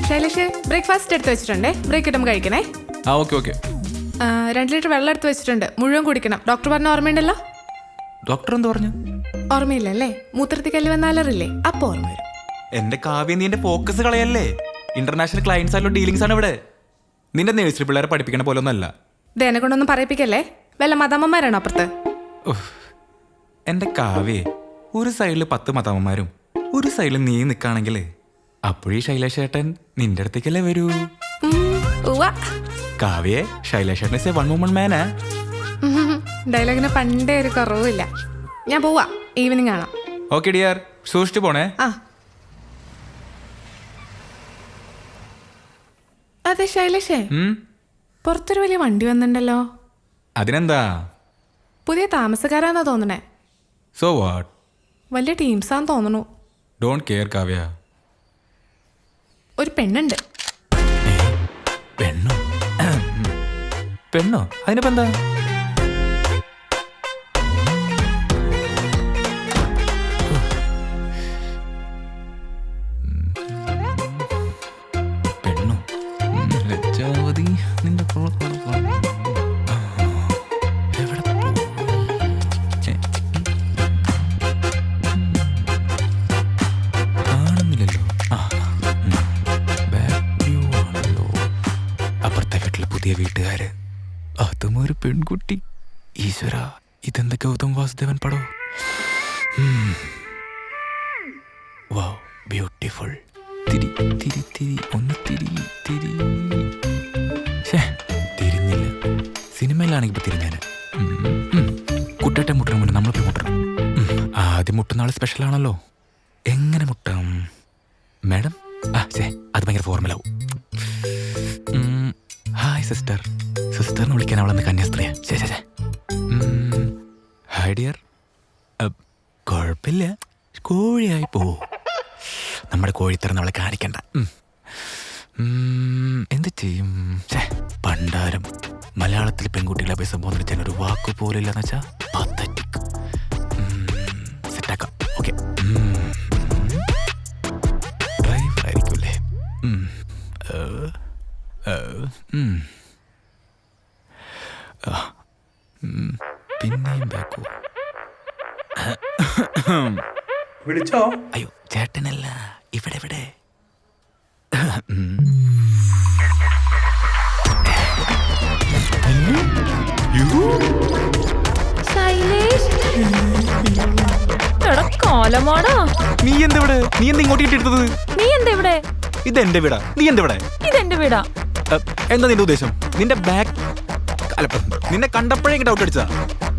Shailesh breakfast എടുത്ത് വെച്ചിട്ടുണ്ടേ, break കിട്ടുമ്പോൾ കഴിക്കണേ. ആ ഓക്കെ ഓക്കെ. 2 ലിറ്റർ വെള്ളം എടുത്ത് വെച്ചിട്ടുണ്ട്, മുഴുവൻ കുടിക്കണം. ഡോക്ടർ പറഞ്ഞ ഓർമ്മയുണ്ടല്ലോ? ഡോക്ടർ എന്ത് പറഞ്ഞു? ഓർമ്മയില്ലല്ലേ? മൂത്രത്തിൽ കല്ല് വന്നാലറില്ലേ, അപ്പോൾ ഓർമ്മ വരും. എന്റെ കാവ്യ, നീ എന്റെ ഫോക്കസ് കളയല്ലേ. ഇന്റർനാഷണൽ ക്ലയൻസ് ആയിട്ടുള്ള ഡീലിങ്സ് ആണ് ഇവിടെ. നിന്റെ നേഴ്സറി പിള്ളേരെ പഠിപ്പിക്കണ പോലെ ഒന്നല്ല. ഇത് എന്നെ കൊണ്ടൊന്നും പറയിപ്പിക്കല്ലേ. വല്ല മതമ്മമാരാണോ അപ്പുറത്ത്? എന്റെ കാവ്യേ, ഒരു സൈഡിൽ 10 മതമ്മമാരും ഒരു സൈഡിൽ നീ നിൽക്കുകയാണെങ്കിൽ അപ്പോഴീ ശൈലേഷ് ചേട്ടൻ നിന്റെ അടുത്തേക്കല്ലേ വരൂ. കാവ്യേ, ശൈലേഷ് ചേട്ടൻ ഇസ് എ വൺ വുമൺ മാനാ. ഡയലോഗിന് പണ്ടേ ഒരു കുറവില്ല. ഞാൻ പോവാ, ഈവനിങ് കാണാം. ഓക്കെ ഡിയർ, സൂക്ഷിച്ചു പോണേ. ആ അതെ ശൈലേഷേ, പുറത്തൊരു വലിയ വണ്ടി വന്നിട്ടുണ്ടല്ലോ. അതിനെന്താ? പുതിയ താമസക്കാരാന്നാ തോന്നണേ. So what? വലിയ ടീംസാന്ന് തോന്നണു. Don't care Kavya. ഒരു പെണ്ണുണ്ട്. പെണ്ണോ? പെണ്ണോ? അതിനിപ്പോ എന്താ? പെണ്ണോ? ലജ്ജാവതി നിന്റെ കാണുന്നില്ലല്ലോ. അപ്പുറത്തെ വീട്ടിലെ പുതിയ വീട്ടുകാര്, അതും ഒരു പെൺകുട്ടി. ഈശ്വര, ഇതെന്താ ഗൗതം വാസുദേവൻ പടോ? വാവ്, ബ്യൂട്ടിഫുൾ. തിരി തിരി തിരി, ഒന്ന് തിരി തിരി. തിരിഞ്ഞില്ല. സിനിമയിലാണെങ്കിൽ ഇപ്പൊ തിരിഞ്ഞാല്. കുട്ടേട്ടൻ മുട്ടണം മുന്നേ നമ്മളിപ്പോ മുട്ടണം. ആദ്യം മുട്ടുന്ന ആള് സ്പെഷ്യൽ ആണല്ലോ. എങ്ങനെ മുട്ടാം മാഡം? അത് ഭയങ്കര ഫോർമലാവും. Hi sister. സിസ്റ്ററിനെ വിളിക്കാൻ അവളെന്ന് കന്യാസ്ത്രീയാ. ശേ. Hi dear. കുഴപ്പമില്ല, കോഴിയായി പോവോ. നമ്മുടെ കോഴിത്തരം അവളെ കാണിക്കണ്ട. എന്ത് ചെയ്യും? പണ്ടാരം മലയാളത്തിൽ പെൺകുട്ടികളെ അഭിസംബോധന ചെയ്യാൻ ഒരു വാക്ക് പോലില്ലെന്ന് വെച്ചാ പത്തറ്റിക്. സെറ്റാക്കാം. ഓക്കെ, ഡ്രൈവർ ആയിരിക്കുമല്ലേ? പിന്നെയും ബാക്കോ? വിളിച്ചോ? അയ്യോ ചേട്ടനല്ല, ഇവിടെ ഇവിടെ. നീ എന്തെവിടെ? നീ എന്താ ഇങ്ങോട്ട് ഇട്ടെടുത്തത്? നീ എന്താ ഇവിടെ? ഇതെന്റെ വീടാ. നീ എന്തെവിടെ? ഇതെന്റെ വീടാ. എന്താ നിന്റെ ഉദ്ദേശം? നിന്റെ ബാഗ് നിന്നെ കണ്ടപ്പോഴേ ഡൗട്ട് അടിച്ചാ.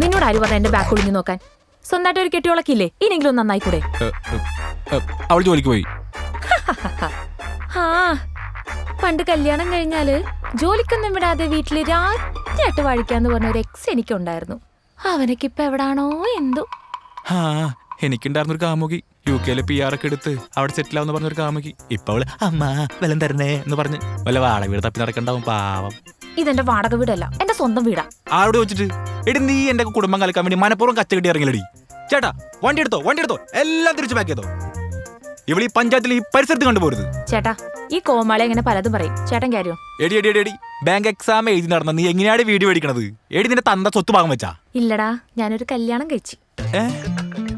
നിന്നോട് ആര് പറഞ്ഞ എന്റെ ബാഗ് ഒളിഞ്ഞു നോക്കാൻ? സ്വന്തമായിട്ട് ഒരു കെട്ടിയോളക്കില്ലേ? ഇനിയെങ്കിലും നന്നായിക്കൂടെ? അവൾ ജോലിക്ക് പോയി. ആ, പണ്ട് കല്യാണം കഴിഞ്ഞാല് ജോലിക്കൊന്നും വിടാതെ വീട്ടില് രാത്രിയായിട്ട് വാഴിക്കാന്ന് പറഞ്ഞ ഒരു എക്സ് എനിക്കുണ്ടായിരുന്നു. അവനക്കിപ്പ എവിടാണോ എന്തോ. എനിക്കുണ്ടായിരുന്നൊരു കാമുകി, UK PR ഒക്കെ എടുത്ത് അവിടെ സെറ്റിൽ ആവുന്ന പറഞ്ഞൊരു കാമുകി. ഇപ്പൊ അവള് അമ്മ വല്ലം തരണേ എന്ന് പറഞ്ഞ് വല്ല വാടക വീട് തപ്പി നടക്കണ്ടാവും. പാവം. ഇതെന്റെ വാടക വീടല്ല, എന്റെ സ്വന്തം വീടാ. ആരോട് വെച്ചിട്ട്? എടി, നീ എന്റെ കുടുംബം കളിക്കാൻ വേണ്ടി മനഃപൂർവ്വം കച്ച കെട്ടി ഇറങ്ങിലടി. ചേട്ടാ, വണ്ടി എടുത്തോ, എല്ലാം തിരിച്ചു പാക്ക് ചെയ്തോ. ഇവിടെ ഈ പഞ്ചായത്തിൽ ഈ പരിസരത്ത് കണ്ടുപോരുത്. ചേട്ടാ, ഈ കോമാളി എങ്ങനെ പലതും പറയും. ചേട്ടൻ കാര്യോ? എടി, ബാങ്ക് എക്സാം എഴുതി നടന്ന നീ എങ്ങനെയാണ് വീഡിയോ മേടിക്കണത്? എടി, നിന്റെ തന്ത സ്വത്ത് ഭാഗം വെച്ചാ? ഇല്ലടാ, ഞാനൊരു കല്യാണം കഴിച്ചു.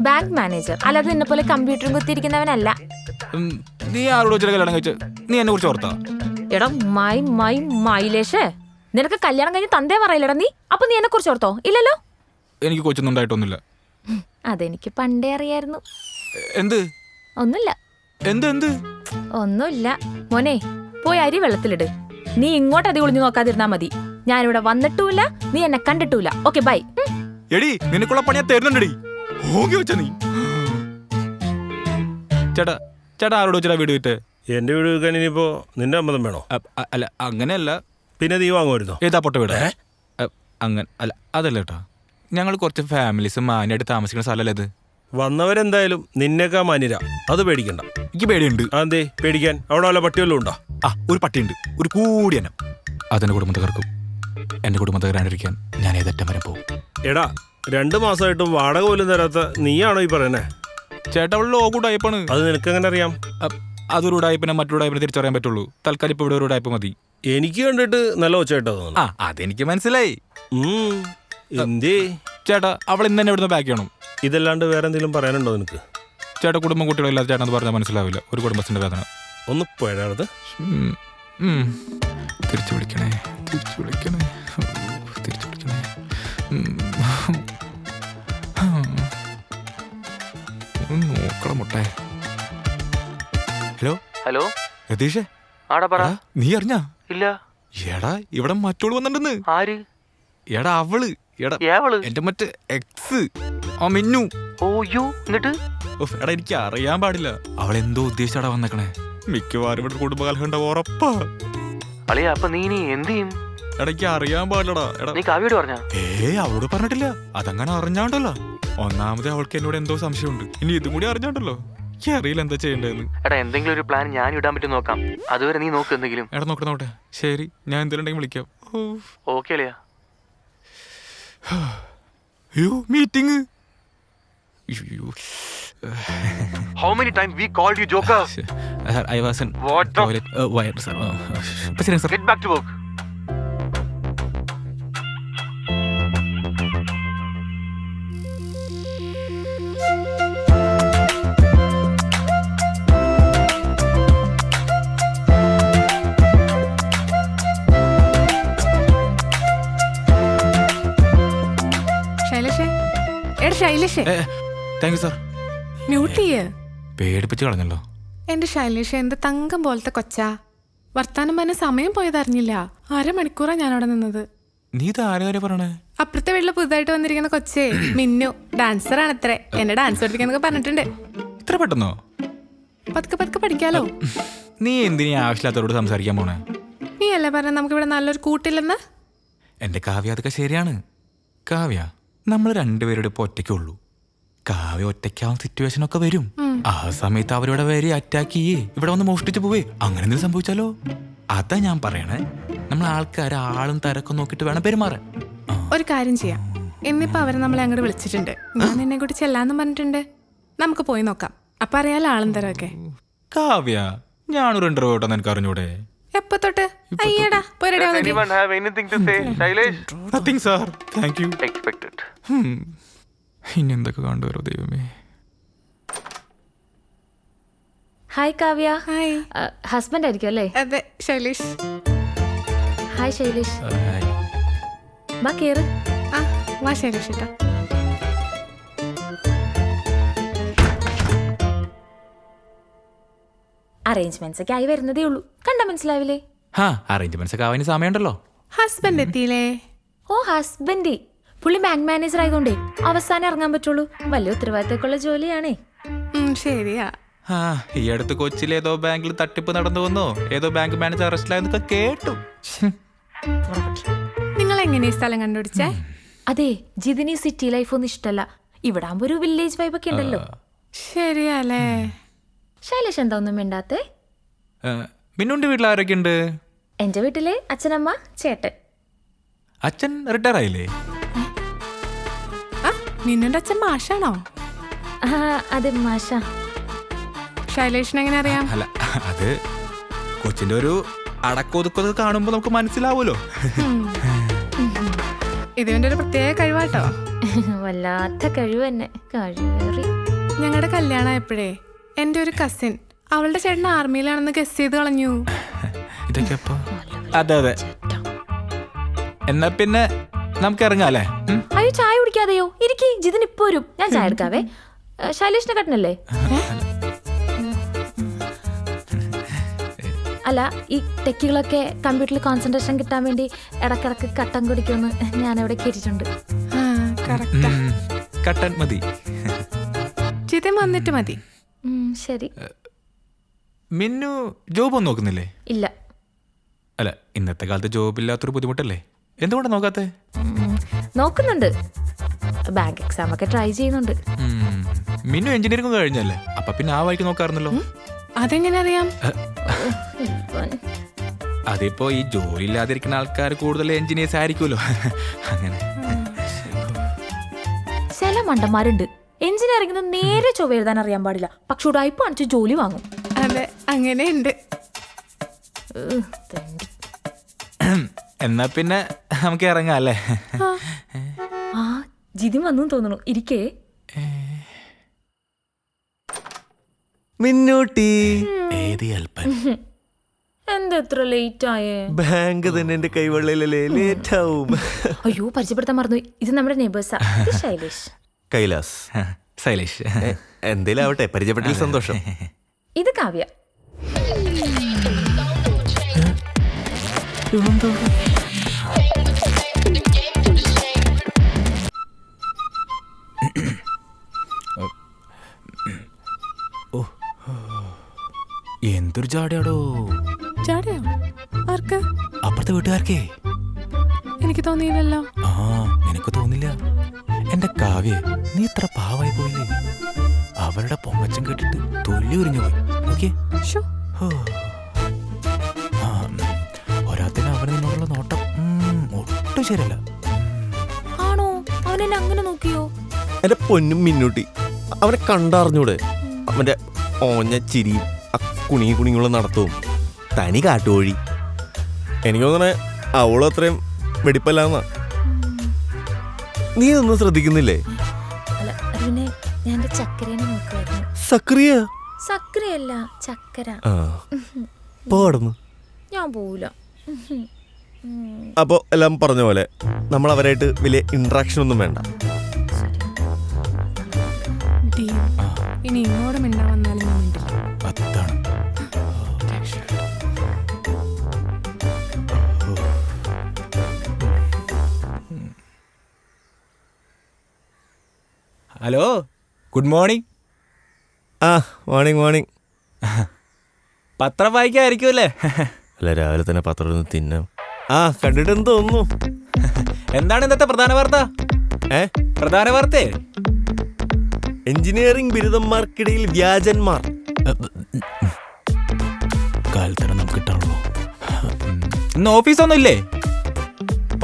ബാങ്ക് മാനേജർ, അല്ലാതെ നിന്നെ പോലെ കമ്പ്യൂട്ടറും കുത്തിയിരിക്കുന്നവനല്ല. നീ ആരോട് വെച്ചാൽ കല്യാണം കഴിച്ച? നീ എന്നെ കുറിച്ച് ഓർത്താ? എടാ മൈലേഷേ, നിനക്ക് കല്യാണം കഴിഞ്ഞ് തന്തേ പറയില്ലടാ നീ. അപ്പൊ നീ എന്നെ കുറിച്ച് ഓർത്തോ? ഇല്ലല്ലോ. എനിക്ക് കൊച്ചൊന്നും ഉണ്ടായിട്ടൊന്നുമില്ല. അതെനിക്ക് പണ്ടേ അറിയായിരുന്നു. എന്ത്? ഒന്നുമില്ല. എന്ത്? ഒന്നുമില്ല മോനെ, പോയി അരി വെള്ളത്തിലിട്. നീ ഇങ്ങോട്ട് അതി ഒളിഞ്ഞു നോക്കാതിരുന്നാ മതി. ഞാനിവിടെ വന്നിട്ടുമില്ല, നീ എന്നെ കണ്ടിട്ടുമില്ല. Okay, by. എടി, നിനക്കുള്ള പണിയാ തരുന്നുണ്ടടി. നീ ചേട്ടാ ആരോട് വെച്ചാ വീട് വിറ്റ്? എന്റെ വീട് വെക്കാൻ ഇനിയിപ്പോ നിന്റെ അമ്മതം വേണോ? അല്ല, അങ്ങനെയല്ല. പിന്നെ നീ വാങ്ങുമായിരുന്നോ? ഏതാ പൊട്ട വീട്? അങ്ങനെ അല്ല, അതല്ല കേട്ടോ. ഞങ്ങൾ കുറച്ച് ഫാമിലീസ് മാന്യായിട്ട് താമസിക്കുന്ന സ്ഥലമല്ലേ ഇത്. വന്നവരെന്തായാലും നിന്നേക്കാ മാന്യരാ, അത് പേടിക്കണ്ട. എനിക്ക് പേടിയുണ്ട്. അതെ, പേടിക്കാൻ? അവിടെ വല്ല പട്ടിവല്ലോ ഉണ്ടോ? ഒരു പട്ടിയുണ്ട്, ഒരു കൂടിയനം. അതെന്റെ കുടുംബത്തെ കറക്കും. എന്റെ കുടുംബത്തെ കയറാണ്ടിരിക്കാൻ ഞാൻ ഏതറ്റം വരെ പോകും. എടാ, 2 മാസമായിട്ടും വാടക പോലും തരാത്ത നീയാണോ ഈ പറയണേ? ചേട്ടാ, അവൾ ലോകൂട്ടായപ്പാണ്. അത് നിനക്കെങ്ങനെ അറിയാം? അതൊരു ഉടായ്പിനെ മറ്റൊരു ഉടായ്പിനെ തിരിച്ചറിയാൻ പറ്റുള്ളൂ. തൽക്കാലം ഇപ്പോൾ ഇവിടെ ഒരു ഉടായ്പ മതി. എനിക്ക് കണ്ടിട്ട് നല്ല ഒച്ചയായിട്ടാ തോന്നുന്നു. അതെനിക്ക് മനസ്സിലായി. എന്തേ ചേട്ടാ അവൾ ഇന്ന് തന്നെ ഇവിടുന്ന് ബാക്ക് ചെയ്യണം. ഇതല്ലാണ്ട് വേറെ എന്തെങ്കിലും പറയാനുണ്ടോ നിനക്ക്? ചേട്ടാ കുടുംബം കുട്ടികളില്ലാതെ ചേട്ടൻ അത് പറഞ്ഞാൽ മനസ്സിലാവില്ല. ഒരു കുടുംബത്തിന്റെ വേദന. ഒന്ന് പോയത് തിരിച്ചു വിളിക്കണേ, തിരിച്ചു വിളിക്കണേ, തിരിച്ചു വിളിക്കണേ. നോക്കണം മുട്ടേ. ഹലോ ഹലോ രതീഷേ, ആടാ പറ. നീ അറിഞ്ഞാ? ഇല്ല. എടാ ഇവിടെ മറ്റോള് വന്നിട്ടുണ്ടെന്ന്. ആര്? എടാ അവള്. എടാ ഏവള്? എന്റെ മറ്റേ എക്സ് ആ മിന്നു. ഓ യു. എന്നിട്ട് എടാ എനിക്ക് അറിയാൻ പാടില്ല. അവളെന്തോ ഉദ്ദേശിച്ചാടാ വന്നേക്കണേ. മിക്കവാറും ഇവിടെ കുടുംബകലഹം ഉണ്ടാവും ഉറപ്പാ. അളിയാ അപ്പൊ നീ എന്ത് ചെയ്യും? എടാ എനിക്ക് അറിയാൻ പാടില്ലടാ. എടാ നീ കാവ്യോട് പറഞ്ഞ? അവളോട് പറഞ്ഞിട്ടില്ല. അതങ്ങനെ അറിഞ്ഞാണ്ടല്ലോ. ഒന്നാമത് അവൾക്ക് എന്നോട് എന്തോ സംശയമുണ്ട്. ഇനി ഇതും കൂടി അറിഞ്ഞാണ്ടല്ലോ. എനിക്ക് അറിയില്ല എന്താ ചെയ്യേണ്ടതെന്ന്. എടാ എന്തെങ്കിലും ഒരു പ്ലാൻ ഞാൻ ഇടാൻ പറ്റും നോക്കാം. അതുവരെ നീ നോക്ക് എന്തെങ്കിലും. എടാ നോക്കട്ടെ. ശരി, ഞാൻ എന്തെങ്കിലും ഉണ്ടെങ്കിൽ വിളിക്കാം. ഓക്കെ അളിയാ. അയ്യോ meeting. How many times we called you, Joker? I was in What the? toilet. Why, sir? Sir. Get back to work. ശൈലേഷേ, എടാ ശൈലേഷേ, താങ്ക് യു സാർ. മ്യൂട്ട് ചെയ്യ്. പേടിപ്പിച്ച് കളഞ്ഞല്ലോ. എന്റെ ശൈലേഷ എന്ത് തങ്കം പോലത്തെ കൊച്ചാ. വർത്താനം പറഞ്ഞ സമയം പോയതറിഞ്ഞില്ല. അരമണിക്കൂറാ ഞാനവിടെ നിന്നത്. നീ ഇത് ആരെ പറയണേ? അപ്പുറത്തെ വീട്ടില് പുതുതായിട്ട് വന്നിരിക്കുന്ന കൊച്ചേ മിന്നു. ഡാൻസർ ആണത്രേ. എന്നെ ഡാൻസ് പഠിപ്പിക്കാന്നൊക്കെ പറഞ്ഞിട്ടുണ്ട്. ഇത്ര പെട്ടെന്നോ? പതുക്കെ പതുക്കെ പഠിക്കാലോ. നീ എന്തിനീ ആവശ്യമില്ലാത്തവരോട് സംസാരിക്കാൻ പോണേ? നീ അല്ലേ പറഞ്ഞ നമുക്ക് ഇവിടെ നല്ലൊരു കൂട്ടില്ലെന്ന്? എന്റെ കാവ്യ അതൊക്കെ ശരിയാണ്. കാവ്യ നമ്മൾ രണ്ടുപേരുടെ ഇപ്പൊ ഒറ്റയ്ക്കുള്ളൂ. കാവ്യ ഒറ്റയ്ക്കാവുന്ന സിറ്റുവേഷൻ ഒക്കെ വരും. ആ സമയത്ത് അവരോട് വരെ അറ്റാക്ക് ചെയ്യേ, ഇവിടെ വന്ന് മോഷ്ടിച്ചു പോവേ, അങ്ങനെ എന്തെങ്കിലും സംഭവിച്ചാലോ? അതാ ഞാൻ പറയണേ. നമ്മൾ ആൾക്കാരെ ആളും തരക്കും നോക്കിട്ട് വേണം പെരുമാറാൻ. ഒരു കാര്യം ചെയ്യാം. ഇന്നിപ്പോ അവരെ നമ്മളെ അങ്ങോട്ട് വിളിച്ചിട്ടുണ്ട്. ഞാൻ നിന്നെ കൂടി ചെല്ലാന്നും പറഞ്ഞിട്ടുണ്ട്. നമുക്ക് പോയി നോക്കാം. അപ്പൊ അറിയാലോ ആളും തരമൊക്കെ. കാവ്യ ഞാനൊരു ഇന്റർവ്യൂ ഇട്ടെന്ന് എനിക്ക് അറിഞ്ഞൂടെ? എപ്പോ തൊട്ട്? അയ്യടാ പോയി ready Does anyone have anything to say, Shailesh? Nothing sir, thank you. Expected. ഇനി എന്തൊക്കെ കണ്ടുവരോ ദൈവമേ. ഹായ് കാവ്യ. ഹായ്. ഹസ്ബൻഡ് ആയിരിക്കും അല്ലേ? അതെ ശൈലേഷ്. ഹായ് ശൈലേഷ്. വാ കേറ്. ആ വാ ശൈലേഷ് കേട്ടോ. അറേഞ്ച്മെന്റ്സ് ഒക്കെ ആയി വരുന്നതേ ഉള്ളൂ. കണ്ടാ മനസ്സിലാവില്ലേ? അറേഞ്ച്മെന്റ്സ് ഒക്കെ ആവാൻ സമയമുണ്ടല്ലോ. ഹസ്ബൻഡ് എത്തിയില്ലേ? ഓ ഹസ്ബൻഡ് പുള്ളി ബാങ്ക് മാനേജർ ആയതുകൊണ്ടേ അവസാനം ഇറങ്ങാൻ പറ്റുള്ളൂ. വലിയ ഉത്തരവാദിത്തമൊക്കെയുള്ള ജോലിയാണേ. ശരിയാ. ഈ അടുത്ത് കൊച്ചിയിൽ ഏതോ ബാങ്കിൽ തട്ടിപ്പ് നടന്നു വന്നോ, ഏതോ ബാങ്ക് മാനേജർ അറസ്റ്റിലായെന്നൊക്കെ കേട്ടു. നിങ്ങൾ എങ്ങനെ ഈ സ്ഥലം കണ്ടുപിടിച്ചേ? അതെ, ജിതിനി സിറ്റി ലൈഫ് ഒന്നും ഇഷ്ടല്ല. ഇവിടെ ആകുമ്പോ ഒരു വില്ലേജ് വൈബ് ഒക്കെ ഉണ്ടല്ലോ. ശരിയല്ലേ? ശൈലേഷ് എന്താ ഒന്നും മിണ്ടാത്തെ? മിന്നുന്റെ വീട്ടിൽ ആരൊക്കെ ഉണ്ട്? എന്റെ വീട്ടിലെ അച്ഛനമ്മ ചേട്ടൻ. അച്ഛൻ റിട്ടയർ ആയില്ലേ? മിന്നുന്റെ അച്ഛൻ മാഷാണോ? അതെ മാഷ. ശൈലേഷിനെ എങ്ങനെ അറിയാം? അല്ല, അത് കൊച്ചിന്റെ ഒരു അടക്കൊതുക്കൊക്കെ കാണുമ്പോ നമുക്ക് മനസ്സിലാവൂലോ. ഇതിന്റെ ഒരു പ്രത്യേക കഴിവാട്ടോ. വല്ലാത്ത കഴിവ് തന്നെ. കഴിവേറി. ഞങ്ങളുടെ കല്യാണം എപ്പോഴേ എന്റെ ഒരു കസിൻ അവളുടെ ചേട്ടൻ ആർമിയിലാണെന്ന് ഗസ് ചെയ്ത് കളഞ്ഞു. ഇതൊക്കെ അപ്പൊ അതെ അതെ. എന്നാ പിന്നെ നമുക്ക് ഇറങ്ങാല്ലേ? അയ്യോ ചായ കുടിക്കാതെയോ? ഇരിക്കി, ജിതിൻ ഇപ്പൊ വരും. ഞാൻ ചായ എടുക്കാവേ. ശൈലേഷിന്റെ കട്ടനല്ലേ? അല്ല, ഈ ടെക്കികളൊക്കെ കമ്പ്യൂട്ടറിൽ കോൺസെൻട്രേഷൻ കിട്ടാൻ വേണ്ടി ഇടക്കിടക്ക് കട്ടൻ കുടിക്കുമെന്ന് ഞാൻ അവിടെ കേട്ടിട്ടുണ്ട്. കട്ടൻ മതി. ജിതിൻ വന്നിട്ട് മതി. ശരി. മിന്നു ജോബ് ഒന്നും നോക്കുന്നില്ലേ? ഇല്ല. അല്ല, ഇന്നത്തെ കാലത്ത് ജോബ് ഇല്ലാത്തൊരു ബുദ്ധിമുട്ടല്ലേ? എന്തുകൊണ്ടാ നോക്കാത്തെ? നോക്കുന്നുണ്ട്. ബാങ്ക് എക്സാം ഒക്കെ ട്രൈ ചെയ്യുന്നുണ്ട്. മിന്നു എഞ്ചിനീയറിംഗ് കഴിഞ്ഞല്ലേ? അപ്പൊ പിന്നെ ആ വഴിക്ക് നോക്കാറുണ്ടല്ലോ. അതെങ്ങനെ അറിയാം? അതിപ്പോ ഈ ജോലി ഇല്ലാതിരിക്കുന്ന ആൾക്കാർ കൂടുതൽ എഞ്ചിനീയേഴ്സ് ആയിരിക്കുമല്ലോ. അങ്ങനെ ചില മണ്ടന്മാരുണ്ട് എഞ്ചിനീയറിംഗ് നേരെ ചൊവ്വ എഴുതാൻ അറിയാൻ പാടില്ല, പക്ഷെ ഉടായ്പ കാണിച്ച് ജോലി വാങ്ങും. അതെ അങ്ങനെയുണ്ട്. തെണ്ടി. എന്നാ പിന്നെ നമുക്ക് ഇറങ്ങാം അല്ലേ? ആ ജിതിൻ വന്നു തോന്നുന്നു. ഇരിക്കേ. മിന്നൂട്ടി ഏത് അല്പൻ എന്താ എത്ര ലേറ്റ് ആയേ? ബാങ്ക് തന്നെ എന്റെ കൈവെള്ളയിലല്ലേ, ലേറ്റ് ആവും. അയ്യോ പരിചയപ്പെടുത്താൻ മറന്നു. ഇത് നമ്മുടെ നെയ്ബേഴ്സാ. ഇത് ശൈലേഷ്. കൈലാസ്. ശൈലേഷ്. എന്തേലും ആവട്ടെ, പരിചയപ്പെട്ടതിൽ സന്തോഷം. ഇത് കാവ്യ. എന്തൊരു ജാടയാടോ. ചാടിയോ? ആർക്ക്? അപ്പുറത്തെ വീട്ടുകാർക്കേ. എനിക്ക് തോന്നിയില്ലല്ലോ. ആ നിനക്ക് തോന്നില്ല. എന്റെ കാവ്യ, നീ ഇത്ര പാവായി പോയില്ലേ? അവരുടെ പൊങ്ങച്ചം കേട്ടിട്ട് തൊല്ലി ഉരിഞ്ഞു പോയി. നോക്കിയേ. ശോ. ഒരാത്തിന് അവന് നിന്നുള്ള നോട്ടം ഒട്ടും ശരിയല്ല. ആണോ? അവനെന്നെ അങ്ങനെ നോക്കിയോ? എന്റെ പൊന്നും മിന്നൂട്ടി, അവനെ കണ്ടറിഞ്ഞൂടെ? അവന്റെ ഓഞ്ഞ ചിരിയും കുണിയുള്ള നടത്തവും. തനി കാട്ടുകോഴി. എനിക്ക് തോന്നണേ അവളും അത്രയും വെടിപ്പല്ലാന്ന. നീ ഒന്നും ശ്രദ്ധിക്കുന്നില്ലേ? അല്ല പിന്നെ ഞാൻ ചക്കരേനെ നോക്കുമായിരുന്നു. സക്രിയ? സക്കരയല്ല, ചക്കര. പോടുന്നു. ഞാൻ പോവില്ല. അപ്പോൾ എല്ലാം പറഞ്ഞ പോലെ നമ്മൾ അവരായിട്ട് വലിയ ഇൻട്രാക്ഷൻ ഒന്നും വേണ്ട. ഡീൽ. ഇനി ഇങ്ങോട്ട് മിണ്ടാൻ വന്നാലും ഞാൻ മിണ്ടില്ല. അതാണ്. Hello, good morning. ആ മോർണിംഗ് മോർണിംഗ്. പത്രം വായിക്കായിരിക്കുമല്ലേ? അല്ല, രാവിലെ തന്നെ പത്രം ഒന്ന് തിന്നാം. ആ കണ്ടിട്ടെന്ന് തോന്നുന്നു. എന്താണ് ഇന്നത്തെ പ്രധാന വാർത്ത? പ്രധാന വാർത്തേ എഞ്ചിനീയറിംഗ് ബിരുദന്മാർക്കിടയിൽ വ്യാജന്മാർ. കാലത്തരം നമുക്ക് കിട്ടാനുള്ളൂ. ഇന്ന് ഓഫീസൊന്നും ഇല്ലേ?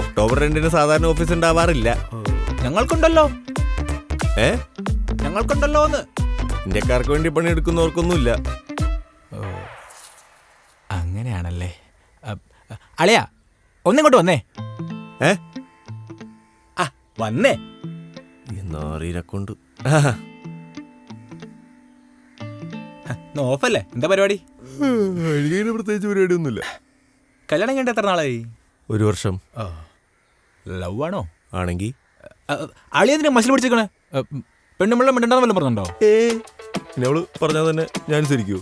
ഒക്ടോബർ 2 സാധാരണ ഓഫീസ് ഉണ്ടാവാറില്ല. ഞങ്ങൾക്കുണ്ടല്ലോ. ഞങ്ങൾക്കുണ്ടല്ലോ എന്ന്. ഇന്ത്യക്കാർക്ക് വേണ്ടി പണിയെടുക്കുന്നവർക്കൊന്നുമില്ല. അങ്ങനെയാണല്ലേ. അളിയാ, ഒന്നിങ്ങോട്ട് വന്നേ. വന്നേ. നാറിനെ കൊണ്ട് ഓഫല്ലേ? എന്താ പരിപാടി? എനിക്ക് പ്രത്യേകിച്ച് പരിപാടിയൊന്നുമില്ല. കല്യാണം കഴിഞ്ഞിട്ട് എത്ര നാളായി? 1 വർഷം. ലവ് ആണോ? ആണെങ്കിൽ അളിയതിനെ മസിൽ പിടിച്ചേക്കണേ. പെണ്ണുമ്പിള്ള മിണ്ടണ്ടെന്ന് വല്ലതും പറഞ്ഞുണ്ടോ? അവള് പറഞ്ഞാൽ തന്നെ ഞാൻ അനുസരിക്കൂ.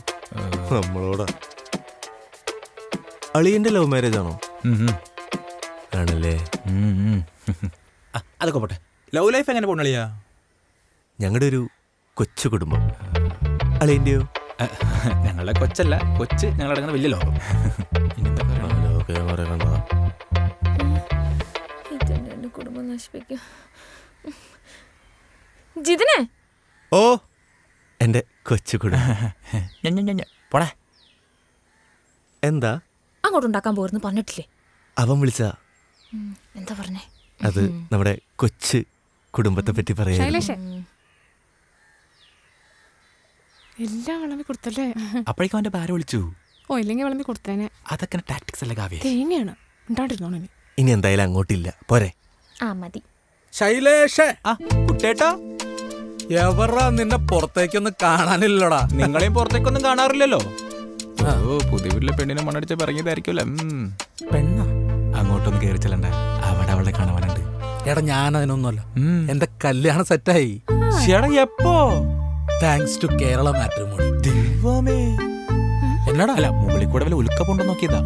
നമ്മളോടാ. അളിയന്റെ ലവ് മാരേജ് ആണോ? ആണല്ലേ. അതൊക്കെ പോട്ടെ. ലവ് ലൈഫ് എങ്ങനെ പോണളിയാ? ഞങ്ങളുടെ ഒരു കൊച്ചു കുടുംബം. അളിയന്റെയോ? ഞങ്ങളുടെ കൊച്ചല്ല, കൊച്ച് ഞങ്ങളടങ്ങുന്ന വലിയ ലോകം. കുടുംബം നശിപ്പിക്കും. ജിതിനെ. ഓ എന്റെ കൊച്ചു കുടുംബം. പോടാ. എന്താ അങ്ങോട്ടുണ്ടാക്കാൻ പോയിരുന്നു പറഞ്ഞിട്ടില്ലേ? അവൻ വിളിച്ച എന്താ പറഞ്ഞേ? അത് നമ്മുടെ കൊച്ചു കുടുംബത്തെ പറ്റി പറയാ. ശൈലേഷേ, എല്ലാം വിളമ്പി കൊടുത്തല്ലേ? അപ്പോഴേക്കും അവന്റെ ഭാര്യ വിളിച്ചു. ഓ ഇല്ലെങ്കിൽ വിളമ്പി കൊടുത്തേനെ. അതൊക്കെ ടാക്ടിക്സ് അല്ലേ കാവ്യ? തേങ്ങയാണ്. ഉണ്ടാണ്ടിരുന്നോണേ. ഇനി എന്തായാലും അങ്ങോട്ടില്ല, പോരെ? ആ മതി. ശൈലേഷേ, കുട്ടേട്ടാ, എവറാ നിന്നെ പുറത്തേക്കൊന്നും കാണാനില്ലടാ. നിങ്ങളെയും പുറത്തേക്കൊന്നും കാണാറില്ലല്ലോ. ഓ പുതിയ വീട്ടിലെ പെണ്ണിനെ മണ്ണടിച്ച് പറഞ്ഞതായിരിക്കുമല്ലോ. പെണ്ണ അങ്ങോട്ടൊന്ന് കയറി ചെല്ലണ്ട, അവിടെ അവളെ കാണാനുണ്ട്. എടാ ഞാൻ അതിനൊന്നുമല്ല. എന്റെ കല്യാണം സെറ്റായി. എപ്പോ? Thanks to Kerala Matrimony. ദൈവമേ. എന്നടാ? അല്ല, മുകളിൽ കൂടെ വല്ല ഉൽക്ക പോണ്ടോ നോക്കിയതാ.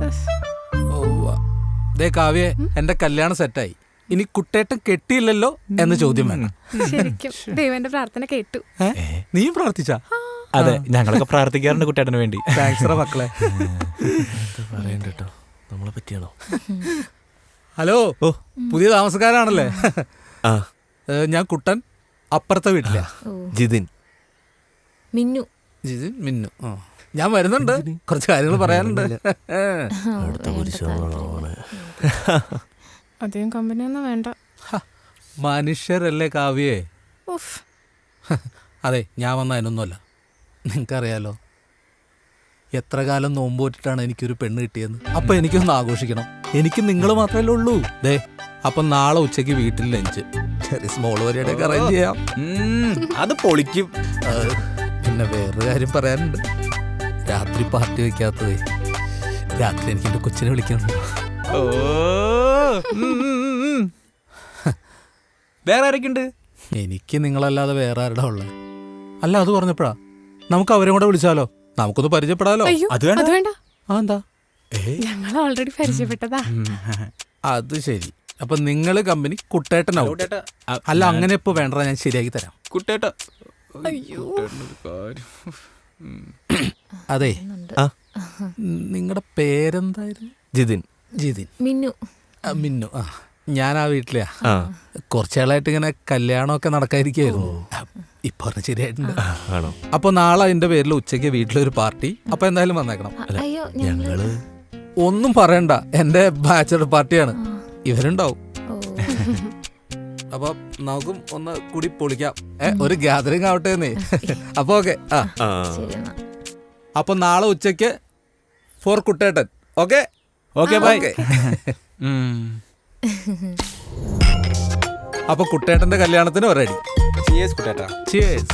ദേ കാവ്യ, എന്റെ കല്യാണം സെറ്റായി. ഇനി കുട്ടേട്ടൻ കെട്ടിയില്ലല്ലോ എന്ന ചോദ്യം വേണം. ശരിക്കും ദൈവന്റെ പ്രാർത്ഥന കേട്ടു. നീ പ്രാർത്ഥിച്ചാ? അതെ, ഞങ്ങളൊക്കെ പ്രാർത്ഥിക്കാറുണ്ട് കുട്ടേട്ടന് വേണ്ടി. താങ്ക്സ് മക്കളെ. പറയണ്ടോ നമ്മളെ പറ്റിയാണോ? ഹലോ, പുതിയ താമസക്കാരാണല്ലേ? ഞാൻ കുട്ടൻ, അപ്പുറത്തെ വീട്ടിലെ ജിതിൻ. മിന്നു. ജിതിൻ, മിന്നു. ഞാൻ വരുന്നുണ്ട്, കുറച്ച് കാര്യങ്ങൾ പറയാനുണ്ട്. അധികം കമ്പനിയൊന്നും വേണ്ട. മനുഷ്യരല്ലേ കാവ്യേ? ഉഫ്. അതെ, ഞാൻ വന്ന അതിനൊന്നുമല്ല, നിങ്ങൾക്കറിയാലോ. എത്ര കാലം നോമ്പ് പോറ്റിട്ടാണ് എനിക്കൊരു പെണ്ണ് കിട്ടിയെന്ന്. അപ്പൊ എനിക്കൊന്ന് ആഘോഷിക്കണം. എനിക്ക് നിങ്ങൾ മാത്രമല്ലേ ഉള്ളൂ. ദേ അപ്പൊ നാളെ ഉച്ചയ്ക്ക് വീട്ടിൽ ലഞ്ച്, ചെറിയ സ്മോൾ പരിപാടിയൊക്കെ അറേഞ്ച് ചെയ്യാം. അത് പൊളിക്കും. പിന്നെ വേറൊരു കാര്യം പറയാനുണ്ട്. രാത്രി പാർട്ടി വെക്കാത്തതേ, രാത്രി എനിക്ക് എന്റെ കൊച്ചിനെ വിളിക്കണം. വേറെ ആരൊക്കെയുണ്ട്? എനിക്ക് നിങ്ങളല്ലാതെ വേറെ ആരുടെ ഉള്ളത്? അല്ല, അത് പറഞ്ഞപ്പോഴാ നമുക്ക് അവരെ കൂടെ വിളിച്ചാലോ, നമുക്കൊന്ന് പരിചയപ്പെടാലോ. അയ്യോ അത് വേണ്ട. അത് വേണ്ട, ആ എന്താ? ഞങ്ങൾ ഓൾറെഡി പരിചയപ്പെട്ടതാ. അത് ശരി. അപ്പൊ നിങ്ങള് കമ്പനി, കുട്ടേട്ടനാവും. അല്ല, അങ്ങനെ ഇപ്പൊ വേണ്ട, ഞാൻ ശരിയാക്കി തരാം. കുട്ടേട്ട. അയ്യോ അതെ, ആ നിങ്ങളുടെ പേരെന്തായിരുന്നു? ജിതിൻ. ജിതിൻ. മിന്നു. മിന്നു. ആ, ഞാൻ ആ വീട്ടിലെയാ. ആ കുറച്ചാളായിട്ട് ഇങ്ങനെ കല്യാണമൊക്കെ നടക്കാതിരിക്കായിരുന്നു. ഇപ്പൊ പറഞ്ഞ ശരിയായിട്ടുണ്ട്. ആണോ? അപ്പൊ നാളെ അതിന്റെ പേരിൽ ഉച്ചയ്ക്ക് വീട്ടിലൊരു പാർട്ടി. അപ്പൊ എന്തായാലും വന്നേക്കണം. അയ്യോ ഞങ്ങള് ഒന്നും പറയണ്ട, എന്റെ ബാച്ചലർ പാർട്ടിയാണ്. ഇവരുണ്ടാവും. അപ്പൊ നമുക്കും ഒന്ന് കൂടി പൊളിക്കാം. ഒരു ഗ്യാതറിംഗ് ആവട്ടെ എന്നേ. അപ്പൊ ഓക്കെ. ആ, ആ ശരി എന്നാ. അപ്പൊ നാളെ ഉച്ചയ്ക്ക് for Kuttettan. Okay okay bye. അപ്പൊ കുട്ടേട്ടന്റെ കല്യാണത്തിന് ഒരടി. കുട്ടേട്ട. Cheers.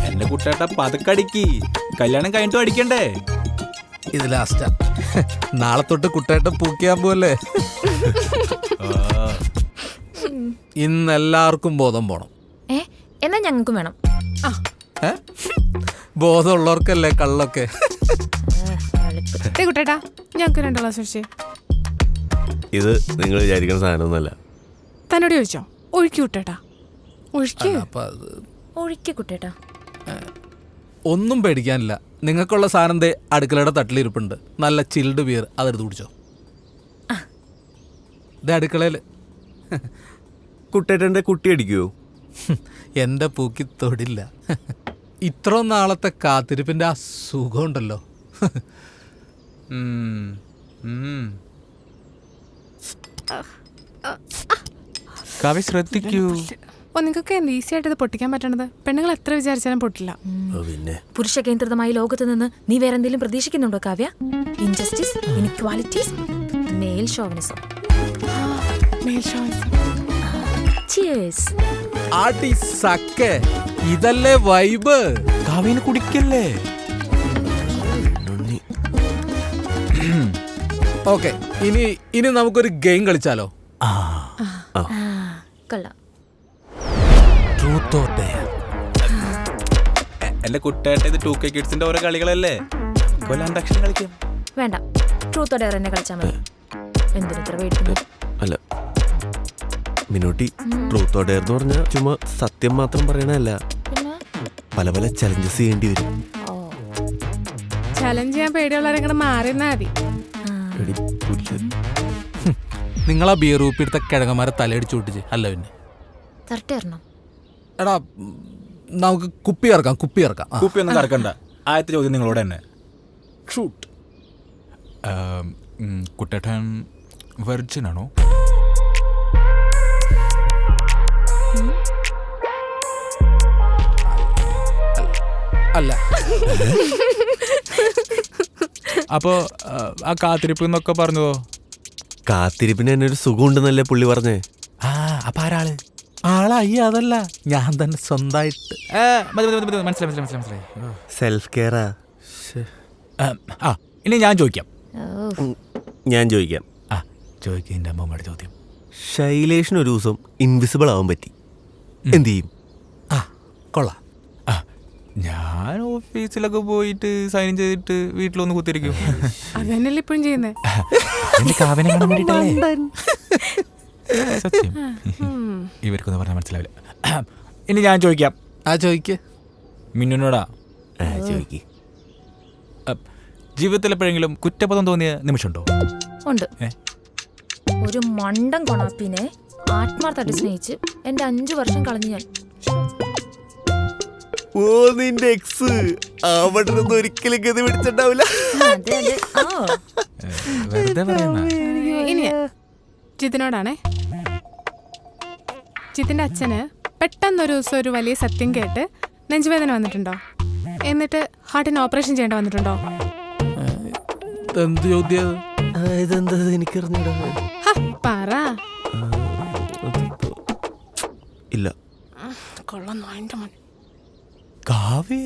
എന്റെ കുട്ടേട്ട പതുക്കടിക്ക്, കല്യാണം കഴിഞ്ഞിട്ടും അടിക്കണ്ടേ? ഇത് ലാസ്റ്റാ. നാളെ തൊട്ട് കുട്ടേട്ടൻ പൂക്കിയാൻ പോലെ. ഇന്ന് എല്ലാവർക്കും ബോധം പോണം. എന്നാ ഞങ്ങൾക്കും വേണം. ബോധമുള്ളവർക്കല്ലേ കള്ളൊക്കെ. കുട്ടേട്ടാ ഞങ്ങക്ക് 2 ഗ്ലാസ് ഒഴിച്ചേ. ഇത് നിങ്ങൾ വിചാരിക്കുന്ന സാധനമൊന്നുമല്ല. തന്നോട് ചോദിച്ചോ? ഒഴുക്കി കുട്ടേട്ടാ, ഒഴുക്കി. അപ്പൊ അത് ഒഴിക്ക കുട്ടേട്ടാ. ഒന്നും പേടിക്കാനില്ല. നിങ്ങൾക്കുള്ള സാധനം ദേ അടുക്കളയുടെ തട്ടിലിരിപ്പുണ്ട്. നല്ല ചിൽഡ് ബിയർ, അതെടുത്ത് കുടിച്ചോ. ദേ അടുക്കളയിൽ. കുട്ടേട്ടൻ്റെ കുട്ടി അടിക്കുവോ? എൻ്റെ പൂക്കി തൊടില്ല. ഇത്ര നാളത്തെ കാത്തിരിപ്പിൻ്റെ ആ സുഖമുണ്ടല്ലോ. കവി ശ്രദ്ധിക്കൂ. നിങ്ങൾക്ക് എന്ത് ഈസി ആയിട്ട് ഇത് പൊട്ടിക്കാൻ പറ്റണത്? പെണ്ണുങ്ങൾ എത്ര വിചാരിച്ചാലും പൊട്ടില്ല. പിന്നെ പുരുഷ കേന്ദ്രിതമായ ലോകത്ത് നിന്ന് നീ വേറെ എന്തെങ്കിലും പ്രതീക്ഷിക്കുന്നുണ്ടോ Kavya? Injustice, inequalities, male chauvinism. Cheers. ആടി സക്കെ, ഇതല്ലേ വൈബ്. കവിന് കുടിക്കല്ലേ? ഓക്കെ, ഇനി നമുക്കൊരു ഗെയിം കളിച്ചാലോ? കൊള്ളാം. Truth or dare. എന്റെ കുട്ടേട്ട ഇത് 2K കിഡ്സിന്റെ ഓരോ കളികളല്ലേ, കൊല്ലാണ്ട് അക്ഷരം കളിക്കാം. വേണ്ട, ട്രൂത്ത് ഓർ ഡെയർ എന്നെ കളിച്ചാൽ മതി. എന്തിനെത്ര പേടിക്കുന്നു? അല്ല മിനോട്ടി, ട്രൂത്ത് ഓർ ഡെയർ എന്ന് പറഞ്ഞാൽ ചുമ്മാ സത്യം മാത്രം പറയണല്ല, പിന്നെ പല പല ചലഞ്ചസ് ചെയ്യേണ്ടി വരും. ചലഞ്ച് ചെയ്യാൻ പേടിയുള്ളവരെങ്ങനെ മാറിയെന്നാ മതി. എടി പുല്ല്. നിങ്ങളാ ബിയർ ഊപ്പിടുത്ത കിഴങ്ങന്മാരെ തലയടിച്ചു വിട്ടിച്ച്. അല്ല പിന്നെ തരട്ടേറണം. എടാ, നമുക്ക് കുപ്പി ഇറക്കാം. കുപ്പി ഒന്നും കറക്കണ്ട. ആദ്യത്തെ ചോദ്യം നിങ്ങളോട് തന്നെ. ഷൂട്ട്. കുട്ടേട്ടൻ വെർജിൻ ആണോ? അല്ല. അപ്പോ ആ കാത്തിരിപ്പ് എന്നൊക്കെ പറഞ്ഞതോ? കാത്തിരിപ്പിന് തന്നെ ഒരു സുഖം ഉണ്ടെന്നല്ലേ പുള്ളി പറഞ്ഞേ. അപ്പൊ ആരാള്? ആളായി അതല്ല, ഞാൻ തന്നെ സ്വന്തമായിട്ട്. മനസ്സിലായി. സെൽഫ് കെയറാ. ഇനി ഞാൻ ചോദിക്കാം. ഞാൻ ചോദിക്കാം. ചോദിക്കാം. എൻ്റെ അമ്മമ്മയുടെ ചോദ്യം. ശൈലേഷിന് ഒരു ദിവസം ഇൻവിസിബിൾ ആവാൻ പറ്റി, എന്ത് ചെയ്യും? കൊള്ളാം. ഞാൻ ഓഫീസിലൊക്കെ പോയിട്ട് സൈൻ ചെയ്തിട്ട് വീട്ടിലൊന്ന് കുത്തിരിക്കും. അത് തന്നെയല്ലേ ഇപ്പോഴും ചെയ്യുന്നേ. സത്യം. ഇവർക്കൊന്നും പറഞ്ഞാൽ മനസ്സിലാവില്ല. ഇനി ഞാൻ ചോദിക്കാം. ചോദിക്ക്. മിന്നുനോടാ. ചോദിക്ക്. ജീവിതത്തിൽ എപ്പോഴെങ്കിലും കുറ്റബോധം തോന്നിയ നിമിഷമുണ്ടോ? ഉണ്ട്. ഒരു മണ്ടൻ കൊണാപ്പിനെ ആത്മാർത്ഥമായിട്ട് സ്നേഹിച്ച് എന്റെ 5 വർഷം കളഞ്ഞു ഞാൻ. ഓ, നിന്റെ എക്സ് അവിടെ നിന്ന് ഒരിക്കലും ഗതി പിടിച്ചിട്ടുണ്ടാവില്ല. അതെ അതെ. വെറുതെ പറയുന്ന. ഇനി ജിതിനോടാണേ. ജിതിന്റെ അച്ഛന് പെട്ടെന്നൊരു ദിവസം ഒരു വലിയ സത്യം കേട്ട് നെഞ്ചുവേദന വന്നിട്ടുണ്ടോ? എന്നിട്ട് ഹാർട്ടിന് ഓപ്പറേഷൻ ചെയ്യേണ്ട വന്നിട്ടുണ്ടോ? എന്ത് ചോദ്യം? ഇതെന്താ എനിക്കറിഞ്ഞൂടാ. ഹ, പറ. ഇല്ല. കൊള്ളാം, നായിൻ്റെ മോൻ. കാവ്യേ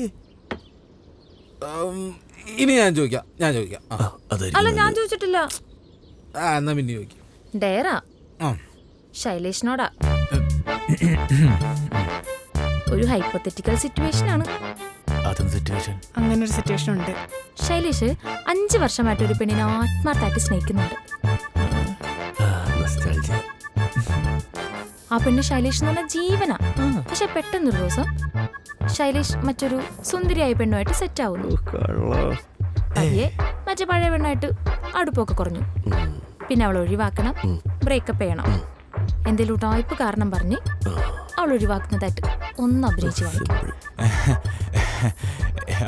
ഇനി ഞാൻ ചോദിക്കാം. അല്ല ഞാൻ ചോദിച്ചിട്ടില്ല. എന്നാ പിന്നെ ചോദിക്കാം. ഡയറാ ആ. ശൈലേഷിനോടാ. ഒരു ഹൈപ്പോത്തറ്റിക്കൽ സിറ്റുവേഷൻ ആണ്. അതെന്ത് സിറ്റുവേഷൻ? അങ്ങനെ ഒരു സിറ്റുവേഷൻ ഉണ്ട്. ശൈലേഷ് 5 വർഷമായിട്ട് ഒരു പെണ്ണിനെ ആത്മാർത്ഥമായിട്ട് സ്നേഹിക്കുന്നുണ്ട്. ആ പെണ്ണ് ശൈലേഷ് എന്ന് പറഞ്ഞ ജീവനാ. പക്ഷെ പെട്ടെന്നൊരു ദിവസം ശൈലേഷ് മറ്റൊരു സുന്ദരിയായ പെണ്ണുമായിട്ട് സെറ്റ് ആവുന്നു. പയ്യെ മറ്റേ പഴയ പെണ്ണായിട്ട് അടുപ്പൊക്കെ കുറഞ്ഞു. പിന്നെ അവൾ ഒഴിവാക്കണം, ബ്രേക്കപ്പ് ചെയ്യണം. എന്തേലും ഉടായ്പ് കാരണം പറഞ്ഞ് അവൾ ഒഴിവാക്കുന്നതായിട്ട് ഒന്ന് അഭിനയിച്ചു കാണിക്കും.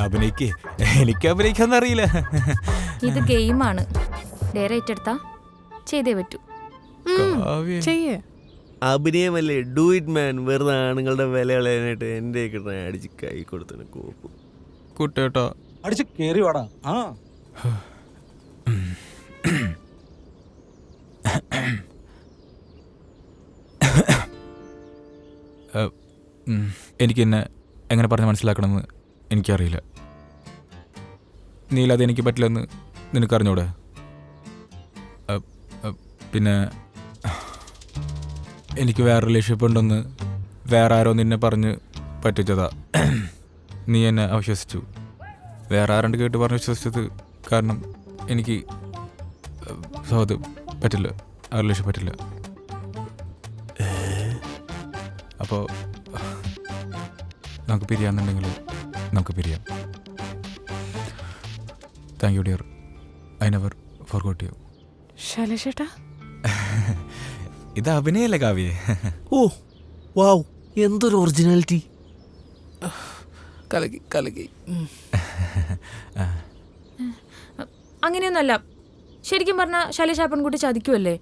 അഭിനയിക്ക്, എനിക്ക് അഭിനയിക്കാന്ന് അറിയില്ല. ഇത് ഗെയിമാണ്. ഡയറ ഏറ്റെടുത്താ ചെയ്തേ പറ്റൂ. ചെയ്യേ. അഭിനയമല്ലേ, ഡു ഇറ്റ് മാൻ. വെറുതെ ആണുങ്ങളുടെ വില കളയാനായിട്ട് എൻ്റെ കിട്ടണ അടിച്ച് കൈ കൊടുത്തിന് കോപ്പ്. കുട്ടേട്ടോ അടിച്ച് കേറി വാടാ. ആ എനിക്ക് എന്നെ എങ്ങനെ പറഞ്ഞ് മനസ്സിലാക്കണമെന്ന് എനിക്കറിയില്ല. നീലത് എനിക്ക് പറ്റില്ലെന്ന് നിനക്കറിഞ്ഞൂടെ? പിന്നെ എനിക്ക് വേറെ റിലേഷൻഷിപ്പ് ഉണ്ടെന്ന് വേറെ ആരോ നിന്നെ പറഞ്ഞ് പറ്റിച്ചതാ. നീ എന്നെ അവിശ്വസിച്ചു. വേറെ ആരണ്ട് കേട്ട് പറഞ്ഞ് വിശ്വസിച്ചത് കാരണം എനിക്ക് അത് പറ്റില്ല, ആ റിലേഷൻ പറ്റില്ല. അപ്പോൾ നമുക്ക് പിരിയാന്നുണ്ടെങ്കിൽ നമുക്ക് പിരിയാം. Thank you dear, I never forgot you. ശൈലേഷേട്ടാ, ഇത് അഭിനയല്ലേ കാവ്യേ? ഓ വാവ്, എന്തൊരു ഒറിജിനാലിറ്റി. കലക്കി. അങ്ങനെയൊന്നല്ല. ശരിക്കും പറഞ്ഞാൽ ശൈലേഷ് ആ പെൺകുട്ടി ചതിക്കുമല്ലേ?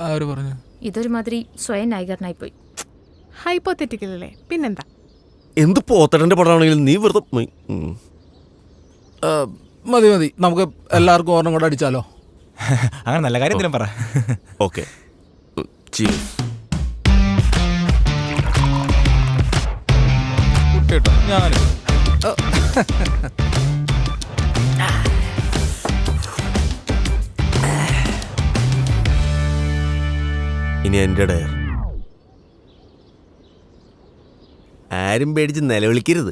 ആര് പറഞ്ഞു? ഇതൊരുമാതിരി സ്വയം നായികരനായി പോയി. ഹൈപ്പോത്തറ്റിക്കൽ അല്ലേ, പിന്നെന്താ? എന്ത് പോത്തടന്റെ പടമാണെങ്കിലും നീ വെറുതെ മതി. നമുക്ക് എല്ലാവർക്കും ഓർണം കൂടെ അടിച്ചാലോ? അങ്ങനെ നല്ല കാര്യം എന്തിനും പറ. ഓക്കെ. കുട്ടേട്ടോ ഞാൻ ഇനി എൻ്റെ ഡയർ. ആരും പേടിച്ച് നിലവിളിക്കരുത്.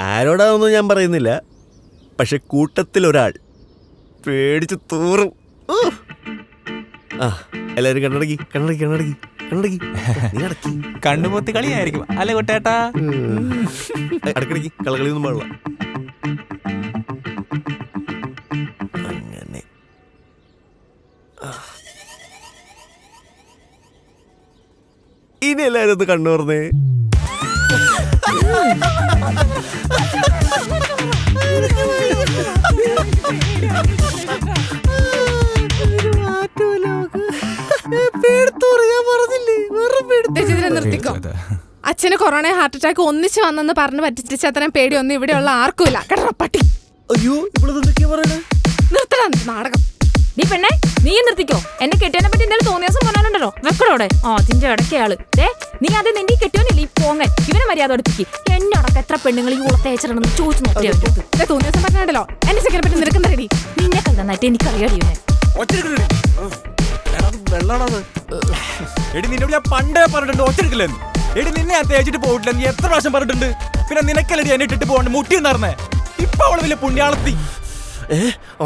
ആരോടാണെന്ന് ഞാൻ പറയുന്നില്ല, പക്ഷെ കൂട്ടത്തിലൊരാൾ പേടിച്ച് തൂറും. ആ, എല്ലാവരും കണ്ണടക്കി. കണ്ണുപൊത്തി കളിയായിരിക്കും അല്ലെ കുട്ടേട്ടാ? അടക്കടക്കി കളകളിയൊന്നും പാടില്ല. അങ്ങനെ ഇനി എല്ലാവരും ഒന്ന് കണ്ണു പറഞ്ഞേ. നിർത്തിക്കോ. അച്ഛന് കൊറോണ ഹാർട്ട് അറ്റാക്ക് ഒന്നിച്ച് വന്നെന്ന് പറഞ്ഞ് പറ്റിച്ച അത്രയും പേടിയൊന്നും ഇവിടെയുള്ള ആർക്കുമില്ല. കേട്ടോ പട്ടി. അയ്യോ, ഇവളെന്തൊക്കെയാ പറയണേ? നിർത്തടാ നാടകം. നീ പെണ്ണെ, നീ നിർത്തിക്കോ. എന്നെ കെട്ടിയതിനെ പറ്റി എന്തായാലും തോന്നിയാസം പറഞ്ഞാലുണ്ടല്ലോ വെക്കടോടെ. അതിന്റെ ഇടയ്ക്കയാള് നീ അത് നിന്റെ കെട്ടിയോന്നില്ല ഈ പോങ്ങൻ. ഇവനെ മര്യാദ എടുപ്പിക്ക്. എന്നോടൊക്കെ എത്ര പെണ്ണുങ്ങൾ ഈ ഉളത്തേച്ചണെന്ന് ചോദിച്ചു നോക്കിയാ തോന്നിയാസം പറഞ്ഞാണ്ടല്ലോ എന്റെ ചെക്കനെ പറ്റി നിനക്കും റെഡി. നിന്നെ കല്ലെന്നായിട്ട് എനിക്കറിയാടിയോനെ. എടി നിന്നോട് ഞാൻ പണ്ടേ പറഞ്ഞിട്ടുണ്ട് ഒച്ചെടുക്കില്ലെന്ന്. എടി നിന്നെ ഞാൻ തേച്ചിട്ട് പോയിട്ടില്ലെന്ന് എത്ര പ്രാവശ്യം പറഞ്ഞിട്ടുണ്ട്. പിന്നെ നിനക്കല്ലടി എന്നെ ഇട്ടിട്ട് പോകണ്ട് മുട്ടി നടന്നേ. ഇപ്പൊ അവള് വലിയ പുണ്യാളത്തി.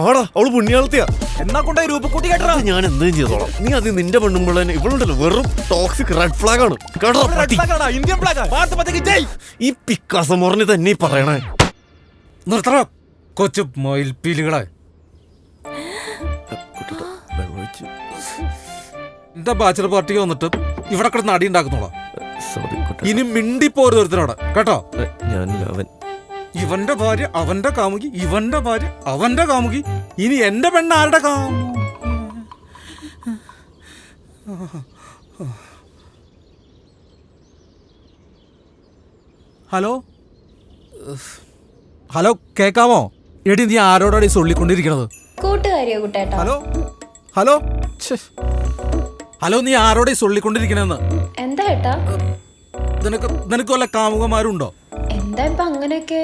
ആടാ, അവള് പുണ്യാളത്തിയാ. എന്നാ കൊണ്ടുപോയി രൂപക്കൂട്ടി കേട്ടോ. ഞാൻ എന്തും ചെയ്തോളാം. നീ അത് നിന്റെ പെണ്ണുമ്പോൾ ഇവളുണ്ടല്ലോ വെറും ടോക്സിക് റെഡ് ഫ്ലാഗ് ആണ്. Indian flag. ഈ പിക്കാസം മുറഞ്ഞ് തന്നെ പറയണേ. നിർത്തറ കൊച്ചു മൊയിൽപ്പീലുകളെ. എന്റെ ബാച്ചലർ പാർട്ടിക്ക് വന്നിട്ട് ഇവിടെ കിടന്ന് അടി ഉണ്ടാക്കുന്നോളാം. ഇനി മിണ്ടിപ്പോരുത് ഒരുത്തനോട് കേട്ടോ. ഇവന്റെ ഭാര്യ അവന്റെ കാമുകി, ഇവന്റെ ഭാര്യ അവന്റെ കാമുകി. ഇനി എന്റെ പെണ്ണ് ആരുടെ കാമു? ഹലോ ഹലോ കേക്കാമോ? എടി നീ ആരോടാണ് ഈ സൊള്ളിക്കൊണ്ടിരിക്കണത്? കൂട്ടുകാരിയോ കുട്ടേട്ടാ? ഹലോ ഹലോ ഛെ. ഹലോ നീ ആരോടെ സൊള്ളിക്കൊണ്ടിരിക്കണെന്ന്? എന്താ ഏട്ടാ? നിനക്ക് വല്ല കാമുകന്മാരുണ്ടോ? എന്താ ഇപ്പൊ അങ്ങനെയൊക്കെ?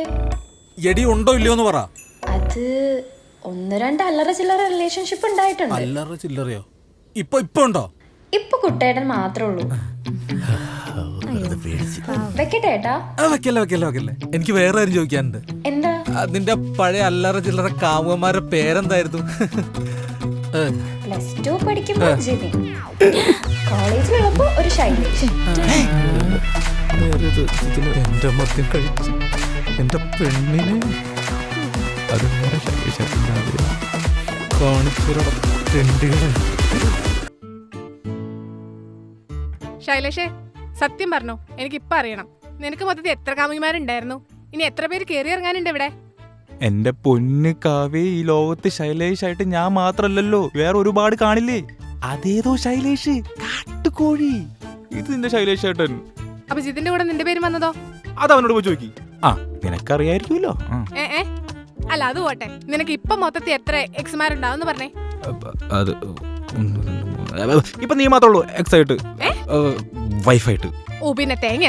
എടി ഉണ്ടോ ഇല്ലയോ എന്ന് പറ. അത് 1-2 അല്ലറ ചില്ലറ റിലേഷൻഷിപ്പ് ഉണ്ടായിട്ടുണ്ട്. അല്ലറ ചില്ലറയോ? ഇപ്പൊ ഉണ്ടോ? ഇപ്പൊ കുട്ടേട്ടൻ മാത്രമേ ഉള്ളൂ. വെക്കട്ടെ ഏട്ടാ? വെക്കല്ലേ. എനിക്ക് വേറെ കാര്യം ചോദിക്കാനുണ്ട്. എന്താ? നിന്റെ പഴയ അല്ലറ ചില്ലറ കാമുകന്മാരുടെ പേരെന്തായിരുന്നു? +2 പഠിക്കുമ്പോ ജിബി, കോളേജിലുള്ളപ്പോ ഒരു ശൈലേഷ്. എന്റെ മദ്യം കഴിച്ച് എന്റെ പെണ്ണിനെ ശൈലേഷേ, സത്യം പറഞ്ഞോ, എനിക്കിപ്പോ അറിയണം, നിനക്ക് മൊത്തത്തിൽ എത്ര കാമുകിമാരുണ്ടായിരുന്നു? ഇനി എത്ര പേര് കയറി ഇറങ്ങാനുണ്ട് ഇവിടെ? എന്റെ പൊന്ന് കാവ്യ, ഈ ലോകത്ത് ശൈലേഷായിട്ട് ഞാൻ മാത്രല്ലല്ലോ, വേറെ ഒരുപാട് കാണില്ലേ? അതേതോ ശൈലേഷ്, കാട്ടുകോഴി. ഇത് നിന്റെ ശൈലേഷേട്ടൻ. അപ്പൊ ജിതിന്റെ കൂടെ നിന്റെ പേര് വന്നതോ? അത് അവനോട് പോയി ചോദിക്കി. ആ നിനക്കറിയായിരിക്കുമല്ലോ. അല്ല അത് പോട്ടെ, നിനക്ക് ഇപ്പൊ മൊത്തത്തിൽ എത്ര എക്സ്മാരുണ്ടാവും പറഞ്ഞേ? അത് ഇപ്പൊ നീ മാത്രമേ ഉള്ളൂ എക്സായിട്ട്, വൈഫായിട്ട്. ഓ പിന്നെ തേങ്ങ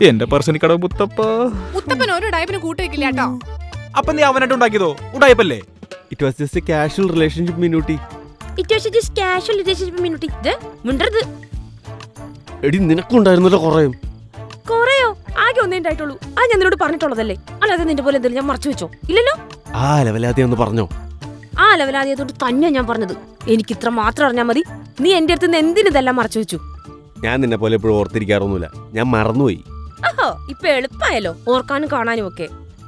എന്റെ പേഴ്സണൽ കട മുത്തപ്പൻ ഒരു ഉടായ്പിന് കൂട്ടുവെക്കില്ല കേട്ടോ. അപ്പൊ നീ അവനായിട്ട് ഉണ്ടാക്കിയതോ? ഉടായ്പല്ലേ? It was just a casual relationship മിനുട്ടി. എടി നിനക്കുണ്ടായിരുന്നല്ലോ കൊറേയോ? ആകെ ഒന്നേ ഉണ്ടായിട്ടുള്ളൂ. ആ ഞാൻ നിന്നോട് പറഞ്ഞിട്ടുള്ളതല്ലേ, അല്ലാതെ നിന്റെ പോലെ എന്തെങ്കിലും ഞാൻ മറച്ചു വെച്ചോ? ഇല്ലല്ലോ. ആ ലെവലാദ്യം പറഞ്ഞോ. ആ ലെവലാദ്യത്തോട് തന്നെ ഞാൻ പറഞ്ഞത്. എനിക്ക് ഇത്ര മാത്രം അറിഞ്ഞാൽ മതി. നീ എന്റെ അടുത്ത് നിന്ന് എന്തിനിതെല്ലാം മറച്ചു വെച്ചു? ഞാൻ നിന്നെ പോലെ എപ്പോഴും ഓർത്തിരിക്കാറൊന്നുമില്ല, ഞാൻ മറന്നുപോയി. ആഹോ, ഇപ്പൊ എളുപ്പമായല്ലോ ഓർക്കാനും കാണാനും ഒക്കെ.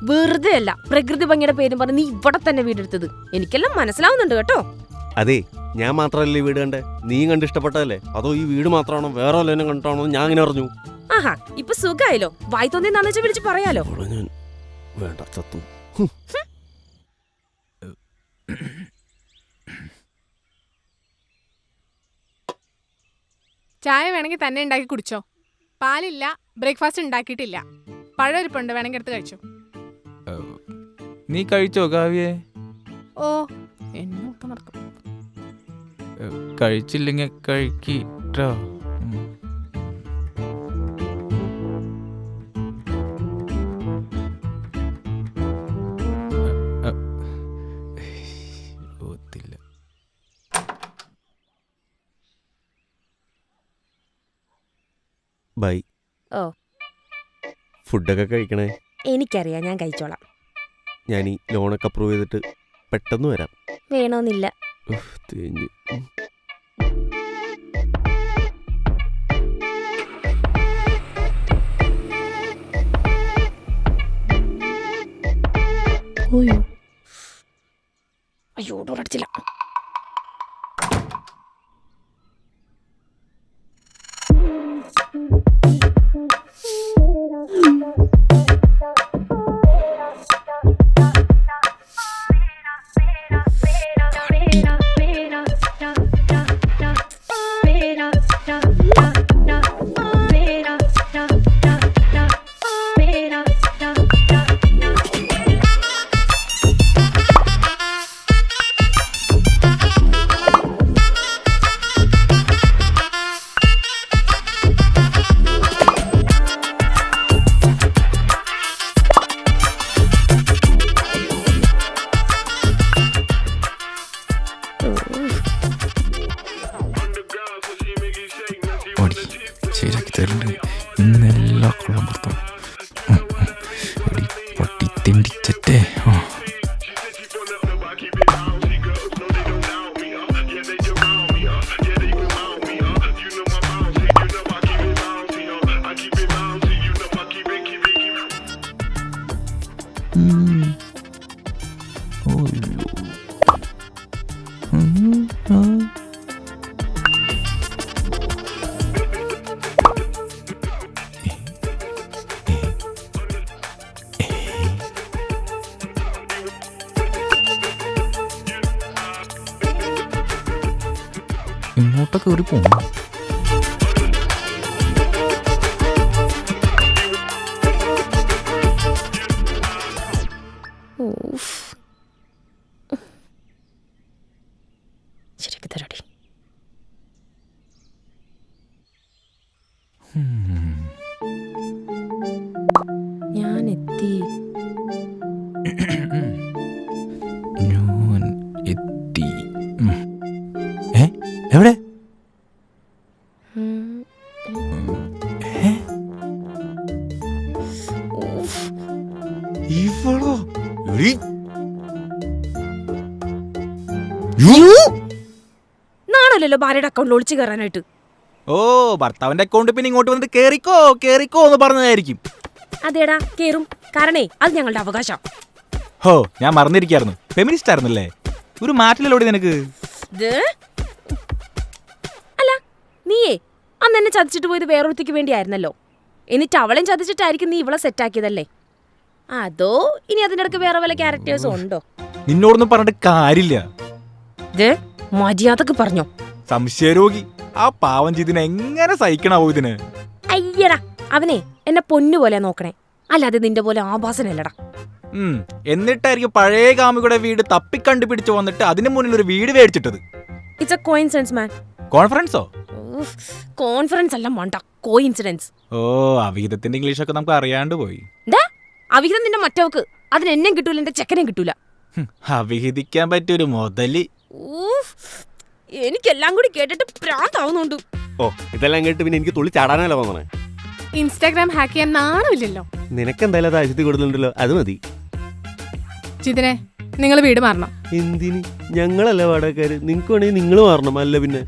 വെറുതെ അല്ല പ്രകൃതി ഭംഗിയുടെ പേരും പറഞ്ഞ് നീ ഇവിടെ തന്നെ വീടെടുത്തത്. എനിക്കെല്ലാം മനസ്സിലാവുന്നുണ്ട് കേട്ടോ. അതെ, ഞാൻ മാത്രമല്ലേ വീട് കണ്ടേ, നീ കണ്ടിഷ്ടപ്പെട്ടതല്ലേ? അതോ ഈ വീട് മാത്രമാണോ വേറെ വല്ലതിനും കണ്ടിട്ടാണോ ഞാൻ അങ്ങനെ അറിഞ്ഞു? ആഹാ, ഇപ്പൊ സുഖായല്ലോ. വായി തോന്നി നന്നച്ച വിളിച്ച് പറയാലോ. ഞാൻ വേണ്ട ചത്തു. ചായ വേണമെങ്കിൽ തന്നെ ഉണ്ടാക്കി കുടിച്ചോ. പാലില്ല, ബ്രേക്ക്ഫാസ്റ്റ് ഉണ്ടാക്കിയിട്ടില്ല. പഴയൊരിപ്പുണ്ട്, വേണമെങ്കിൽ എടുത്ത് കഴിച്ചോ. നീ കഴിച്ചോ കാവ്യേ? ഓ എന്നൊക്കെ നടക്കും. കഴിച്ചില്ലെങ്കിൽ കഴിക്കട്ടോ. ബൈ. ഓ ഫുഡൊക്കെ കഴിക്കണേ. എനിക്കറിയാം, ഞാൻ കഴിച്ചോളാം. ഞാൻ ഈ ലോണൊക്കെ അപ്രൂവ് ചെയ്തിട്ട് പെട്ടെന്ന് വരാം. വേണമെന്നില്ല. തേഞ്ഞു. അയ്യോ ഡോറടിച്ചില്ല. ശരിയാക്കി തരുന്നുണ്ട്. ഇന്നെല്ലാ കൊള്ളം പുറത്തും പട്ടി തിണ്ടിച്ചേ. ഇങ്ങോട്ടൊക്കെ ഒരു പോകും. എത്തി. ഞാൻ എത്തി. ഏ എവിടെ? ഇവളോ? നാണല്ലോ ഭാര്യയുടെ അക്കൗണ്ടിൽ ഒളിച്ചു കയറാനായിട്ട്. ഓ, ഭർത്താവിന്റെ അക്കൗണ്ട് പിന്നെ ഇങ്ങോട്ട് വന്നിട്ട് കേറിക്കോ കേറിക്കോ എന്ന് പറഞ്ഞതായിരിക്കും. അതേടാ കേറും, കാരണേ അത് ഞങ്ങളുടെ അവകാശം. ഹോ, ഞാൻ മറന്നിരിക്കായിരുന്നു. ഫെമിനിസ്റ്റ് ആയിരുന്നല്ലേ? ഒരു മാറ്റിലോടി നിനക്ക്. അല്ല നീയേ അന്ന് എന്നെ ചതിച്ചിട്ട് പോയത് വേറൊരുത്തിക്ക് വേണ്ടിയായിരുന്നല്ലോ. എന്നിട്ട് അവളെയും ചതിച്ചിട്ടായിരിക്കും നീ ഇവളെ സെറ്റാക്കിയതല്ലേ? അതോ ഇനി അതിൻ്റെ ഇടയ്ക്ക് വേറെ വല്ല ക്യാരക്ടേഴ്സും ഉണ്ടോ? നിന്നോടൊന്നും പറഞ്ഞിട്ട് കാര്യമില്ല. മര്യാദക്ക് പറഞ്ഞോ. സംശയരോഗി ആ പാവം ചെയ്തിനെ എങ്ങനെ സഹിക്കണാവോ ഇതിന്? അയ്യടാ, അവനെ എന്നെ പൊന്നുപോലെ നോക്കണേ, അല്ലാതെ നിന്റെ പോലെ ആഭാസനല്ലടാ. എന്നിട്ടായിരിക്കും പഴയ കാമുകളുടെ വീട് തപ്പിക്കണ്ടുപിടിച്ചു വന്നിട്ട് അതിന് മുന്നിൽ ഒരു വീട് മേടിച്ചിട്ടത്. It's a coincidence man. കോൺഫറൻസോ? കോൺഫറൻസ് അല്ല മണ്ട, കോയിൻസിഡൻസ്. ഓ, അവിഹിതത്തിന്റെ ഇംഗ്ലീഷൊക്കെ നമുക്ക് അറിയാണ്ട് പോയി. അവിഹിതം നിന്റെ മറ്റവക്ക്, അതിന് എന്നെയും കിട്ടൂല, എന്റെ ചെക്കനെയും കിട്ടൂല. അവിഹിതിക്കാൻ പറ്റിയൊരു മുതലി. എനിക്കെല്ലാം കൂടി കേട്ടിട്ട് പ്രാന്താവുന്നുണ്ട്. ഓ, ഇതെല്ലാം കേട്ട് പിന്നെ എനിക്ക് തുള്ളി ചാടാനല്ലോ തോന്നണേ. ഇൻസ്റ്റാഗ്രാം ഹാക്ക് ചെയ്യാൻ നാണമില്ലല്ലോ. നിനക്കെന്തായാലും അത് ആഴ്ചത്തിൽ കൊടുത്തിട്ടുണ്ടല്ലോ, അത് മതി. ജിതിനെ, നിങ്ങൾ വീട് മാറണം. എന്തിന്? ഞങ്ങളല്ല വാടകക്കാര്, നിങ്ങക്ക് വേണമെങ്കിൽ നിങ്ങൾ മാറണം. അല്ല പിന്നെ?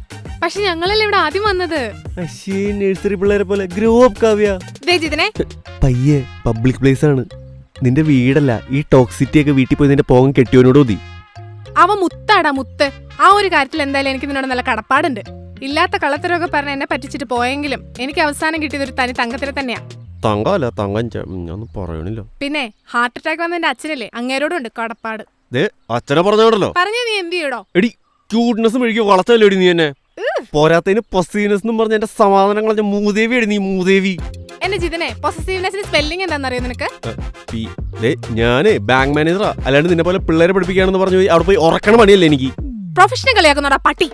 പക്ഷെ ഞങ്ങളല്ലേ ഇവിടെ ആദ്യം വന്നത്. അശ്ശേ, നഴ്സറി പിള്ളേരെ പോലെ ഗ്രോ അപ്പ് കാവ്യ. ജിതിനെ, പയ്യെ, പബ്ലിക് പ്ലേസ് ആണ്. നിന്റെ വീടല്ല. ഈ ടോക്സിറ്റി ഒക്കെ വീട്ടിൽ പോയി നിന്റെ പോകം കെട്ടിയോനോട് മതി. അവ മുത്താടാ മുത്ത്. ആ ഒരു കാര്യത്തിൽ എന്തായാലും എനിക്ക് നിന്നോട് നല്ല കടപ്പാടുണ്ട്. ഇല്ലാത്ത കള്ളത്തരമൊക്കെ പറഞ്ഞ് എന്നെ പറ്റിച്ചിട്ട് പോയെങ്കിലും എനിക്ക് അവസാനം കിട്ടിയത് ഒരു തനി തങ്കത്തിനെ തന്നെയാ. തങ്കല്ല, തങ്കം ഞാൻ പറയണില്ല. പിന്നെ ഹാർട്ട് അറ്റാക്ക് വന്ന എന്റെ അച്ഛനല്ലേ, അങ്ങേരോടും ഉണ്ട് കടപ്പാട്. അച്ഛനെ പറഞ്ഞോടല്ലോ. പറഞ്ഞ നീ എന്ത് ചെയ്യടോ? എടി, ക്യൂട്ട്നെസ് മെഴുകി വളർത്തല്ലോ നീ എന്നെ. പോരാത്തതിന് പൊസീവ്നെസ് എന്നും പറഞ്ഞ എന്റെ സമാധാനം കളഞ്ഞ മൂദേവി അടി നീ, മൂദേവി. എന്റെ ജിതിനെ, പൊസസീവ്നെസ്സിന്റെ സ്പെല്ലിംഗ് എന്താണെന്നറിയോ നിനക്ക്? ഞാനേ ബാങ്ക് മാനേജറാ, അല്ലാണ്ട് നിന്നെ പോലെ പിള്ളേരെ പഠിപ്പിക്കാണെന്ന് പറഞ്ഞു അവിടെ പോയി ഉറക്കണ പണിയല്ലേ എനിക്ക്. പ്രൊഫഷണൽ കളിയാക്കുന്നോടാ പട്ടി.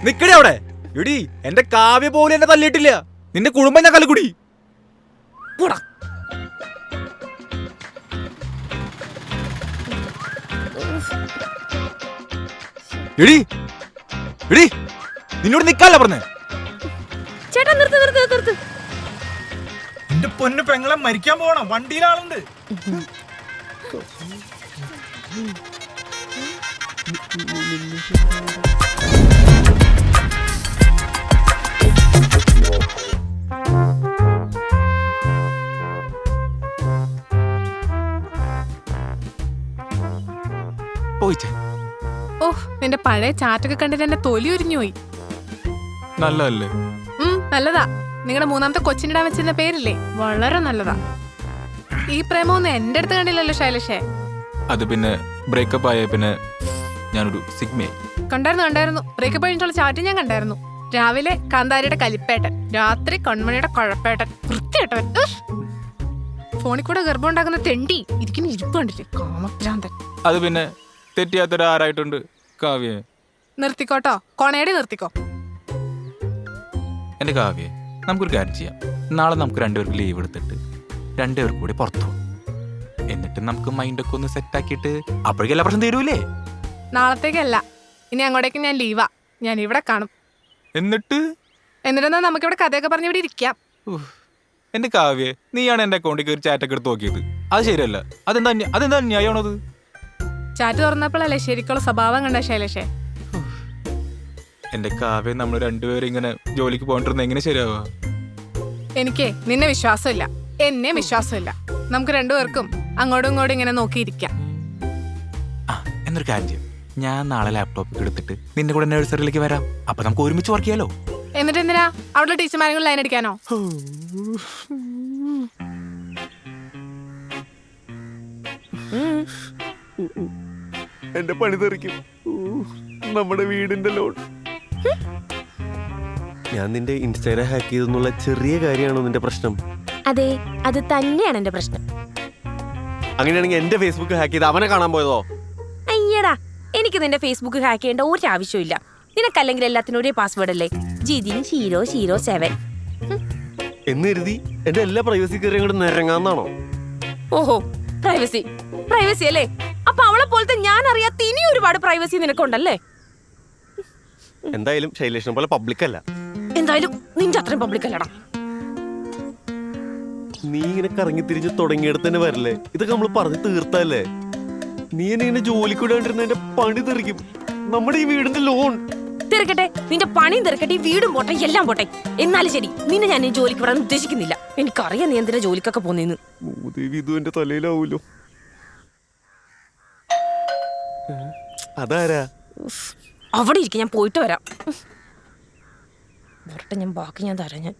നിക്കടി അവിടെ. എടി, എന്റെ കാവ്യ പോലും എന്നെ തല്ലിയിട്ടില്ല. നിന്റെ കുടുംബം ഞാൻ കലക്കുടി. എടി എടി, നിന്നോട് നിക്കാല്ല പറഞ്ഞേ. ചേട്ടാ നിർത്ത് നിർത്ത് നിർത്ത്. എന്റെ പൊന്നു പെങ്ങളെ മരിക്കാൻ പോകണം, വണ്ടിയിലാളുണ്ട്. ഓഹ്, നിന്റെ പഴയ ചാറ്റൊക്കെ കണ്ടിട്ട് എന്റെ തൊലി ഉരിഞ്ഞു പോയി. നല്ലതല്ലേ? നല്ലതാ. നിങ്ങളുടെ മൂന്നാമത്തെ കൊച്ചിനിടാൻ വെച്ചിരുന്ന പേരില്ലേ, വളരെ നല്ലതാ. ഈ പ്രേമൊന്നും എന്റെ അടുത്ത് കണ്ടില്ലല്ലോ ശൈലഷേ. അത് പിന്നെ ബ്രേക്കപ്പ് ആയ പിന്നെ ഞാനൊരു സിഗ്മയായി. കണ്ടായിരുന്നു. ബ്രേക്കപ്പ് കഴിഞ്ഞിട്ടുള്ള ചാറ്റ് ഞാൻ കണ്ടായിരുന്നു. രാവിലെ കാന്താരിയുടെ കലിപ്പേട്ടൻ, രാത്രി കൺമണിയുടെ കുഴപ്പേട്ടൻ, വൃത്തിയേട്ടവൻ. ഫോണിൽ കൂടെ ഗർഭം ഉണ്ടാക്കുന്ന തെണ്ടി ഇരിക്കുന്ന ഇരിപ്പ് കണ്ടില്ലേ, കാമഭ്രാന്തൻ. അത് പിന്നെ തെറ്റിയാത്തൊരാരായിട്ടുണ്ട് കാവ്യ. നിർത്തിക്കോട്ടോ, കൊണേടി നിർത്തിക്കോ. എന്റെ കാവ്യ, നമുക്കൊരു കാര്യം ചെയ്യാം. നാളെ നമുക്ക് രണ്ടുപേർക്ക് ലീവ് എടുത്തിട്ട് രണ്ടുപേർക്ക് കൂടി പുറത്തു പോകും. എന്നിട്ട് നമുക്ക് മൈൻഡൊക്കെ ഒന്ന് സെറ്റാക്കിയിട്ട് അപ്പോഴേക്കും എല്ലാ പ്രശ്നം തീരൂലേ? നാളത്തേക്കല്ല, ഇനി അങ്ങോട്ടേക്ക് ഞാൻ ലീവാ. ഞാൻ ഇവിടെ കാണും. എന്നിട്ടെന്നാ നമുക്കിവിടെ കഥയൊക്കെ പറഞ്ഞ് ഇവിടെ ഇരിക്കാം. എന്റെ കാവ്യ, നീയാണ് എന്റെ അക്കൗണ്ടിൽ കയറി ചാറ്റൊക്കെ എടുത്ത് നോക്കിയത്. അത് ശരിയല്ല. അതെന്താ ന്യായമാണത്? ചാറ്റ് തുറന്നപ്പോഴല്ലേ ശരിക്കുള്ള സ്വഭാവം കണ്ട ശൈലഷേ. എന്റെ കാവ്യ, നമ്മൾ രണ്ടുപേരും ഇങ്ങനെ ജോലിക്ക് പോയിട്ടിരുന്ന എങ്ങനെ ശരിയാവാ? എനിക്ക് നിന്നെ വിശ്വാസമില്ല, എന്നെ വിശ്വാസമില്ല. നമുക്ക് രണ്ടുപേർക്കും അങ്ങോട്ടും ഇങ്ങോട്ടും ഇങ്ങനെ നോക്കിയിരിക്കാം. എന്നൊരു കാര്യം ചെയ്യും, ഞാൻ നാളെ ലാപ്ടോപ്പ് എടുത്തിട്ട് നിന്റെ കൂടെ നഴ്സറിയിലേക്ക് വരാം. അപ്പൊ നമുക്ക് ഒരുമിച്ച് വർക്ക് ചെയ്യാലോ. എന്നിട്ട് എന്തിനാ അവിടെ ടീച്ചർമാരെങ്കിലും ലൈൻ അടിക്കാനോ? എന്റെ പണി തെറിക്കും. നമ്മുടെ വീടിന്റെ ലോൺ. ഞാൻ നിന്റെ ഇൻസ്റ്റാഗ്രാം ഹാക്ക് ചെയ്തെന്നുള്ള ചെറിയ കാര്യമാണോ നിന്റെ പ്രശ്നം? അതെ, അത് തന്നെയാണ് എന്റെ പ്രശ്നം. അങ്ങനെയാണെങ്കിൽ എന്റെ ഫേസ്ബുക്ക് ഹാക്ക് ചെയ്ത് അവനെ കാണാൻ പോയതോ? അയ്യടാ, എനിക്ക് നിന്റെ ഫേസ്ബുക്ക് ഹാക്ക് ചെയ്യേണ്ട ഒരു ആവശ്യമില്ല. നിനക്കല്ലെങ്കിൽ എല്ലാത്തിനും ഒരേ പാസ്വേഡ് അല്ലേ, ജിതിൻ 007. എന്ന് കരുതി എന്റെ എല്ലാ പ്രൈവസി കയറി അങ്ങോട്ട് നിരങ്ങാന്നാണോ? ഓഹോ, പ്രൈവസി പ്രൈവസി അല്ലേ? അപ്പൊ അവളെ പോലത്തെ ഞാൻ അറിയാത്ത ഇനി ഒരുപാട് പ്രൈവസി നിനക്കുണ്ടല്ലേ? എന്തായാലും ശൈലേഷിനെ പോലെ പബ്ലിക് അല്ല. എന്തായാലും നിന്റെ അത്രയും പബ്ലിക് അല്ലടാ. നീ ഇങ്ങനെ കറങ്ങി തിരിഞ്ഞ് തുടങ്ങിയെടുത്ത് തന്നെ വരല്ലേ? ഇതൊക്കെ നമ്മൾ പറഞ്ഞു തീർത്തല്ലേ? നീ എന്നെ ഇങ്ങനെ ജോലിക്ക് വിടാണ്ടിരുന്നതിന്റെ പണി തെറിക്കും. നമ്മുടെ ഈ വീടിന്റെ ലോൺ തിരക്കട്ടെ, നിന്റെ പണിയും തിരക്കട്ടെ, ഈ വീടും പോട്ടെ, എല്ലാം പോട്ടെ. എന്നാലും ശരി, നിന്നെ ഞാൻ ഈ ജോലിക്ക് വിടാൻ ഉദ്ദേശിക്കുന്നില്ല. എനിക്കറിയാം നീ എന്തിനാ ജോലിക്കൊക്കെ പോന്നേന്ന്. ഇത് എന്റെ തലയിലാവൂലോ. അതാരാ? അവിടെ ഇരിക്കും, ഞാൻ പോയിട്ട് വരാം. വരട്ടെ, ഞാൻ ബാക്കി ഞാൻ തരാം. ഞാൻ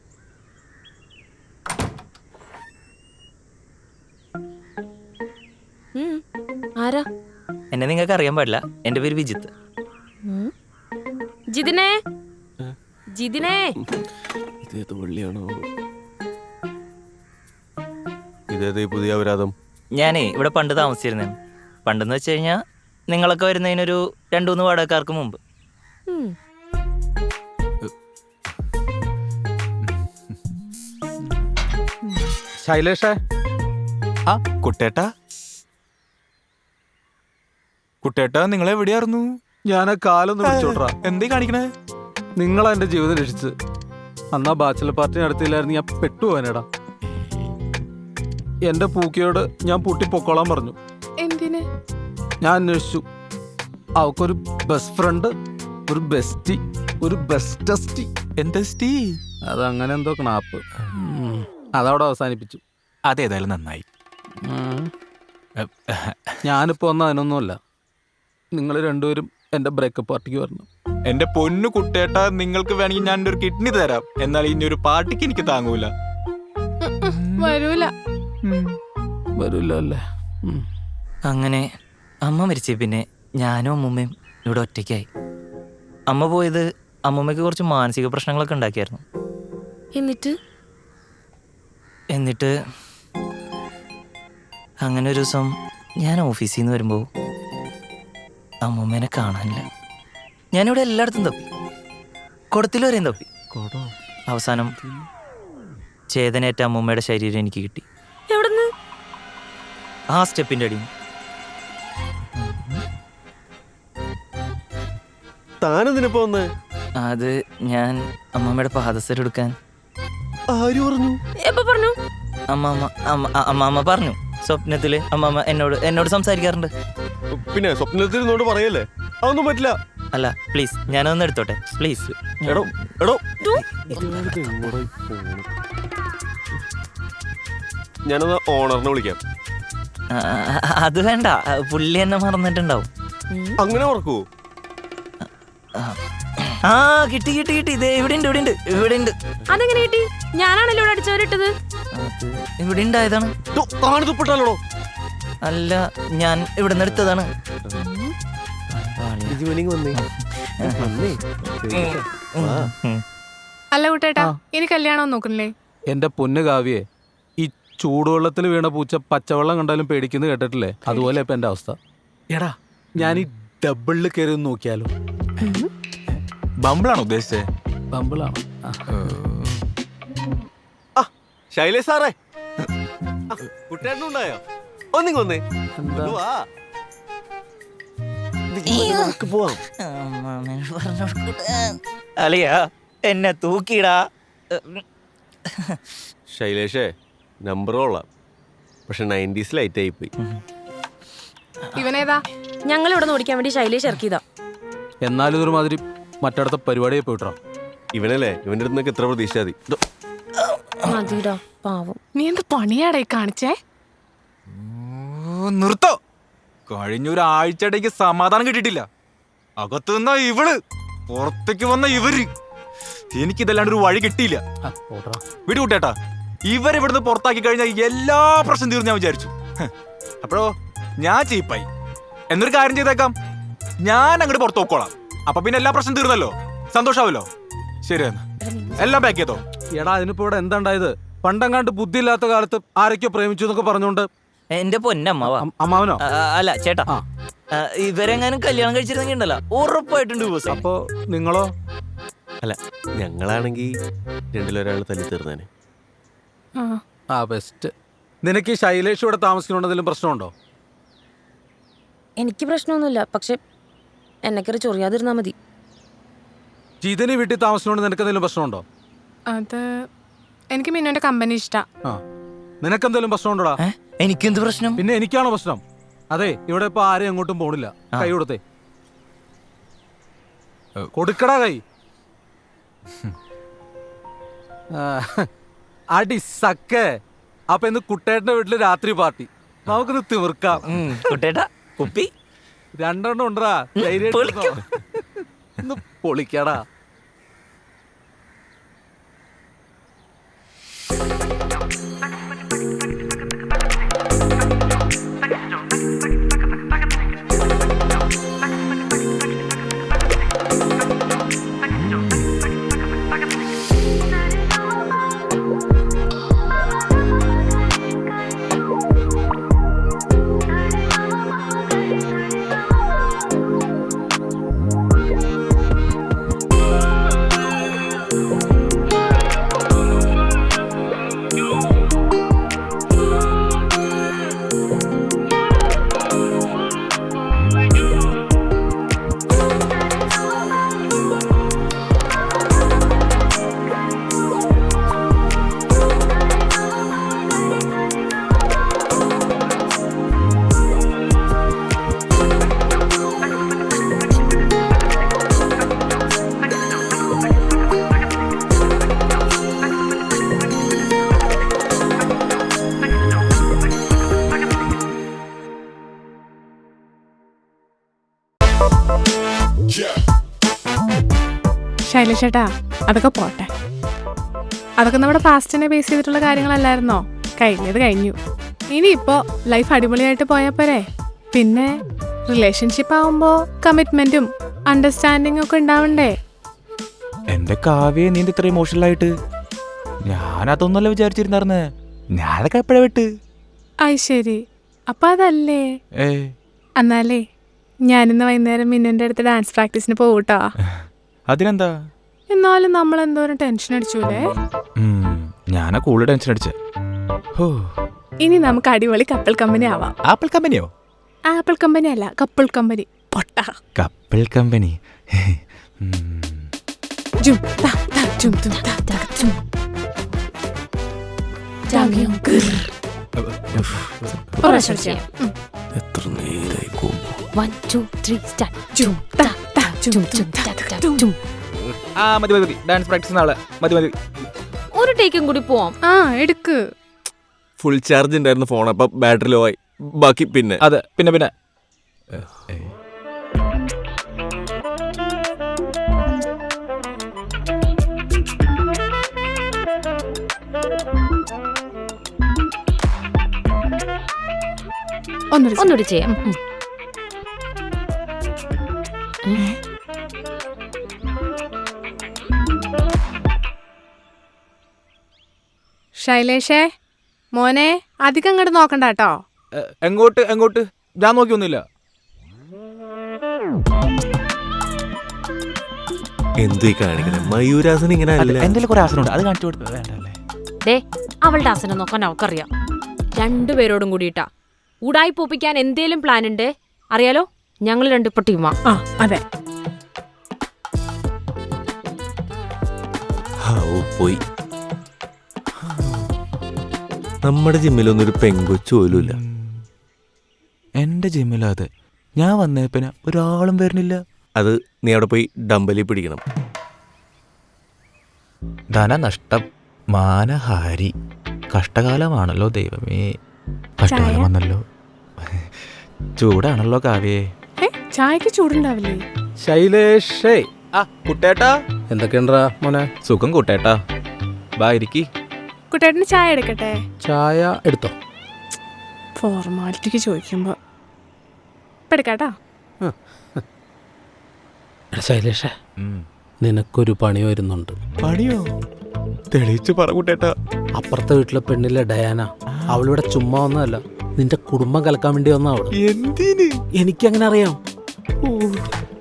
ആരാ? എന്നെ നിങ്ങൾക്ക് അറിയാൻ പാടില്ല. എൻ്റെ പേര് വിജിത്ത്. ജിതിനെ, ജിതിനെ. ഇതേത് വള്ളിയാണോ? ഇതേത് പുതിയ അപരാധം? ഞാനേ ഇവിടെ പണ്ട് താമസിച്ചിരുന്നതാണ്. പണ്ടെന്ന് വെച്ച് കഴിഞ്ഞാൽ നിങ്ങളൊക്കെ വരുന്നതിനൊരു 2-3 വാടകക്കാർക്ക് മുമ്പ്. ശൈലേഷേ, ആ കുട്ടേട്ടാ, കുട്ടേട്ടാ നിങ്ങൾ എവിടെയായിരുന്നു? ഞാൻ കാലൊന്ന് വിളിച്ചോട്രാ. എന്തേ കാണിക്കണേ? നിങ്ങളാ എന്റെ ജീവിതം രക്ഷിച്ച്. അന്നാ ബാച്ചലർ പാർട്ടി നടത്തിയില്ലായിരുന്നു, ഞാൻ പെട്ടുപോവാനേടാ. എന്റെ പൂക്കയോട് ഞാൻ പൂട്ടി പൊക്കോളാൻ പറഞ്ഞു. എന്തിന്? ഞാൻ അന്വേഷിച്ചു. അവക്കൊരു ബെസ്റ്റ് ഫ്രണ്ട്, ഒരു ബെസ്റ്റി, ഒരു ബെസ്റ്റസ്റ്റി. എന്താ സ്റ്റീ? അതങ്ങനെ എന്തോ കണാപ്പ്. അതവിടെ അവസാനിപ്പിച്ചു. അതേതായാലും നന്നായി. ഞാനിപ്പോ ഒന്നും അതിനൊന്നുമല്ല. നിങ്ങൾ രണ്ടുപേരും എന്റെ ബ്രേക്കപ്പ് പാർട്ടിക്ക് വരണം. എന്റെ പൊന്നു കുട്ടേട്ടാ, നിങ്ങൾക്ക് വേണമെങ്കിൽ ഞാൻ ഒരു കിഡ്നി തരാം. എന്നാൽ ഇനി ഒരു പാർട്ടിക്ക് എനിക്ക് താങ്ങൂല. വരൂല. വരൂല അല്ലേ? അങ്ങനെ അമ്മ മരിച്ചേ പിന്നെ ഞാനും അമ്മൂമ്മയും ഇവിടെ ഒറ്റയ്ക്കായി. അമ്മ പോയത് അമ്മൂമ്മയ്ക്ക് കുറച്ച് മാനസിക പ്രശ്നങ്ങളൊക്കെ ഉണ്ടാക്കിയായിരുന്നു. എന്നിട്ട് അങ്ങനെ ഒരു ദിവസം ഞാൻ ഓഫീസിൽ നിന്ന് വരുമ്പോൾ അമ്മൂമ്മേനെ കാണാനില്ല. ഞാനിവിടെ എല്ലായിടത്തും തപ്പി, കുടത്തിൽ വരെയും തപ്പി. അവസാനം ചേതനേറ്റ അമ്മൂമ്മയുടെ ശരീരം എനിക്ക് കിട്ടി. എവിടുന്ന്? ആ സ്റ്റെപ്പിൻ്റെ അടിയിൽ. താനെന്തിനിപ്പോ വന്നേ? അത് ഞാൻ അമ്മമ്മയുടെ പാദസരം എടുക്കാൻ. ആര് പറഞ്ഞു? എപ്പോ പറഞ്ഞു? അമ്മമ്മ പറഞ്ഞു. സ്വപ്നത്തില് അമ്മമ്മ എന്നോട് സംസാരിക്കാറുണ്ട്. പിന്നെ സ്വപ്നത്തിൽ നിന്നോട് പറയല്ലേ? അതൊന്നും പറ്റില്ല. അല്ല പ്ലീസ്, ഞാനൊന്ന് എടുത്തോട്ടെ പ്ലീസ്. എടോ എടോ, ഞാനൊന്ന് ഓണറിനെ വിളിക്കാം. അത് വേണ്ട, പുള്ളി എന്നെ മറന്നിട്ടുണ്ടാവും. അങ്ങനെ മറക്കൂ? ആ കിട്ടി കിട്ടി കിട്ടി. ഇത് ഇവിടെ ഉണ്ട്. അതെങ്ങനെ കിട്ടി? ഞാനാണല്ലോ ഇവിടെ അടിച്ചവരിട്ടത്. അത് ഇവിടെ ഉണ്ടായതാണ്. താഴ്ത്തപ്പെട്ടാലോടോ? അല്ല, ഞാൻ ഇവിടെ നിന്ന് എടുത്തതാണ്. അല്ല കുട്ടേട്ടാ, ഇനി കല്യാണം നോക്കണില്ലേ? എന്റെ പൊന്നു കാവ്യേ, ഈ ചൂടുവെള്ളത്തിൽ വീണ പൂച്ച പച്ചവെള്ളം കണ്ടാലും പേടിക്കുന്നു കേട്ടിട്ടില്ലേ? അതുപോലെ ഇപ്പൊ എന്റെ അവസ്ഥ. എടാ, ഞാൻ ഈ ഡബിളിൽ കയറി ഒന്ന് നോക്കിയാലോ? ബമ്പിളാണോ ഉദ്ദേശിച്ചേ? ബമ്പിളാണ്. ശൈലേഷ് സാറേ, കുട്ടേട്ടനുണ്ടായോ? ഒന്നിങ്ങൊന്നേ. എന്താ? പോവാം. അളിയാ, എന്നെ തൂക്കിടാ. ശൈലേഷേ, നമ്പർ കൊള്ളാം, പക്ഷെ 90s ലൈറ്റ് ആയിപ്പോയി. ഇവനേതാ? ഞങ്ങൾ ഇവിടെ നിന്ന് ഓടിക്കാൻ വേണ്ടി ശൈലേഷ് ഇറക്കിയതാ. എന്നാലും ഇതൊരുമാതിരി മറ്റടുത്ത പരിപാടിയെ പോയിട്ടോ. ഇവനല്ലേ, ഇവന്റെ അടുത്ത് നിന്നൊക്കെ എത്ര പ്രതീക്ഷ മതി? മതിടാ, പാവം. നീ എന്ത് പണിയാടേ കാണിച്ചേ? നിർത്തോ. കഴിഞ്ഞൊരാഴ്ചയിടയ്ക്ക് സമാധാനം കിട്ടിയിട്ടില്ല. അകത്ത് നിന്ന ഇവള്, പുറത്തേക്ക് വന്ന ഇവര്. എനിക്കിതല്ലാണ്ട് ഒരു വഴി കിട്ടിയില്ല. വീട് കൂട്ടേട്ടാ, ഇവരിവിടുന്ന് പുറത്താക്കി കഴിഞ്ഞാൽ എല്ലാ പ്രശ്നം തീർന്നു ഞാൻ വിചാരിച്ചു. അപ്പോഴോ ഞാൻ ചീപ്പായി. എന്നൊരു കാര്യം ചെയ്തേക്കാം, ഞാൻ അങ്ങോട്ട് പുറത്ത് നോക്കോളാം. അപ്പൊ പിന്നെ എല്ലാ പ്രശ്നം തീർന്നല്ലോ, സന്തോഷാവല്ലോ. ശരിയെന്ന് എല്ലാം പാക്ക് ചെയ്തോ. എടാ, അതിനിപ്പോ ഇവിടെ എന്താ ഉണ്ടായത്? പണ്ടങ്ങാണ്ട് ബുദ്ധിയില്ലാത്ത കാലത്ത് ആരൊക്കെയോ പ്രേമിച്ചു എന്നൊക്കെ പറഞ്ഞുകൊണ്ട് എന്റെ പൊന്നമ്മാവാ. അമ്മാവനോ? അല്ല ചേട്ടാ, ആ. ഇവരെങ്ങാനും കല്യാണം കഴിച്ചിരുന്നെങ്കിൽ ഉണ്ടല്ലോ ഉറപ്പായിട്ടും ഡിവോഴ്സ്. അപ്പോ നിങ്ങളോ? അല്ല, ഞങ്ങളാണെങ്കിൽ രണ്ടിലൊരാൾ തല്ലി തീർന്നേനെ. ആ ബെസ്റ്റ്. നിനക്ക് ഈ ശൈലേഷ് ഇവിടെ താമസിക്കണമെന്നതിലും പ്രശ്നമുണ്ടോ? എനിക്ക് പ്രശ്നമൊന്നുമില്ല, പക്ഷെ എന്നെക്കറി ചൊറിയാതിരുന്നാ മതി. ജിതിന് വീട്ടിൽ താമസിക്കണമെന്ന് നിനക്ക് എന്തെങ്കിലും പ്രശ്നമുണ്ടോ? അത് എനിക്ക് മിന്നുവിന്റെ കമ്പനി ഇഷ്ടാ. ആ, നിനക്കെന്തെങ്കിലും പ്രശ്നമുണ്ടോടാ? എനിക്കെന്ത് പ്രശ്നം? പിന്നെ എനിക്കാണോ പ്രശ്നം? അതെ, ഇവിടെ ഇപ്പൊ ആരും എങ്ങോട്ടും പോണില്ല. കൈ കൊടുത്തേ. കൊടുക്കടാ കൈ. അടി സക്കേ. അപ്പൊ ഇന്ന് കുട്ടേട്ടന്റെ വീട്ടില് രാത്രി പാർട്ടി. നമുക്കിത് തിമിർക്കാം. കുട്ടേട്ടാ കുപ്പി 2 ഉണ്ടടാ. ഇന്ന് പൊളിക്കടാ. ശൈലേഷേട്ടാ, അതൊക്കെ പോട്ടെ. അതൊക്കെ നമ്മുടെ പാസ്റ്റിനെ ബേസ് ചെയ്തിട്ടുള്ള കാര്യങ്ങളല്ലായിരുന്നോ? കഴിഞ്ഞത് കഴിഞ്ഞു. ഇനിയിപ്പോ ലൈഫ് അടിപൊളിയായിട്ട് പോയാൽ പോരെ. പിന്നെ റിലേഷൻഷിപ്പ് ആവുമ്പോ കമ്മിറ്റ്മെന്റും അണ്ടർസ്റ്റാൻഡിങ്ങും ഒക്കെ ഉണ്ടാവണ്ടേ? എന്റെ കാവ്യെ നീ ഇത്ര ഇമോഷണൽ ആയിട്ട്? ഞാനതൊന്നല്ല വിചാരിച്ചിരുന്നാർന്ന്. ഞാനതൊക്കെ എപ്പോഴാ വിട്ട്? അത് ശരി. അപ്പൊ അതല്ലേ. എന്നാലേ ഞാനിന്ന് വൈകുന്നേരം മിന്നുന്റെ അടുത്ത് ഡാൻസ് പ്രാക്ടീസിന് പോകൂട്ടോ. അതിനെന്താ? എന്നാലും നമ്മൾ എന്തോരം ടെൻഷൻ അടിച്ചൂലേ? ഞാനാ കൂടുതൽ ടെൻഷൻ അടിച്ചേ. ഇനി നമുക്ക് അടിപൊളി കപ്പിൾ കമ്പനി ആവാം. ആപ്പിൾ കമ്പനിയോ? ആപ്പിൾ കമ്പനി അല്ല, കപ്പിൾ കമ്പനി. പൊട്ട കപ്പിൾ കമ്പനി. ജും താ താ ജും ജും താ താ ജും. ജാമിയം ഗർ. പ്രാവശ്യം ചെയ്യാം. എത്ര നേരായി പോകും. 1 2 3 സ്റ്റാർട്ട്. ജും താ താ ജും ജും താ താ ജും. മതി മതി, ഡാൻസ് പ്രാക്ടീസ് നാളെ മതി മതി. ഒരു ടേക്കും കൂടി പോവാം. ആ എടുക്ക്. ഫുൾ ചാർജ് ഉണ്ടായിരുന്ന ഫോൺ, അപ്പൊ ബാറ്ററി ലോ ആയി. ബാക്കി പിന്നെ. അതെ, പിന്നെ പിന്നെ ഒന്നുകൂടി ചെയ്യാം. ശൈലേഷേ മോനെ, അധികം അങ്ങോട്ട് നോക്കണ്ട കേട്ടോ. എങ്ങോട്ട് എങ്ങോട്ട്? ഞാൻ നോക്കിയൊന്നുമില്ല. എന്തു കാണിക്കണേ? മയൂരാസൻ ഇങ്ങനെ അല്ല. എന്റെ കുറെ ആസനമുണ്ട്, അത് കാണിച്ചു കൊടുത്തത് വേണ്ടല്ലേ? ദേ, അവളുടെ ആസനം നോക്കാൻ അവൾക്കറിയാം. 2 പേരോടും കൂടിയിട്ടാ. ഉടായി പോപ്പിക്കാൻ എന്തേലും പ്ലാൻ ഉണ്ട് അറിയാലോ? ഞങ്ങൾ 2 ഇപ്പൊ ടീമാ. ആ അതെ. പോയി. നമ്മുടെ ജിമ്മിലൊന്നും ഒരു പെങ്കൊച്ചു പോലുമില്ല. എന്റെ ജിമ്മിലും അതെ. ഞാൻ വന്നേപ്പിന് ഒരാളും വരുന്നില്ല. അത് നീ അവിടെ പോയി ഡമ്പലി പിടിക്കണം. ധനനഷ്ടം, മാനഹാരി. കഷ്ടകാലമാണല്ലോ ദൈവമേ. കഷ്ടകാലം വന്നല്ലോ. ചൂടാണല്ലോ കാവ്യേ. ചായക്ക് ചൂടുണ്ടാവില്ലേ? ശൈലേഷേ. കുട്ടേട്ടാ. എന്തൊക്കെയുണ്ടാ മോനെ? സുഖം കുട്ടേട്ടാ. ബാ ഇരിക്കി. കുട്ടേട്ടന് ചായ എടുക്കട്ടെ? ചായ എടുത്തോ. ഫോർമാലിറ്റിക്ക് ചോദിക്കുമ്പോ എടുക്കാട്ടാ. ശൈലേഷേ, നിനക്കൊരു പണി വരുന്നുണ്ട്. പണിയോ? തെളിയിച്ച് പറ കുട്ടേട്ടാ. അപ്പുറത്തെ വീട്ടിലെ പെണ്ണിലെ ഡയാന, അവളിവിടെ ചുമ്മാ ഒന്നല്ല, നിന്റെ കുടുംബം കലക്കാൻ വേണ്ടി വന്ന അവള്. എന്തിന്? എനിക്കങ്ങനെ അറിയാം.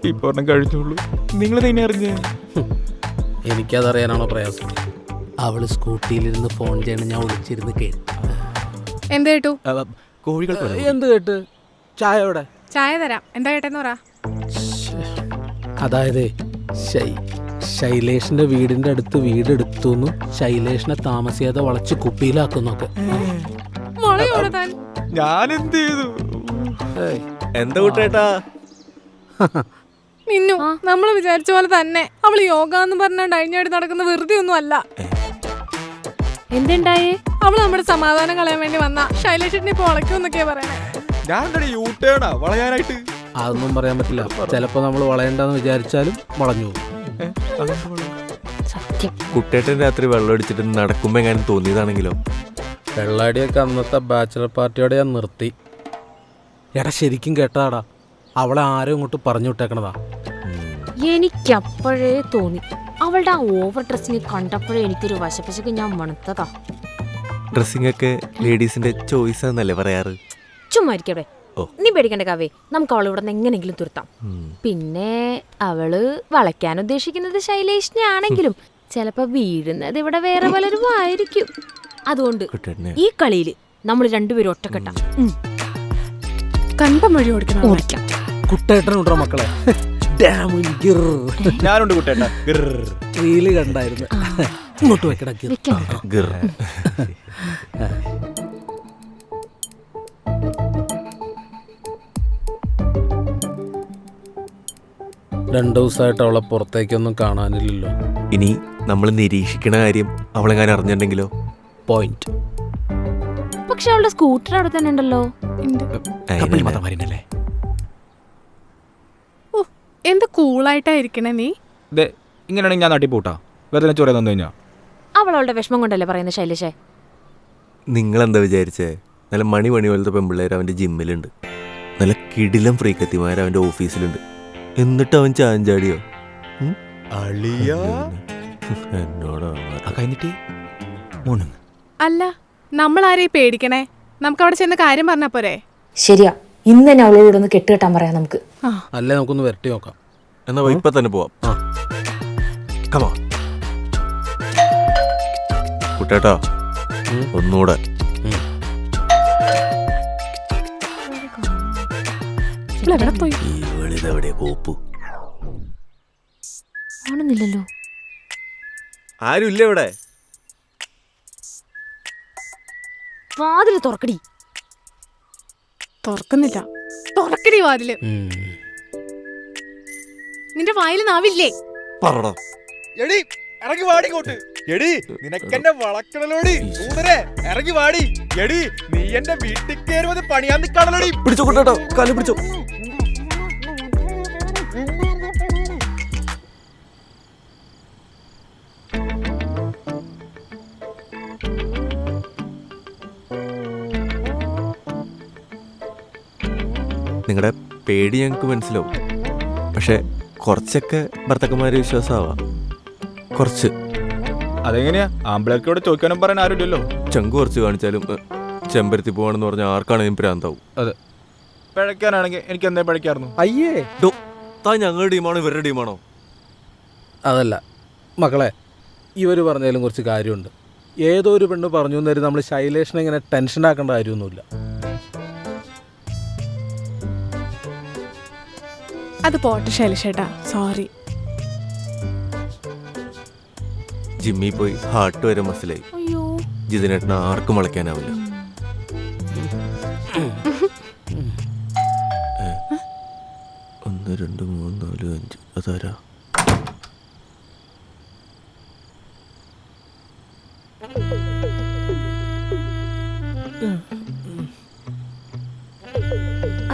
ഇപ്പൊ ഒരെണ്ണം കഴിഞ്ഞുള്ളൂ. നിങ്ങളെന്നെ അറിഞ്ഞേ? എനിക്കതറിയാനാണോ പ്രയാസം? അവള് സ്കൂട്ടിയിലിരുന്ന് ഫോൺ ചെയ്യണം, ഞാൻ ഒളിച്ചിരുന്ന് കേട്ടു. എന്ത് കേട്ടു? കോഴികൾ എന്ത് കേട്ട്? ചായ എവിടെ? ചായ തരാം. എന്താ കേട്ടെന്ന് പറ. അതായത് ശൈലേഷിന്റെ വീടിന്റെ അടുത്ത് വീടെടുത്തുനിന്നും ശൈലേഷിനെ താമസിയാതെ വളച്ച് കുപ്പിയിലാക്കുന്നൊക്കെ. മുളയോടെ താൻ. ഞാൻ എന്ത് ചെയ്തു? എന്താ കുട്ടേട്ടാ? മിന്നു, നമ്മൾ വിചാരിച്ച പോലെ തന്നെ അവള് യോഗ എന്ന് പറഞ്ഞാൽ അഴിഞ്ഞാടി നടക്കുന്ന വെറുതെ ഒന്നും അല്ല. എന്തുണ്ടായേ? അവള് നമ്മുടെ സമാധാനം കളയാൻ വേണ്ടി വന്ന ശൈലേഷിനെ ഇപ്പൊ വളയ്ക്കുമെന്നൊക്കെയാ പറയണേ. ഞാൻ യൂട്ടേണാ വളയാനായിട്ട്? അതൊന്നും പറയാൻ പറ്റില്ല. ചിലപ്പോ നമ്മൾ വളയണ്ടെന്ന് വിചാരിച്ചാലും വളഞ്ഞു പോകും. സത്യം. കുട്ടേട്ടൻ രാത്രി വെള്ളം അടിച്ചിട്ട് നടക്കുമ്പോ എങ്ങനെ തോന്നിയതാണെങ്കിലോ? വെള്ളാടിയൊക്കെ അന്നത്തെ ബാച്ചലർ പാർട്ടിയോടെ ഞാൻ നിർത്തി. എടാ ശരിക്കും കേട്ടാടാ, അവളെ ആരും ഇങ്ങോട്ട് പറഞ്ഞു വിട്ടേക്കണതാ. എനിക്കപ്പോഴേ തോന്നി. അവളുടെ ആ ഓവർ ഡ്രസ്സിങ് കണ്ടപ്പോഴേ എനിക്കൊരു വശപ്പശക്ക് ഞാൻ മണത്തതാ. ഡ്രസ്സിംഗ് ഒക്കെ ലേഡീസിന്റെ ചോയ്സ് ആണെന്നല്ലേ പറയാറ്? ചുമ്മാ ഇരിക്കവിടെ. നീ പേടിക്കണ്ട കാവേ, നമുക്ക് അവൾ ഇവിടെ നിന്ന് എങ്ങനെങ്കിലും തുരുത്താം. പിന്നെ അവള് വളയ്ക്കാൻ ഉദ്ദേശിക്കുന്നത് ശൈലേഷിനെ ആണെങ്കിലും ചിലപ്പോ വീഴുന്നത് ഇവിടെ വേറെ പലരും ആയിരിക്കും. അതുകൊണ്ട് ഈ കളിയില് നമ്മൾ രണ്ടുപേരും ഒറ്റക്കെട്ടാ. കണ്ടം വഴി ഓടിക്കാം. കുട്ടേട്ടനുണ്ടോ മക്കളെ? ഞാനുണ്ട് കുട്ടേട്ട. റീല് കണ്ടായിരുന്നു. ഇങ്ങോട്ട് വെക്കട. വെക്കാം. 2 ദിവസമായിട്ട് അവളെ പുറത്തേക്കൊന്നും കാണാനില്ലല്ലോ. ഇനി നമ്മൾ നിരീക്ഷിക്കണ കാര്യം അവളെങ്ങാനും അറിഞ്ഞിട്ടുണ്ടെങ്കിലോ? പോയിന്റ്. പക്ഷെ അവളുടെ സ്കൂട്ടർ അവിടെ തന്നെ ഉണ്ടല്ലോ. എന്ത് കൂളായിട്ടായിരിക്കണേ നീ. ഇങ്ങനെയാണെങ്കിൽ ഞാൻ നാട്ടിൽ പോട്ടാ. വെറുതെ ചോര തന്നു കഴിഞ്ഞാ. അവളവളുടെ വിഷമം കൊണ്ടല്ലേ പറയുന്നത് ശൈലേഷേ. നിങ്ങളെന്താ വിചാരിച്ചേ? നല്ല മണി പോലത്തെ പെമ്പിള്ളേർ അവൻ്റെ ജിമ്മിലുണ്ട്. നല്ല കിടിലം ഫ്രീക്കത്തിമാർ അവൻ്റെ ഓഫീസിലുണ്ട്. എന്നിട്ട് അവൻ ചാഞ്ചാടിയോ? അല്ല, നമ്മൾ ആരെയും പേടിക്കണേ? നമുക്ക് അവിടെ ചെന്ന് കാര്യം പറഞ്ഞാ പോരെ? ശരിയാ, ഇന്ന് തന്നെ അവളോട് ഒന്ന് കെട്ടുകെട്ടാൻ പറയാം നമുക്ക്. അല്ലേ നമുക്കൊന്ന് വരട്ടി നോക്കാം. എന്നാ ഇപ്പൊ തന്നെ പോവാം. കുട്ടേട്ടാ ഒന്നുകൂടെ. ഇവളിതെവിടെ കോപ്പു? ആണെന്നില്ലല്ലോ. ആരുമില്ല ഇവിടെ. വാതില് തുറക്കടി. തുറക്കുന്നില്ല. തുറക്കടി വാതില്. നിന്റെ വായിൽ നാവില്ലേ? പറടാ. എടി ഇറങ്ങി വാടിക്കോട്ട്. എടി നിനക്കെന്നെ വളക്കണലോടി. ഇറങ്ങി വാടി. എടി നീ എന്റെ വീട്ടിൽ കയറുന്നത് പണിയാൻ നിൽക്കാണല്ലോടി. പിടിച്ചോ കുട്ടേട്ടാ, കാലം പിടിച്ചോ. നിങ്ങളുടെ പേടി ഞങ്ങൾക്ക് മനസ്സിലാവും. പക്ഷെ കുറച്ചൊക്കെ ഭർത്താക്കന്മാരെ വിശ്വാസമാവാം. കുറച്ച്. അതെങ്ങനെയാ? ആമ്പിളേർക്കോട് ചോദിക്കാനും പറയാൻ ആരുമില്ലല്ലോ. ചങ്ക് കുറച്ച് കാണിച്ചാലും ചെമ്പരത്തി പോവാണെന്ന് പറഞ്ഞാൽ ആർക്കാണെങ്കിലും പ്രാന്താവും. അതെ, പിഴയ്ക്കാനാണെങ്കിൽ എനിക്ക് എന്തേ പിഴയ്ക്കായിരുന്നു. അയ്യേ, താൻ ഞങ്ങളുടെ ടീമാണോ ഇവരുടെ ടീമാണോ? അതല്ല മക്കളെ, ഇവർ പറഞ്ഞാലും കുറച്ച് കാര്യമുണ്ട്. ഏതോ ഒരു പെണ്ണ് പറഞ്ഞു തരും നമ്മൾ ശൈലേഷിനെ ഇങ്ങനെ ടെൻഷൻ ആക്കേണ്ട കാര്യമൊന്നുമില്ല. അത് പോട്ടെ ശൈലേഷേട്ടാ, സോറി. ജിമ്മിൽ പോയി ഹാർട്ട് വരെ മസിലായി. ജിതിനേട്ടന് ആർക്കും വളയ്ക്കാനാവില്ല. 1 2 3 4 5 അതാരാ?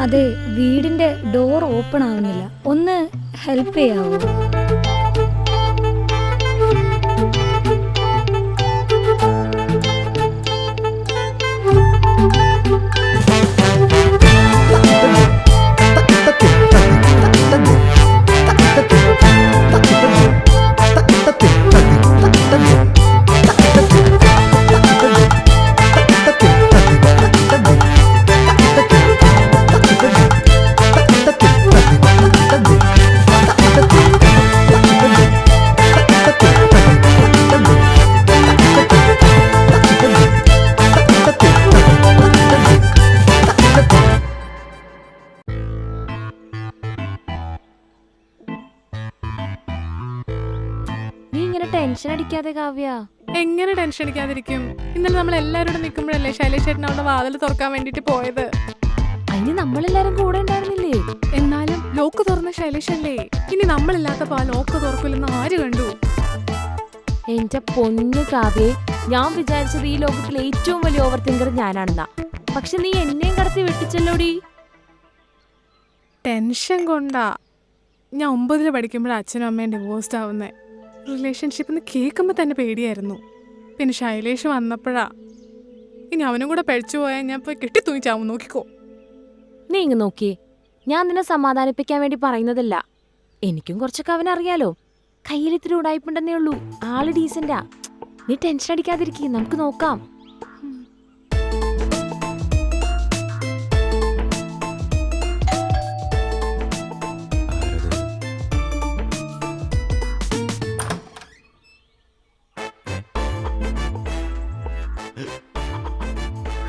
അതെ, വീടിന്റെ ഡോർ ഓപ്പൺ ആവുന്നില്ല. ഒന്ന് ഹെൽപ്പ് ചെയ്യാവോ? ഇങ്ങനെ ടെൻഷൻ അടിക്കാതെ കാവ്യ. എങ്ങനെ ടെൻഷൻ അടിക്കാതിരിക്കും? ഇന്നലെ നമ്മൾ എല്ലാവരോടും നിൽക്കുമ്പോഴല്ലേ ശൈലേഷ് ചേട്ടൻ അവളുടെ വാതിൽ തുറക്കാൻ വേണ്ടിട്ട് പോയത്. അതിന് നമ്മളെല്ലാരും കൂടെ ഉണ്ടായിരുന്നില്ലേ? എന്നാലും ലോക്ക് തുറന്ന ശൈലേഷ് അല്ലേ. ഇനി നമ്മളില്ലാത്തപ്പോ ആ ലോക്ക് തുറക്കില്ലെന്ന് ആര് കണ്ടു? എന്റെ പൊന്നു കാവ്യേ, ഞാൻ വിചാരിച്ചത് ഈ ലോകത്തിലെ ഏറ്റവും വലിയ ഓവർ തിങ്കർ ഞാനാണെന്നാ. പക്ഷെ നീ എന്നെയും കടത്തി വെട്ടിച്ചല്ലോടി. ടെൻഷൻ കൊണ്ടാ. ഞാൻ 9ൽ പഠിക്കുമ്പോഴാണ് അച്ഛനും അമ്മയും ഡിവോഴ്സ്ഡ് ആവുന്നേ. റിലേഷൻഷിപ്പ് കേൾക്കുമ്പോൾ തന്നെ പേടിയായിരുന്നു. പിന്നെ ശൈലേഷ് വന്നപ്പോഴാ. ഇനി അവനും കൂടെ പഴിച്ചു പോയാൽ ഞാൻ പോയി കെട്ടി തൂങ്ങിച്ചാവും. നോക്കിക്കോ. നീ ഇങ്ങ് നോക്കിയേ, ഞാൻ നിന്നെ സമാധാനിപ്പിക്കാൻ വേണ്ടി പറയുന്നതല്ല. എനിക്കും കുറച്ചൊക്കെ അവനറിയാലോ. കയ്യിലിത്തിരി ഉടായിപ്പുണ്ടെന്നേ ഉള്ളൂ. ആള് ഡീസന്റാ. നീ ടെൻഷൻ അടിക്കാതിരിക്കും, നമുക്ക് നോക്കാം.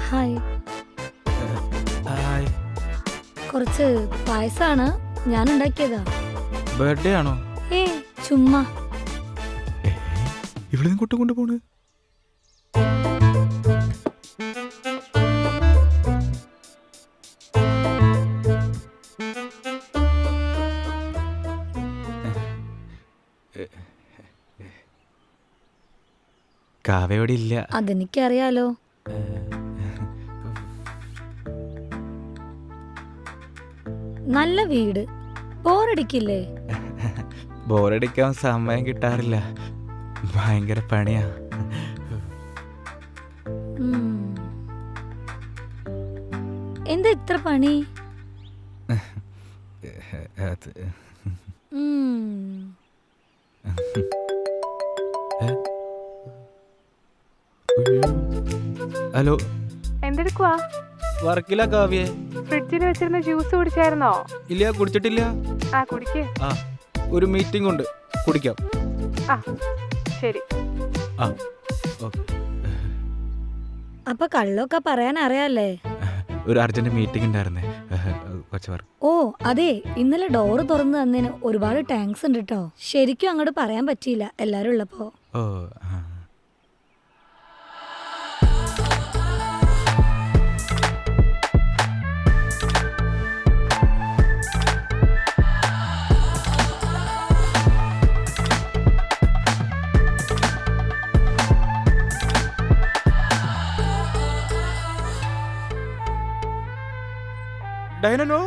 ഹായ്. കുറച്ച് പായസാണ്, ഞാൻ ഉണ്ടാക്കിയതാ. ബർത്ത്ഡേ ആണോ? ഏ ചുമ്മാ. ഇവിടെ നിന്ന് കൊണ്ടുപോണ്. കാവ്യ ഇവിടെ ഇല്ല. അതെനിക്കറിയാലോ. നല്ല വീട്, ബോറടിക്കില്ലേ? ബോറടിക്കാൻ സമയം കിട്ടാറില്ല, ഭയങ്കര പണിയാ. എന്താ ഇത്ര പണി? ഹലോ, എന്തെടുക്കുവാ? വർക്കില്ല കാവ്യ. ഫ്രിഡ്ജിൽ വെച്ചിരുന്ന ജ്യൂസ് കുടിച്ചായിരുന്നോ? ഇല്ല, കുടിച്ചിട്ടില്ല. ആ കുടിക്ക്. ആ, ഒരു മീറ്റിംഗ് ഉണ്ട്, കുടിക്കാം. ആ ശരി. ആ ഓക്കെ. അപ്പൊ കള്ളൊക്കെ പറയാൻ അറിയാല്ലേ? ഒരു അർജന്റ് മീറ്റിംഗ് ഉണ്ടായിരുന്നേ, കുറച്ച് വർക്ക്. ഓ അതെ, ഇന്നലെ ഡോറ് തുറന്നു തന്നതിന് ഒരുപാട് താങ്ക്സ് ഉണ്ട് കേട്ടോ. ശരിക്കും അങ്ങോട്ട് പറയാൻ പറ്റിയില്ല എല്ലാരും ഉള്ളപ്പോ. ഓ ഡയനോ,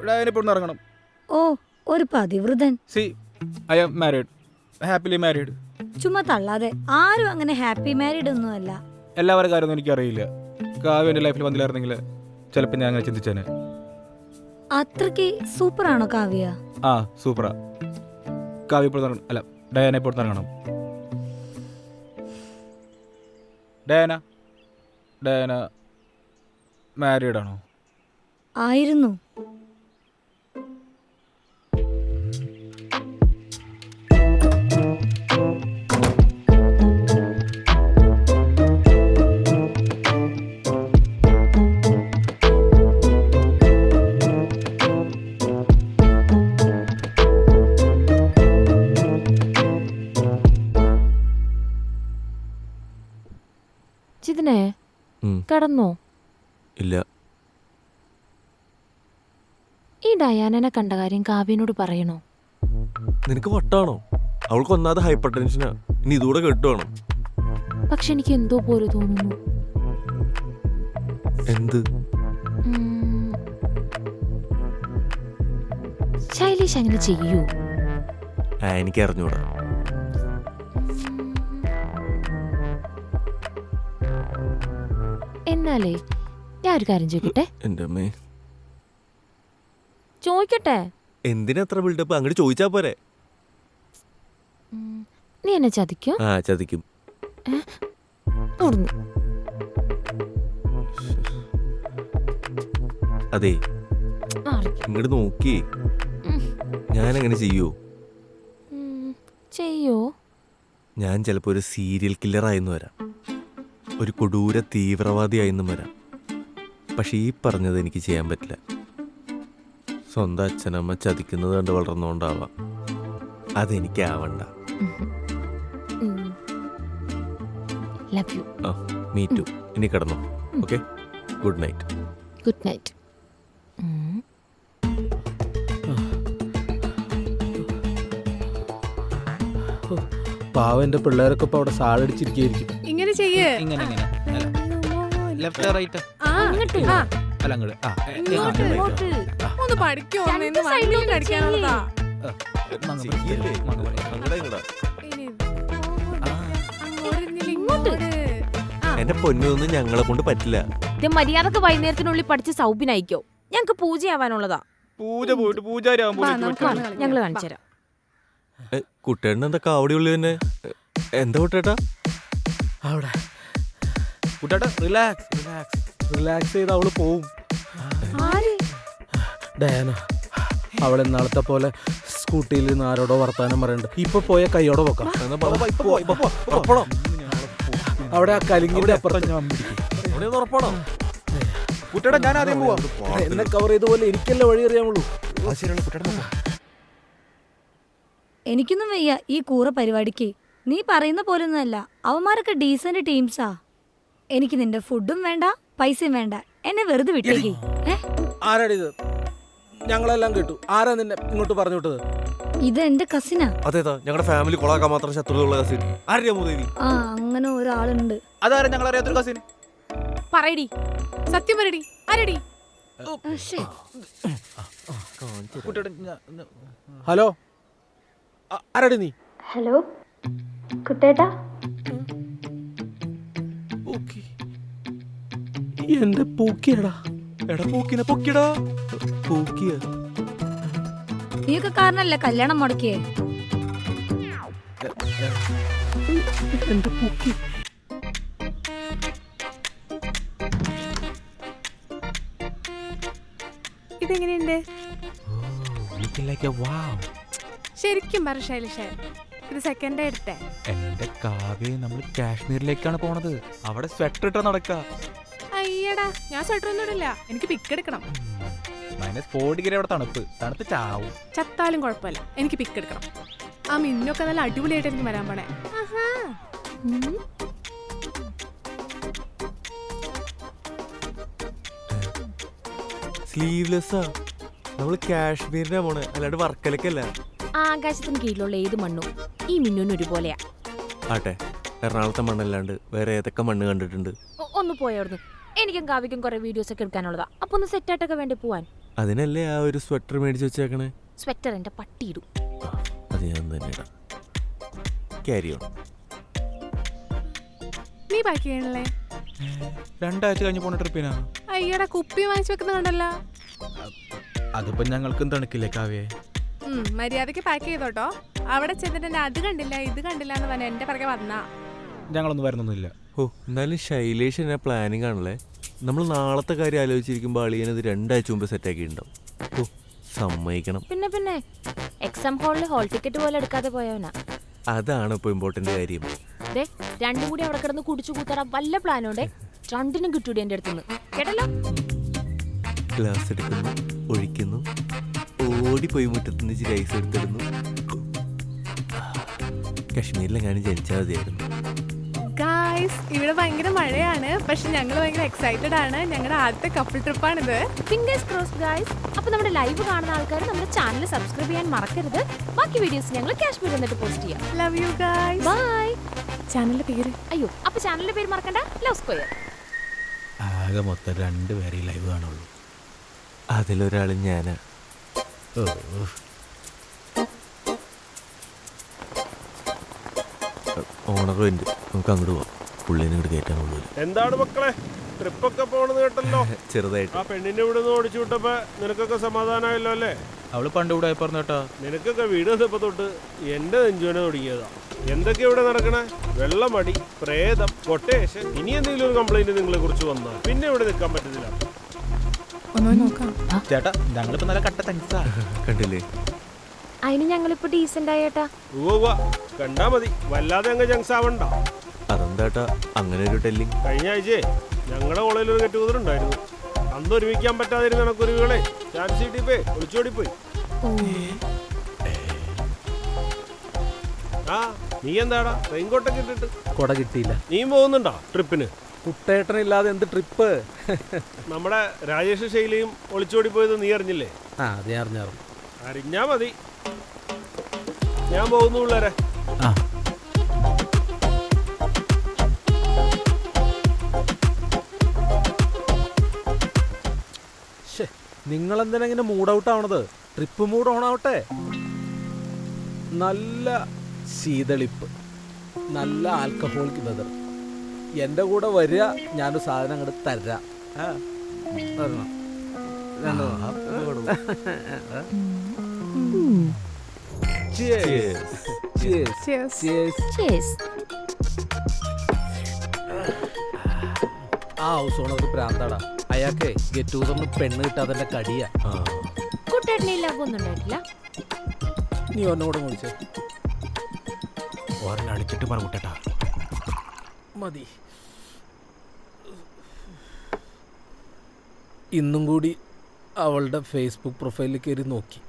ഡയന ഇപ്പോൾ ഇറങ്ങണം. ഓ ഒരു പതിവൃതൻ. See, I am married, happily married. ചുമ്മാ തള്ളാതെ, ആരും അങ്ങനെ ഹാപ്പി മാരീഡ് ഒന്നും അല്ല. എല്ലാവരുടെ കാര്യമൊന്നും എനിക്കറിയില്ല. കാവ്യ എൻ്റെ ലൈഫിൽ വന്നില്ലായിരുന്നെങ്കിൽ ചിലപ്പോൾ ഞാൻ അങ്ങനെ ചിന്തിച്ചേനെ. അത്രയ്ക്ക് സൂപ്പറാണോ കാവ്യ? ആ സൂപ്പറാ. കാവ്യ ഇപ്പോൾ അല്ല, ഡയന ഇപ്പോൾ ഇറങ്ങണം. ഡയന മാരീഡ് ആണോ? ആയിരുന്നു. ചിതനെ കടന്നോ? ഇല്ല. ഈ ഡയാനനെ കണ്ട കാര്യം കാവ്യനോട് പറയണോ? നിനക്ക് വട്ടാണോ? അവൾക്ക് ഒന്നാമത് ഹൈപ്പർ ടെൻഷനാ, ഇനി ഇതുകൂടെ കേട്ടുവാണോ? പക്ഷെ എനിക്ക് എന്തോ പോലെ തോന്നുന്നു. എന്ത്? ശൈലേഷ് അങ്ങനെ ചെയ്യൂ? എനിക്ക് അറിഞ്ഞൂടാ. എന്നാലേ ഞാൻ ഒരു കാര്യം ചോദിക്കട്ടെ? എൻ്റെ അമ്മേ, ചോദിക്കട്ടെ? എന്തിനാ അത്ര ബിൽഡപ്പ്? അങ്ങോട്ട് ചോദിച്ചാ പോരെ. നീ എന്നെ ചതിക്കോ? ആ ചതിക്കും. അതെ, ഇങ്ങോട്ട് നോക്കി. ഞാനങ്ങനെ ചെയ്യോ? ചെയ്യോ? ഞാൻ ചിലപ്പോൾ ഒരു സീരിയൽ കില്ലറായെന്ന് വരാം, ഒരു കൊടൂര തീവ്രവാദിയായെന്നും വരാം. പക്ഷെ ഈ പറഞ്ഞത് എനിക്ക് ചെയ്യാൻ പറ്റില്ല. സ്വന്തം അച്ഛനമ്മ ചതിക്കുന്നത് കണ്ട് വളർന്നുകൊണ്ടാവാം. അതെനിക്കാവണ്ട. Love you. ആ മീ ടു. ഇനി കിടന്നു. Okay, good night. Good night. പാവം എന്റെ പിള്ളേരൊക്കെ ഇപ്പൊ അവിടെ സാളടിച്ചിരിക്കും. ഇങ്ങനെ ചെയ്യേ. ഇങ്ങനെ ഇങ്ങനെ ലെഫ്റ്റ് റൈറ്റ് ആ, അങ്ങോട്ട്. ആ, അല്ല അങ്ങോട്ട്. ആ ഇങ്ങോട്ട്. ഇങ്ങോട്ട്. ഒന്ന് പഠിക്കോ, രണ്ട് സൈഡിലോട്ട് അടിക്കാനുള്ളതാ. അങ്ങടെ ഇങ്ങടാ. ഇനി അങ്ങോട്ട് ഇങ്ങോട്ട്. ആ, എന്റെ പൊന്നൊന്നും ഞങ്ങളെ കൊണ്ട് പറ്റില്ല. ഇത് മര്യാദക്ക് വൈകുന്നേരത്തിനുള്ളിൽ പഠിച്ച് സൗബിനയക്കോ. ഞങ്ങക്ക് പൂജയാവാനുള്ളതാ. പൂജ പോയിട്ട് പൂജാരാകുമ്പോ വാ, നമുക്ക് വന്ന് കളിക്കാം. ഞങ്ങള് കാണിച്ചു തരാം. കുട്ടേട്ടൻ എന്താ കാവടി ഉള്ളു തന്നെ? എന്താ കുട്ടേട്ടാ? അവിടെ കുട്ടേട്ടാ റിലാക്സ് റിലാക്സ് റിലാക്സ് ചെയ്ത് അവള് പോവും. ഡയാന അവളെ നാളത്തെ പോലെ സ്കൂട്ടിയിൽ നിന്ന് ആരോടോ വർത്താനം പറയണ്ട്. ഇപ്പൊ പോയ കൈയോടെ പോക്കാം. അവിടെ ആ കലിങ്ങിന്റെ അപ്പുറത്ത് ഞാൻ ഉറപ്പാണോ? കുട്ടേട്ടാ ഞാൻ ആദ്യം പോവാ. എന്നെ കവർ ചെയ്ത പോലെ എനിക്കല്ലേ വഴി അറിയാമുള്ളൂ. എനിക്കൊന്നും വയ്യ ഈ കൂറ പരിപാടിക്ക്. നീ പറയുന്ന പോലൊന്നുമല്ല, അവന്മാരൊക്കെ ഡീസന്റ് ടീംസാ. എനിക്ക് നിന്റെ ഫുഡും വേണ്ട പൈസയും വേണ്ട, എന്നെ വെറുതെ വിട്ടേക്ക്. ആരാടിത്? ഞങ്ങളെല്ലാം കേട്ടു. ആരാ നിന്നെ ഇങ്ങോട്ട് പറഞ്ഞു വിട്ടത്? ഇത് എന്റെ കസിനാ. അതേതാ? ഞങ്ങളുടെ ഫാമിലി കൊളാക്കാൻ മാത്രം ശത്രുതയുള്ള കസിൻ ആര്യ മൂദേവി. ആ അങ്ങനെ ഒരാളുണ്ട്. അതാരാ ഞങ്ങൾ അറിയാത്തൊരു കസിൻ? പറയടി. സത്യം പറയടി, ആരടി? ഹലോ, ആരാടി നീ? ഹലോ കുട്ടേട്ടാ. എന്റെ പൂക്കിയടാ. എടാ പൂക്കിനെ പൊക്കിടാ. പൂക്കിയ നീയൊക്കെ കാരണല്ലേ കല്യാണം മുടക്കിയേ. എന്റെ പൂക്കി. ഇതെങ്ങനെയുണ്ട്? ശരിക്കും പറ ശൈലഷ, ഇത് സെക്കൻഡ് എടുത്തേ. എന്റെ കാവ്യ നമ്മൾ കാശ്മീരിലേക്കാണ് പോണത്. അവിടെ സ്വെറ്റർ ഇട്ടാ നടക്ക. അയ്യടാ, ഞാൻ സ്വെറ്റർ ഒന്നും ഇടില്ല. എനിക്ക് പിക്ക് എടുക്കണം. -4 ഡിഗ്രി അവിടെ തണുപ്പ്. തണുപ്പ് ചാവും. ചത്താലും കുഴപ്പമില്ല, എനിക്ക് പിക്ക് എടുക്കണം. ആ മിന്നൊക്കെ നല്ല അടിപൊളിയായിട്ട് എനിക്ക് വരാൻ പോണേ. സ്ലീവ്ലെസ്സാ. നമ്മള് കാശ്മീരിനാ പോണേ, അല്ലാണ്ട് വർക്കലക്കല്ല. ആകാശത്തിന് കീഴിലുള്ള ഏത് മണ്ണും ഈ മിന്നുവിന് ഒരുപോലെയാ. ആട്ടെ, എറണാകുളത്തെ മണ്ണല്ലാണ്ട് വേറെ ഏതൊക്കെ മണ്ണ് കണ്ടിട്ടുണ്ട്? ഒന്ന് പോയോർന്ന്. എനിക്കും കാവ്യക്കും കുറെ വീഡിയോസ് ഒക്കെ എടുക്കാനുള്ളതാ. അപ്പൊ ഒന്ന് സെറ്റായിട്ടൊക്കെ വേണ്ടി പോവാൻ. അതിനല്ലേ ആ ഒരു സ്വെറ്റർ മേടിച്ച് വെച്ചേക്കണേ? സ്വെറ്റർ എന്റെ പട്ടിയിടും. അത് ഞാൻ തന്നെ ഇടാം. Carry on. നീ പാക്ക് ചെയ്യണല്ലേ? 2 ആഴ്ച കഴിഞ്ഞ് പോണ ട്രിപ്പിനാ. അയ്യടാ, കുപ്പി വാങ്ങിച്ചു വെക്കുന്ന കണ്ടല്ലോ. അതിപ്പോ ഞങ്ങൾക്കും തണുക്കില്ലേ കാവ്യേ? മര്യാദക്ക് പാക്ക് ചെയ്തോട്ടോ. അവിടെ ചെന്നിട്ട് എന്നെ അത് കണ്ടില്ല ഇത് കണ്ടില്ല എന്ന് പറഞ്ഞ എന്റെ പിറകെ വന്നാ. ഞങ്ങളൊന്നും വരുന്നൊന്നുമില്ല. ഓ, എന്നാലും ശൈലേഷ് എന്നെ പ്ലാനിങ് ആണല്ലേ. നമ്മൾ നാളത്തെ കാര്യം ആലോചിച്ചിരിക്കുമ്പോൾ അളിയനത് 2 ആഴ്ച മുമ്പ് സെറ്റാക്കിയിട്ടുണ്ടാവും. ഓ, സമ്മതിക്കണം. പിന്നെ എക്സാം ഹാളിൽ ഹോൾ ടിക്കറ്റ് പോലെ എടുക്കാതെ പോയവനാ. അതാണ് ഇപ്പോൾ ഇമ്പോർട്ടന്റ് കാര്യം. രണ്ടും കൂടി അവിടെ കിടന്ന് കുടിച്ചു കൂത്തറ വല്ല പ്ലാനോടെ രണ്ടിനും കിട്ടൂടി എന്റെ അടുത്തുനിന്ന്. കേട്ടല്ലോ? ഗ്ലാസ് എടുക്കുന്നു, ഒഴിക്കുന്നു, ഓടിപ്പോയി മുറ്റത്തുനിന്ന് ഇച്ചിരി ഐസ് എടുത്തിടുന്നു. കാശ്മീരിലെങ്ങാനും ജനിച്ചാൽ മതിയായിരുന്നു. ഗായ്സ്, ഇവിടെ ഭയങ്കര മഴയാണ്, പക്ഷെ ഞങ്ങൾ ഭയങ്കര എക്സൈറ്റഡ് ആണ്. ഞങ്ങളുടെ ആദ്യത്തെ കപ്പിൾ ട്രിപ്പാണിത്. Fingers crossed guys. അപ്പോൾ നമ്മുടെ ലൈവ് കാണുന്ന ആൾക്കാർ നമ്മുടെ ചാനൽ സബ്സ്ക്രൈബ് ചെയ്യാൻ മറക്കരുത്. ബാക്കി വീഡിയോസ് ഞങ്ങൾ കാശ്മീർ വന്നിട്ട് പോസ്റ്റ് ചെയ്യാം. Love you guys. ബൈ. ചാനലിന്റെ പേര്? അയ്യോ, അപ്പോൾ ചാനലിന്റെ പേര് മറക്കണ്ട. Love square. ആകെ മൊത്തം 2 പേരെ ലൈവ് കാണുള്ളൂ. അതിലൊരാൾ ഞാനാ. ഓണർ ഉണ്ട്, നമുക്ക് അങ്ങോട്ട് പോവാം. പുള്ളിനെ ഇങ്ങോട്ട് കയറ്റാൻ കൊള്ളൂല. എന്താണ് മക്കളെ, ട്രിപ്പൊക്കെ പോണെന്ന് കേട്ടല്ലോ. ചെറുതായിട്ട്. ആ പെണ്ണിന്റെ ഇവിടെ നിന്ന് ഓടിച്ചു വിട്ടപ്പോ നിനക്കൊക്കെ സമാധാനമായല്ലോ അല്ലേ? അവള് പണ്ട് ഇവിടെ പറഞ്ഞു കേട്ടാ. നിനക്കൊക്കെ വീട് വന്നപ്പോ തൊട്ട് എന്റെ നെഞ്ചുവിനെ തുടങ്ങിയതാ. എന്തൊക്കെയാ ഇവിടെ നടക്കണേ? വെള്ളമടി, പ്രേതം, കൊട്ടേഷൻ. ഇനി എന്തെങ്കിലും ഒരു കംപ്ലൈന്റ് നിങ്ങളെ കുറിച്ച് വന്നാൽ പിന്നെ ഇവിടെ നിൽക്കാൻ പറ്റത്തില്ല. ചേട്ടാ, ഞങ്ങളിപ്പോ നല്ല കട്ട തങ്സാ. കണ്ടില്ലേ? അതിന് ഞങ്ങളിപ്പോ ഡീസന്റ് ആയേട്ടാ. കണ്ടാ മതി, വല്ലാതെ അങ്ങ് ജങ്സ് ആവണ്ട. അതെന്താട്ടാ അങ്ങനെ ഒരു ടെല്ലിങ്? കഴിഞ്ഞ ആഴ്ചയെ ഞങ്ങളുടെ കോളേജിൽ ഒരു ഗെറ്റ് ടുഗദർ ഉണ്ടായിരുന്നു. അന്ന് ഒരുമിക്കാൻ പറ്റാതിരുന്ന കണക്കുരുവികളെ ചാറ്റ് സീറ്റിൽ പോയി ഒളിച്ചോടിപ്പോയി. ആ നീ എന്താടാ റെയിൻകോട്ടൊക്കെ ഇട്ടിട്ട്? കൊട കിട്ടിയില്ല. നീ പോകുന്നുണ്ടോ ട്രിപ്പിന്? കുട്ടേട്ടനില്ലാതെ എന്ത് ട്രിപ്പ്? നമ്മുടെ രാജേഷ് ശൈലിയും ഒളിച്ചോടി പോയത് നീ അറിഞ്ഞില്ലേ? ആ അത് ഞാൻ അറിഞ്ഞായിരുന്നു. അറിഞ്ഞാ മതി. ഞാൻ പോകുന്നു പിള്ളേരെ. ആ നിങ്ങളെന്തിനാ ഇങ്ങനെ മൂഡ് ഔട്ട് ആവണത്? ട്രിപ്പ് മൂഡ് ഓൺ ആവട്ടെ. നല്ല ശീതളിപ്പ്, നല്ല ആൽക്കഹോളിക് വെതർ. എൻ്റെ കൂടെ വരിക, ഞാനൊരു സാധനം അങ്ങോട്ട് തരാം. വരണം. Cheers. Cheers. Cheers. Cheers. Cheers. ആ ഹൗസ് ഓണർക്ക് പ്രാന്താടാ. അയാൾക്ക് ഗെറ്റ് ടുഗദറിന് പെണ്ണ് കിട്ടാതെ കടിയാ. കുട്ടേട്ടനെ ലാഭമൊന്നും ഉണ്ടായിട്ടില്ല. നീ ഒന്നോടെ വിളിച്ചേ. ഓരോ അടിച്ചിട്ട് പറ കുട്ടേട്ടാ. മതി. ഇന്നും കൂടി അവളുടെ ഫേസ്ബുക്ക് പ്രൊഫൈലിൽ കയറി നോക്കി.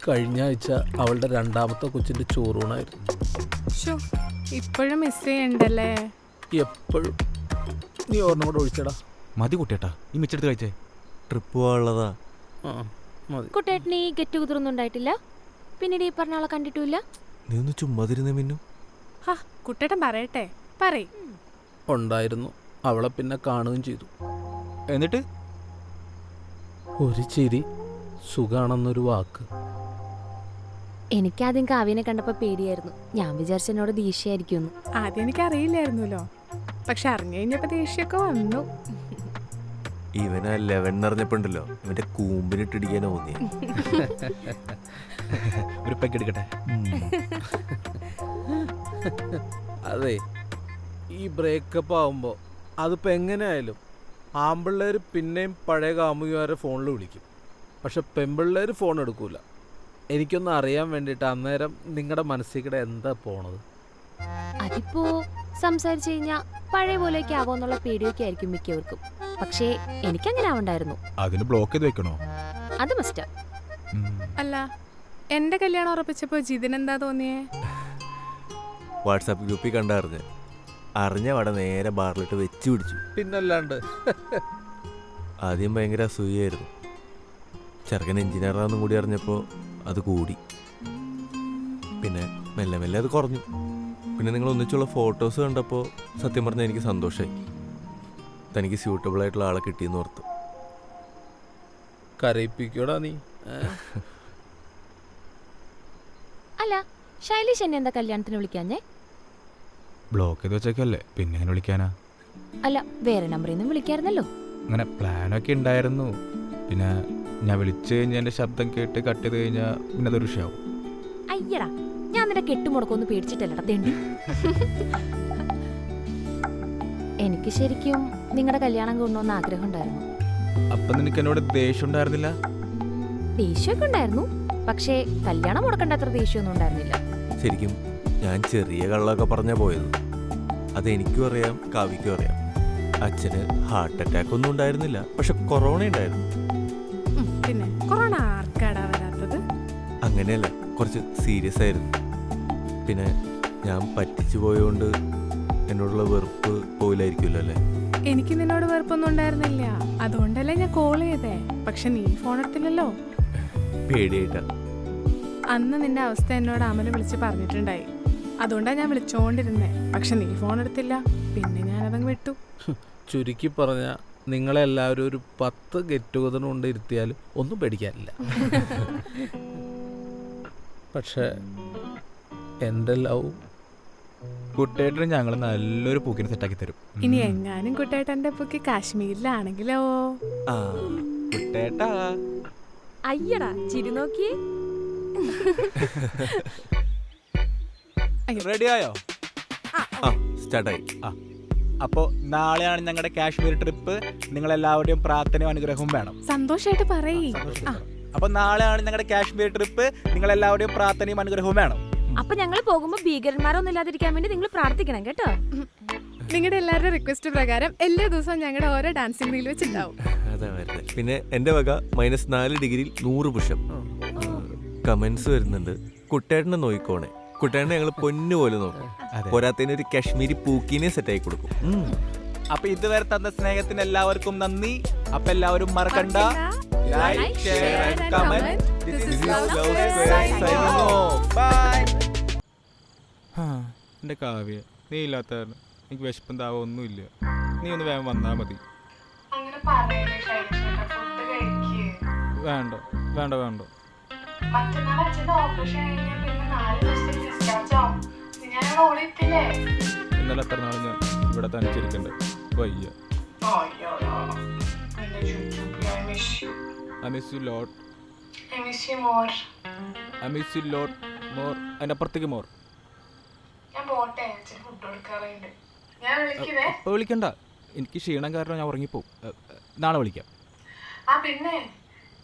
കഴിഞ്ഞ ആഴ്ച അവളുടെ രണ്ടാമത്തെ കൊച്ചിൻ്റെ ചോറൂണായിരുന്നു. ഇപ്പോഴും മിസ് ചെയ്യണ്ടല്ലേ? എപ്പോഴും. നീ ഓർമ്മ കൂടെ ഒഴിച്ചടാ. മതി കുട്ടേട്ടാ, ഈ മിച്ചെടുത്ത് കഴിച്ചേ. ട്രിപ്പ് പോകാനുള്ളതാ. ആ മതി. കുട്ടേട്ടന് ഈ ഗെറ്റ് ടുഗദർ ഒന്നും ഉണ്ടായിട്ടില്ല? പിന്നീട് ഈ പറഞ്ഞ ആളെ കണ്ടിട്ടില്ല? നീ ഒന്ന് ചുമ്മാതിരുന്നേ മിന്നു. ഹാ കുട്ടേട്ടൻ പറയട്ടെ, പറയ്. ഉണ്ടായിരുന്നു. അവളെ പിന്നെ കാണുകയും ചെയ്തു. എന്നിട്ട് ഒരു ചിരി, സുഖാണെന്നൊരു വാക്ക്. എനിക്കാദ്യം കാവ്യനെ കണ്ടപ്പോൾ പേടിയായിരുന്നു. ഞാൻ വിചാരിച്ച എന്നോട് ദേഷ്യായിരിക്കും. ആദ്യം എനിക്ക് അറിയില്ലായിരുന്നല്ലോ, പക്ഷെ അറിഞ്ഞു കഴിഞ്ഞപ്പോ ദേഷ്യമൊക്കെ വന്നു. ഇവനാ 11 അറിഞ്ഞപ്പോണ്ടല്ലോ ഇവന്റെ കൂമ്പിനിട്ടിടിക്കാൻ തോന്നി. ഒരു പെഗ് എടുക്കട്ടെ. അതെ, ഈ ബ്രേക്കപ്പ് ആവുമ്പോൾ അതിപ്പോൾ എങ്ങനെയായാലും ആൺപിള്ളേർ പിന്നെയും പഴയ കാമുകിമാരെ ഫോണിൽ വിളിക്കും. പക്ഷെ പെൺപിള്ളേർ ഫോൺ എടുക്കൂല. എനിക്കൊന്ന് അറിയാൻ വേണ്ടിയിട്ട് അന്നേരം നിങ്ങളുടെ മനസ്സിൽ കൂടെ എന്താ പോണത്? അതിപ്പോ സംസാരിച്ചു കഴിഞ്ഞാൽ പഴയ പോലെയൊക്കെ ആവുമെന്നുള്ള പേടിയൊക്കെ ആയിരിക്കും മിക്കവർക്കും. പക്ഷേ എനിക്കങ്ങനെ ആവണ്ടായിരുന്നു. അതിന് ബ്ലോക്ക് ചെയ്ത് വെക്കണോ? അത് മസ്റ്റാ. അല്ല, എന്റെ കല്യാണം ഉറപ്പിച്ചപ്പോ ജിതിനെന്താ തോന്നിയേ? വാട്സാപ്പ് ഗ്രൂപ്പിൽ അറിഞ്ഞ വട നേരെ ബാറിലിട്ട് വെച്ച് പിടിച്ചു. പിന്നല്ലാണ്ട്. ആദ്യം ഭയങ്കര അസൂയായിരുന്നു. ചെറുക്കൻ എഞ്ചിനീയറാണെന്നും കൂടി അറിഞ്ഞപ്പോൾ അത് കൂടി. പിന്നെ മെല്ലെ മെല്ലെ അത് കുറഞ്ഞു. പിന്നെ നിങ്ങൾ ഒന്നിച്ചുള്ള ഫോട്ടോസ് കണ്ടപ്പോൾ സത്യം പറഞ്ഞാൽ എനിക്ക് സന്തോഷമായി. തനിക്ക് സ്യൂട്ടബിൾ ആയിട്ടുള്ള ആളെ കിട്ടിയെന്ന് ഓർത്തു. കരയിപ്പിക്കോടാ നീ. അല്ല, ശൈലേഷ് എന്നെ എന്താ കല്യാണത്തിന് വിളിക്കാഞ്ഞേ? ബ്ലോക്ക് ചെയ്ത് വെച്ചേക്കല്ലേ, പിന്നെ എങ്ങനെ വിളിക്കാനാ? അല്ല, വേറെ നമ്പറിൽ നിന്നും വിളിക്കായിരുന്നല്ലോ. അങ്ങനെ പ്ലാനൊക്കെ ഉണ്ടായിരുന്നു. പിന്നെ ഞാൻ വിളിച്ചു കഴിഞ്ഞാൽ എൻ്റെ ശബ്ദം കേട്ട് കട്ട് ചെയ്ത് കഴിഞ്ഞാൽ പിന്നെ അതൊരു വിഷയമാവും. അയ്യടാ, ഞാൻ നിന്റെ കെട്ടുമുടക്കൊന്നും പേടിച്ചിട്ടല്ലടാ തെണ്ടി. എനിക്ക് ശരിക്കും നിങ്ങളുടെ കല്യാണം കൊണ്ടുവന്ന ആഗ്രഹം ഉണ്ടായിരുന്നു. അപ്പം നിനക്ക് എന്നോട് ദേഷ്യം ഉണ്ടായിരുന്നില്ല? ദേഷ്യമൊക്കെ ഉണ്ടായിരുന്നു, പക്ഷേ കല്യാണം മുടക്കേണ്ട അത്ര ദേഷ്യമൊന്നും ഉണ്ടായിരുന്നില്ല. ശരിക്കും ഞാൻ ചെറിയ കള്ളമൊക്കെ പറഞ്ഞാൽ പോയത്. അതെനിക്കും അറിയാം, കാവ്യക്കും അറിയാം. അച്ഛന് ഹാർട്ട് അറ്റാക്ക് ഒന്നും ഉണ്ടായിരുന്നില്ല, പക്ഷെ കൊറോണ ഉണ്ടായിരുന്നു. പിന്നെ കൊറോണ ആർക്കാടാ വരാത്തത്? അങ്ങനെയല്ല, കുറച്ച് സീരിയസ് ആയിരുന്നു. പിന്നെ ഞാൻ പറ്റിച്ചു പോയതുകൊണ്ട് എന്നോടുള്ള വെറുപ്പ് പോയില്ലായിരിക്കുമല്ലോ അല്ലേ? എനിക്ക് നിന്നോട് വെറുപ്പൊന്നും ഉണ്ടായിരുന്നില്ല, അതുകൊണ്ടല്ലേ ഞാൻ കോൾ ചെയ്തേ. പക്ഷെ നീ ഫോൺ എടുത്തില്ലല്ലോ. പേടിയായിട്ടാ. അന്ന് നിന്റെ അവസ്ഥ എന്നോട് അമല് വിളിച്ച് പറഞ്ഞിട്ടുണ്ടായി. അതുകൊണ്ടാണ് ഞാൻ വിളിച്ചോണ്ടിരുന്നേ. പക്ഷെ നീ ഫോൺ എടുത്തില്ല, പിന്നെ ഞാനതങ്ങ് വിട്ടു. ചുരുക്കി പറഞ്ഞ നിങ്ങളെല്ലാവരും ഒരു 10 ഗെറ്റ് ടുഗദർ കൊണ്ട് ഇരുത്തിയാലും ഒന്നും പേടിക്കാനില്ല. പക്ഷെ എൻ്റെ ലവ് കുട്ടേട്ടന് ഞങ്ങൾ നല്ലൊരു പൂക്കിനെ സെറ്റാക്കി തരും. ഇനി എങ്ങാനും കുട്ടേട്ടന്റെ പൊക്കി കാശ്മീരിലാണെങ്കിലോ? കുട്ടേട്ടാ അയ്യടാ, ചിരി നോക്കിയേ. റെഡിയായോ? സ്റ്റാർട്ടായി. അപ്പോൾ നാളെയാണ് ഞങ്ങളുടെ കാശ്മീർ ട്രിപ്പ്. നിങ്ങളെല്ലാവരുടെയും പ്രാർത്ഥനയും അനുഗ്രഹവും വേണം. സന്തോഷായിട്ട് പറയ്. അപ്പോൾ നാളെയാണ് ഞങ്ങളുടെ കാശ്മീർ ട്രിപ്പ്. നിങ്ങളെല്ലാവരുടെയും പ്രാർത്ഥനയും അനുഗ്രഹവും വേണം. അപ്പൊ ഞങ്ങൾ പോകുമ്പോ ഭീകരന്മാരൊന്നും ഇല്ലാതിരിക്കാൻ വേണ്ടി നിങ്ങൾ പ്രാർത്ഥിക്കണം കേട്ടോ. നിങ്ങളുടെ എല്ലാവരുടെ റിക്വസ്റ്റ് പ്രകാരം എല്ലാ ദിവസവും ഞങ്ങളുടെ ഓരോ ഡാൻസിംഗ് റീൽ വെച്ചിട്ടുണ്ടാവും. അതാ വരുന്നത്. പിന്നെ എൻ്റെ വക -4 ഡിഗ്രിയിൽ 100 പുഷപ്പ്. കമൻസ് വരുന്നുണ്ട്. കുട്ടേട്ടനെ നോയിക്കോണേ, കുട്ടേണ്ണ ഞങ്ങൾ പൊന്നു പോലെ നോക്കും. പോരാത്തതിന് ഒരു കാശ്മീരി പൂക്കിനെ സെറ്റായി കൊടുക്കും. അപ്പൊ ഇതുവരെ തന്ന സ്നേഹത്തിന് എല്ലാവർക്കും നന്ദി. അപ്പൊ എല്ലാവരും മറക്കണ്ട, like, share and comment. This is love square signing off. Bye. എന്റെ കാവ്യ, നീ ഇല്ലാത്ത എനിക്ക് വിശപ്പും ദാഹവും ഒന്നുമില്ല. നീ ഒന്ന് വേഗം വന്നാൽ മതി. വേണ്ട വേണ്ട വേണ്ട. ഇന്നലെ എത്ര നാൾ ഞാൻ ഇവിടെ തനിച്ചിരിക്കണ്ടേ? വയ്യ. I miss you lot. I miss you more. I miss you lot more. അതിനപ്പുറത്തേക്ക് മോർ. ഞാൻ പോട്ടെ, ഫുഡ് കൊടുക്കാറുണ്ട്. ഞാൻ വിളിക്കുവേ. ഇപ്പോൾ വിളിക്കണ്ട, എനിക്ക് ക്ഷീണം കാരണം ഞാൻ ഉറങ്ങിപ്പോവും. നാളെ വിളിക്കാം. ആ പിന്നെ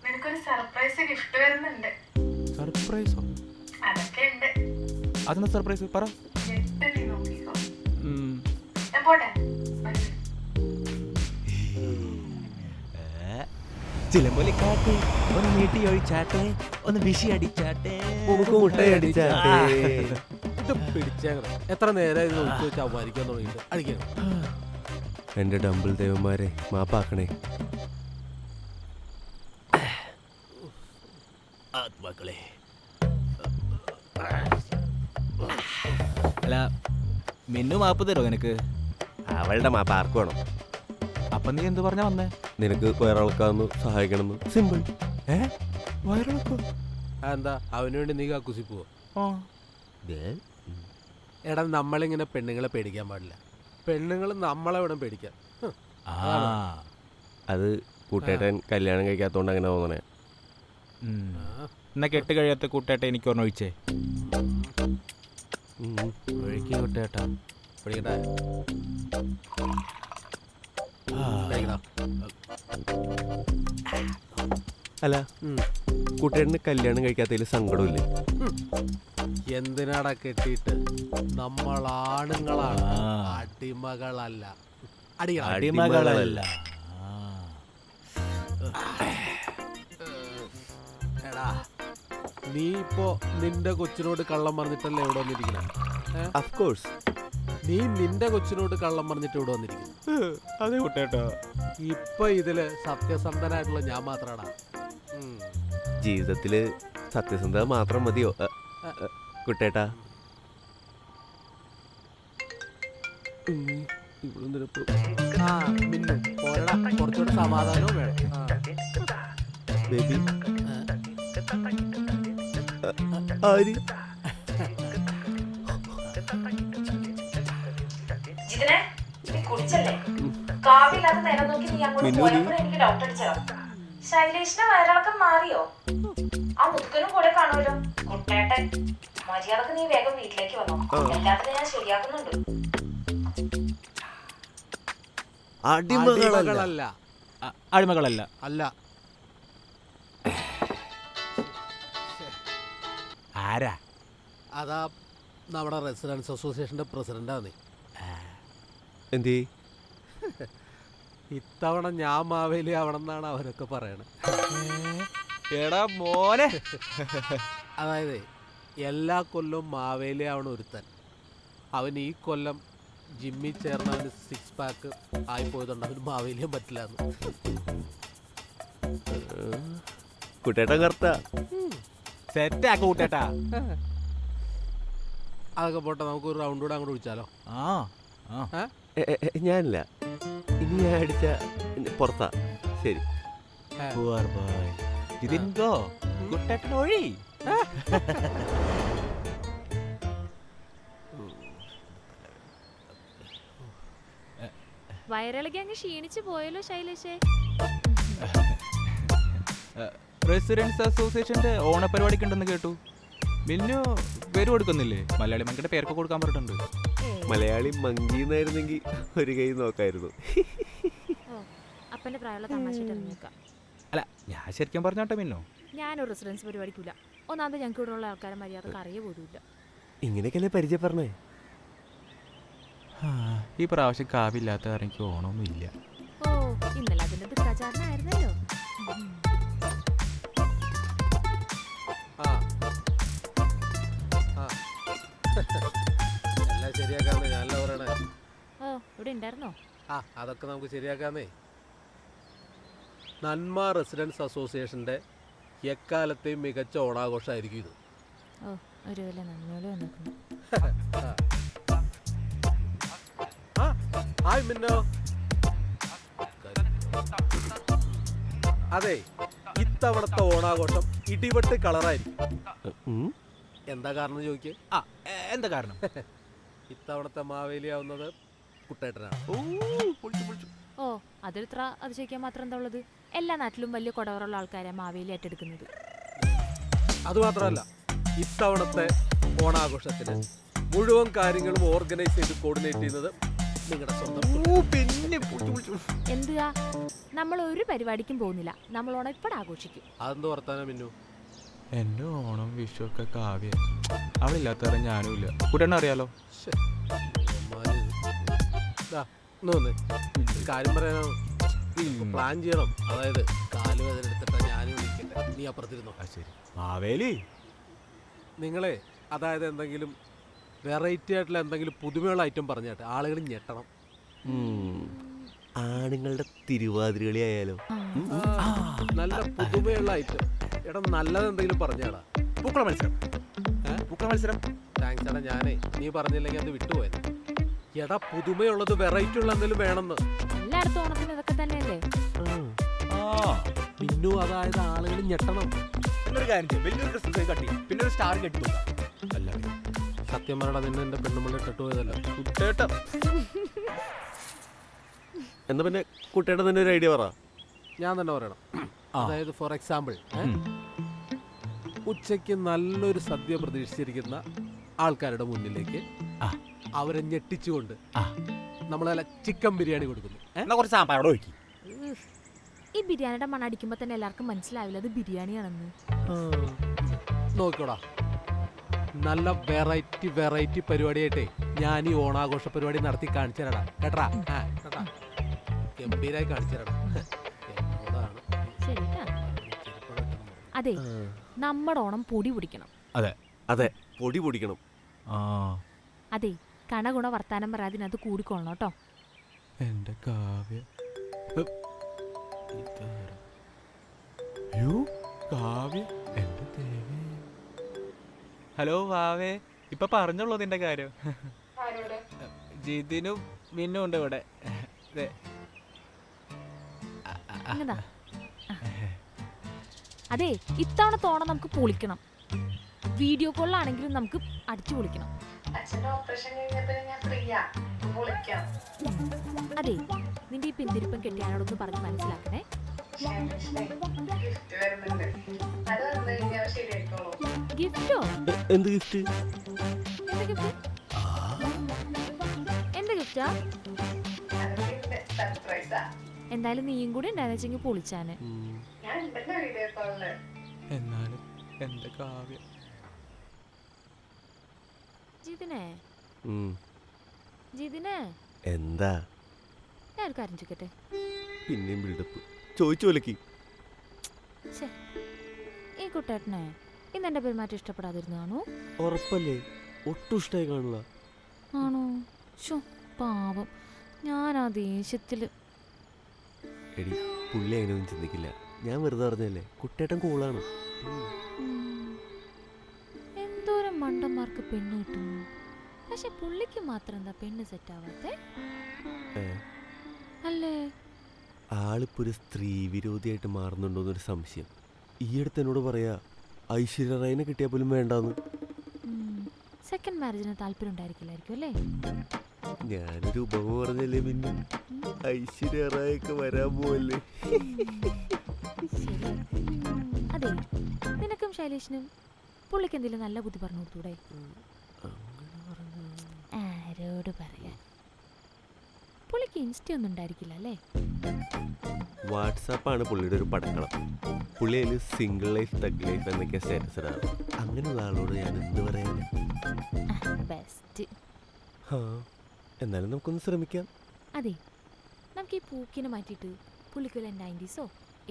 നിനക്കൊരു സർപ്രൈസ് ഗിഫ്റ്റ് വരുന്നുണ്ട്. സർപ്രൈസോ? അതൊക്കെ ഉണ്ട്. അതെന്താ സർപ്രൈസ്? പറ. നീ നോക്കിക്കോ. ഞാൻ പോട്ടെ. ചിലമ്പൊലിക്കാട്ടെ, ഒന്ന് നീട്ടി ഒഴിച്ചാട്ടെ, ഒന്ന് വിഷി അടിച്ചാട്ടെ, എത്ര നേരം നോക്കി വെച്ച് അവമാനിക്കാൻ തുടങ്ങിയിട്ട് അടിക്കണം. എന്റെ ഡംബിൾ ദേവന്മാരെ മാപ്പാക്കണേ. ആത്മാക്കളെ. അല്ല, മിന്നു മാപ്പ് തരോ നിനക്ക്? അവളുടെ മാപ്പ് ആർക്ക് വേണം? അപ്പൊ നീ എന്ത് പറഞ്ഞാ വന്നേ? നിനക്ക് വയറിളക്കാന്ന് സഹായിക്കണമെന്ന്. സിമ്പിൾ. വയറിളക്കോ? എന്താ അവന് വേണ്ടി നീ കക്കുസി പോവോ? എടാ, നമ്മളിങ്ങനെ പെണ്ണുങ്ങളെ പേടിക്കാൻ പാടില്ല. പെണ്ണുങ്ങൾ നമ്മളെ വേണം പേടിക്കാൻ. അത് കൂട്ടേട്ടൻ കല്യാണം കഴിക്കാത്തോണ്ട് അങ്ങനെ തോന്നണേ. എന്നാ കെട്ട് കഴിയാത്ത കൂട്ടേട്ട എനിക്ക് ഓർമ്മ ഒഴിച്ചേ. ഒഴുക്കി കൂട്ടേട്ടാ. പേടിക്കട്ടെ. അല്ല, കൂട്ടേട്ടന് കല്യാണം കഴിക്കാത്തതിൽ സങ്കടമില്ലേ? എന്തിനാടാ കെട്ടിയിട്ട്? നമ്മൾ ആണുങ്ങളാണ്, അടിമകളല്ല. അടിമകളല്ല. എടാ, നീ ഇപ്പോ നിന്റെ കൊച്ചിനോട് കള്ളം പറഞ്ഞിട്ടല്ലേ ഇവിടെ വന്നിരിക്കണേ? അഫ്കോഴ്സ്. നീ നിന്റെ കൊച്ചിനോട് കള്ളം പറഞ്ഞിട്ട് ഇവിടെ വന്നിരിക്കുന്നു. അതെ കുട്ടേട്ടാ. ഇപ്പൊ ഇതില് സത്യസന്ധനായിട്ടുള്ള ഞാൻ മാത്രാടാ. ജീവിതത്തില് സത്യസന്ധത മാത്രം മതിയോ കുട്ടേട്ടാ? കുറച്ചുകൂടെ സമാധാനവും വേണം. ബേബി ആര്? കാവില്ലാതെ നേരം നോക്കി നീ അങ്ങോട്ട് പോയപ്പോഴും എനിക്ക് ഡൗട്ട് അടിച്ചതാ. ശൈലേഷിന്റെ വയറിളക്കം മാറിയോ? ആ മുതുക്കനും കൂടെ കാണുമല്ലോ, കുട്ടേട്ടൻ. മര്യാദക്ക് നീ വേഗം വീട്ടിലേക്ക് വന്നോ, എല്ലാത്തിനും ഞാൻ ശരിയാക്കുന്നുണ്ട്. അടിമകളല്ല. അടിമകളല്ല. അല്ല. ആരാ? അതാ നമ്മുടെ റെസിഡൻസ് അസോസിയേഷന്റെ പ്രസിഡന്റാണ്. എന്തേ? ഇത്തവണ ഞാൻ മാവേലി ആവണമെന്നാണ് അവരൊക്കെ പറയണത്. എടാ മോനെ, അതായത് എല്ലാ കൊല്ലവും മാവേലി ആവണ ഒരുത്തൻ. അവൻ ഈ കൊല്ലം ജിമ്മിൽ ചേർന്ന് അവന് 6 പാക്ക് ആയിപ്പോയതുകൊണ്ട് അവന് മാവേലിയും പറ്റില്ല. കുട്ടേട്ടൻ കറക്റ്റാ. സെറ്റാ കൂട്ടേട്ടാ. അതൊക്കെ പോട്ടെ, നമുക്ക് ഒരു റൗണ്ട് കൂടെ അങ്ങോട്ട് വിളിച്ചാലോ? ഞാനില്ല, ഇനി ഞാൻ അടിച്ച പുറത്താ. ശരി. വയറിളകി അങ്ങ് ക്ഷീണിച്ചു പോയല്ലോ ശൈലേഷേ. റെസിഡൻസ് അസോസിയേഷന്റെ ഓണപരിപാടിക്ക് ഉണ്ടെന്ന് കേട്ടു. മിന്നു പേര് കൊടുക്കുന്നില്ലേ? മലയാളി മങ്കിയുടെ പേരൊക്കെ കൊടുക്കാൻ പറഞ്ഞിട്ടുണ്ട്. മലയാളി മങ്കിന്നായിരുന്നെങ്കിൽ ഒരു കൈ നോക്കായിരുന്നു. അപ്പന്റെ പ്രായമുള്ള തമാശയായിട്ട് ഇറങ്ങിയേക്കാം. അല്ല, ഞാൻ ശരിക്കും പറഞ്ഞോട്ടെ മിന്നു, ഞാനൊരു റെസിഡൻസ് പരിപാടിക്കില്ല. ഒന്നാമത് ഞങ്ങൾക്ക് ഇവിടെ ഉള്ള ആൾക്കാരെ മര്യാദക്ക് അറിയ പോലുമില്ല. ഇങ്ങനെയൊക്കെയല്ലേ പരിചയപ്പെടണേ. ഈ പ്രാവശ്യം കാവില്ലാത്ത കാരണം എനിക്ക് ഓണമൊന്നും ഇല്ല. ഓ, ഇന്നലെ അതിന്റെ ദുഃഖാചാരണമായിരുന്നല്ലോ. ഇവിടെ ഉണ്ടായിരുന്നോ? ആ അതൊക്കെ നമുക്ക് ശരിയാക്കാന്നേ. നന്മ റെസിഡൻസ് അസോസിയേഷൻ്റെ എക്കാലത്തെയും മികച്ച ഓണാഘോഷമായിരിക്കും ഇത്. ഓ, ഒരു വില നന്ദിയോടെ വന്നിരിക്കുന്നു. ഹായ് മിന്നോ. അതെ, ഇത്തവണത്തെ ഓണാഘോഷം ഇടിവെട്ട് കളറായിരിക്കും. എന്താ കാരണം ചോദിക്കേ? എന്താ കാരണം? ഇത്തവണത്തെ മാവേലി ആവുന്നത് കുട്ടേട്ടനാണ്. ഓ, അതിലിത്ര അതിശയിക്കാൻ മാത്രം എന്താ ഉള്ളത്? എല്ലാ നാട്ടിലും വലിയ കൊടവറുള്ള ആൾക്കാരെ മാവേലി ഏറ്റെടുക്കുന്നത്. അതുമാത്രമല്ല, ഇത്തവണത്തെ ഓണാഘോഷത്തിന് മുഴുവൻ കാര്യങ്ങളും ഓർഗനൈസ് ചെയ്ത് കോർഡിനേറ്റ് ചെയ്യുന്നത് നിങ്ങളുടെ സ്വന്തം. എന്തുവാ, നമ്മൾ ഒരു പരിപാടിക്കും പോകുന്നില്ല, നമ്മൾ ഓണം ഇപ്പടെ ആഘോഷിക്കും. അതെന്ത് വർത്താനം മിന്നു? എന്റെ ഓണം വിഷു ഒക്കെ കാവ്യ, അവളില്ലാത്തവരെ ഞാനും ഇല്ല. കുട്ടേട്ടൻ അറിയാലോ. കാര്യം പറയാനോ, പ്ലാൻ ചെയ്യണം. അതായത് കാല് വേദന എടുത്തിട്ടാ ഞാനും വിളിക്കട്ടെ, നീ അപ്പുറത്തിരുന്നോ? ശരി. മാവേലി നിങ്ങളെ അതായത് എന്തെങ്കിലും വെറൈറ്റി ആയിട്ടുള്ള എന്തെങ്കിലും പുതുമയുള്ള ഐറ്റം പറഞ്ഞാട്ടെ, ആളുകൾ ഞെട്ടണം. ആണുങ്ങളുടെ തിരുവാതിരകളി ആയാലോ? നല്ല പുതുമയുള്ള ഐറ്റം. എടാ നല്ലത് എന്തെങ്കിലും പറഞ്ഞാടാ. പൂക്കള മത്സരം. പൂക്കള മത്സരം. താങ്ക്സ് എടാ, ഞാനേ നീ പറഞ്ഞില്ലെങ്കിൽ അത് വിട്ടുപോയത്. എടാ പുതുമയുള്ളത് വെറൈറ്റി ഉള്ള എന്തെങ്കിലും വേണമെന്ന്. എല്ലായിടത്തും ഓണത്തിന് ഇതൊക്കെ തന്നെയല്ലേ? മിന്നു, അതായത് ആളുകൾ ഞെട്ടണം. എന്നൊരു കാര്യം ചെയ്യും, വലിയൊരു ക്രിസ്മസ് കട്ടി പിന്നെ ഒരു സ്റ്റാർ കെട്ടി കൊടുക്കാം. അല്ലാതെ സത്യം പറയടാ, നിന്നെ എന്റെ പെണ്ണുമ്പിള്ള കെട്ടുപോയതല്ല കുട്ടേട്ടൻ. എന്നാ പിന്നെ കുട്ടേട്ടൻ തന്നെ ഒരു ഐഡിയ പറ. ഞാൻ തന്നെ പറയണം. അതായത് ഫോർ എക്സാമ്പിൾ, ഉച്ചയ്ക്ക് നല്ലൊരു സദ്യ പ്രതീക്ഷിച്ചിരിക്കുന്ന ആൾക്കാരുടെ മുന്നിലേക്ക് അവരെ ഞെട്ടിച്ചുകൊണ്ട് നമ്മളല്ല ചിക്കൻ ബിരിയാണി കൊടുക്കുന്നു. കുറച്ച് സാമ്പാറോടെ ഒഴിക്കും. ഈ ബിരിയാണിയുടെ മണം അടിക്കുമ്പോ തന്നെ എല്ലാവർക്കും മനസ്സിലാവില്ല അത് ബിരിയാണിയാണെന്ന്. നോക്കോടാ, നല്ല വെറൈറ്റി പരിപാടിയായിട്ടേ ഞാൻ ഈ ഓണാഘോഷ പരിപാടി നടത്തി കാണിച്ചു തരടാ. കേട്ടാ കേട്ടാ, ഗംഭീരായി കാണിച്ചു തരടാ. ശരിട്ടാ. അതെ, നമ്മുടെ ഓണം പൊടി പിടിക്കണം. അതെ, പൊടി പൊടിക്കണം. അതെ, കണഗുണ വർത്താനം പറയാതിനകത്ത് കൂടിക്കൊള്ളണം കേട്ടോ. എന്റെ കാവ്യ. കാവ്യ എന്റെ ദേവി. ഹലോ വാവേ, ഇപ്പൊ പറഞ്ഞോളൂ നിന്റെ കാര്യം. ജിതിനും മിന്നും ഉണ്ട് ഇവിടെ. എന്നതാ? അതെ, ഇത്തവണത്തെ ഓണം നമുക്ക് പൊളിക്കണം. വീഡിയോ കോളിലാണെങ്കിലും നമുക്ക് അടിച്ചു പൊളിക്കണം. അതെ, നിന്റെ ഈ പിന്തിരിപ്പം കെട്ടിയാനോടൊന്ന് പറഞ്ഞ് മനസ്സിലാക്കണേ. ഗിഫ്റ്റോ? എന്ത് ഗിഫ്റ്റ്? എന്ത് ഗിഫ്റ്റാ? എന്തായാലും നീയും കൂടി ഉണ്ടായിരുന്നെങ്കിൽ പൊളിച്ചാന്. എന്നാലും എന്റെ കാവ്യ. ജിതിനെ എന്താ? ഞാൻ ഒരു കാര്യം ചോദിക്കട്ടെ? പിന്നെയും ബിൽഡപ്പ് ചോദിച്ചു വിലക്കി. ഈ കുട്ടേട്ടനെ ഇന്ന് എന്റെ പെരുമാറ്റം ഇഷ്ടപ്പെടാതിരുന്നാണോ? ഉറപ്പല്ലേ? ഒട്ടും ഇഷ്ടമായി കാണില്ല. ആണോ? പാവം, ഞാൻ ആ ദേഷ്യത്തില്. എടി, പുള്ളി അതിനൊന്നും ചിന്തിക്കില്ല. ഞാൻ വെറുതെ പറഞ്ഞല്ലേ, കുട്ടേട്ടൻ കൂളാണ്. എന്തോരം മണ്ടന്മാർക്ക് പെണ്ണ് കിട്ടുന്നു, പക്ഷെ പുള്ളിക്ക് മാത്രം എന്താ പെണ്ണ് സെറ്റ് ആവാത്തെ? അല്ലേ? ആളിപ്പോ ഒരു സ്ത്രീ വിരോധിയായിട്ട് മാറുന്നുണ്ടോന്നൊരു സംശയം. ഈ അടുത്ത് എന്നോട് പറയാ ഐശ്വര്യ റായിനെ കിട്ടിയാൽ പോലും വേണ്ടാന്ന്. സെക്കൻഡ് മാരേജിന് താല്പര്യം ഉണ്ടായിരിക്കില്ലായിരിക്കും അല്ലേ? ഞാനൊരു ഉപമ പറഞ്ഞല്ലേ, പിന്നെ ഐശ്വര്യ റായൊക്കെ വരാൻ പോവല്ലേ. അതെ, നിനക്കും ശൈലേഷിനും പുള്ളിക്ക് എന്തെങ്കിലും നല്ല ബുദ്ധി പറഞ്ഞു കൊടുത്തൂടെ? ആരോട് പറയാൻ? പുള്ളിക്ക് ഇൻസ്റ്റ ഒന്നും ഉണ്ടായിരിക്കില്ല അല്ലേ? വാട്സാപ്പാണ് പുള്ളിയുടെ ഒരു പടക്കളം. പുള്ളി അതിൽ സിംഗിൾ ലൈഫ് തഗ് ലൈഫ് എന്നൊക്കെ സ്റ്റാറ്റസ് ഇടാറ്. അങ്ങനെയുള്ള ആളോട് ഞാൻ എന്ത് പറയാൻ? ബെസ്റ്റ്. എന്നാലും നമുക്കൊന്ന് ശ്രമിക്കാം. അതെ, നമുക്ക് ഈ പൂക്കിനെ മാറ്റിയിട്ട് പുള്ളിക്ക് വല്ല 90s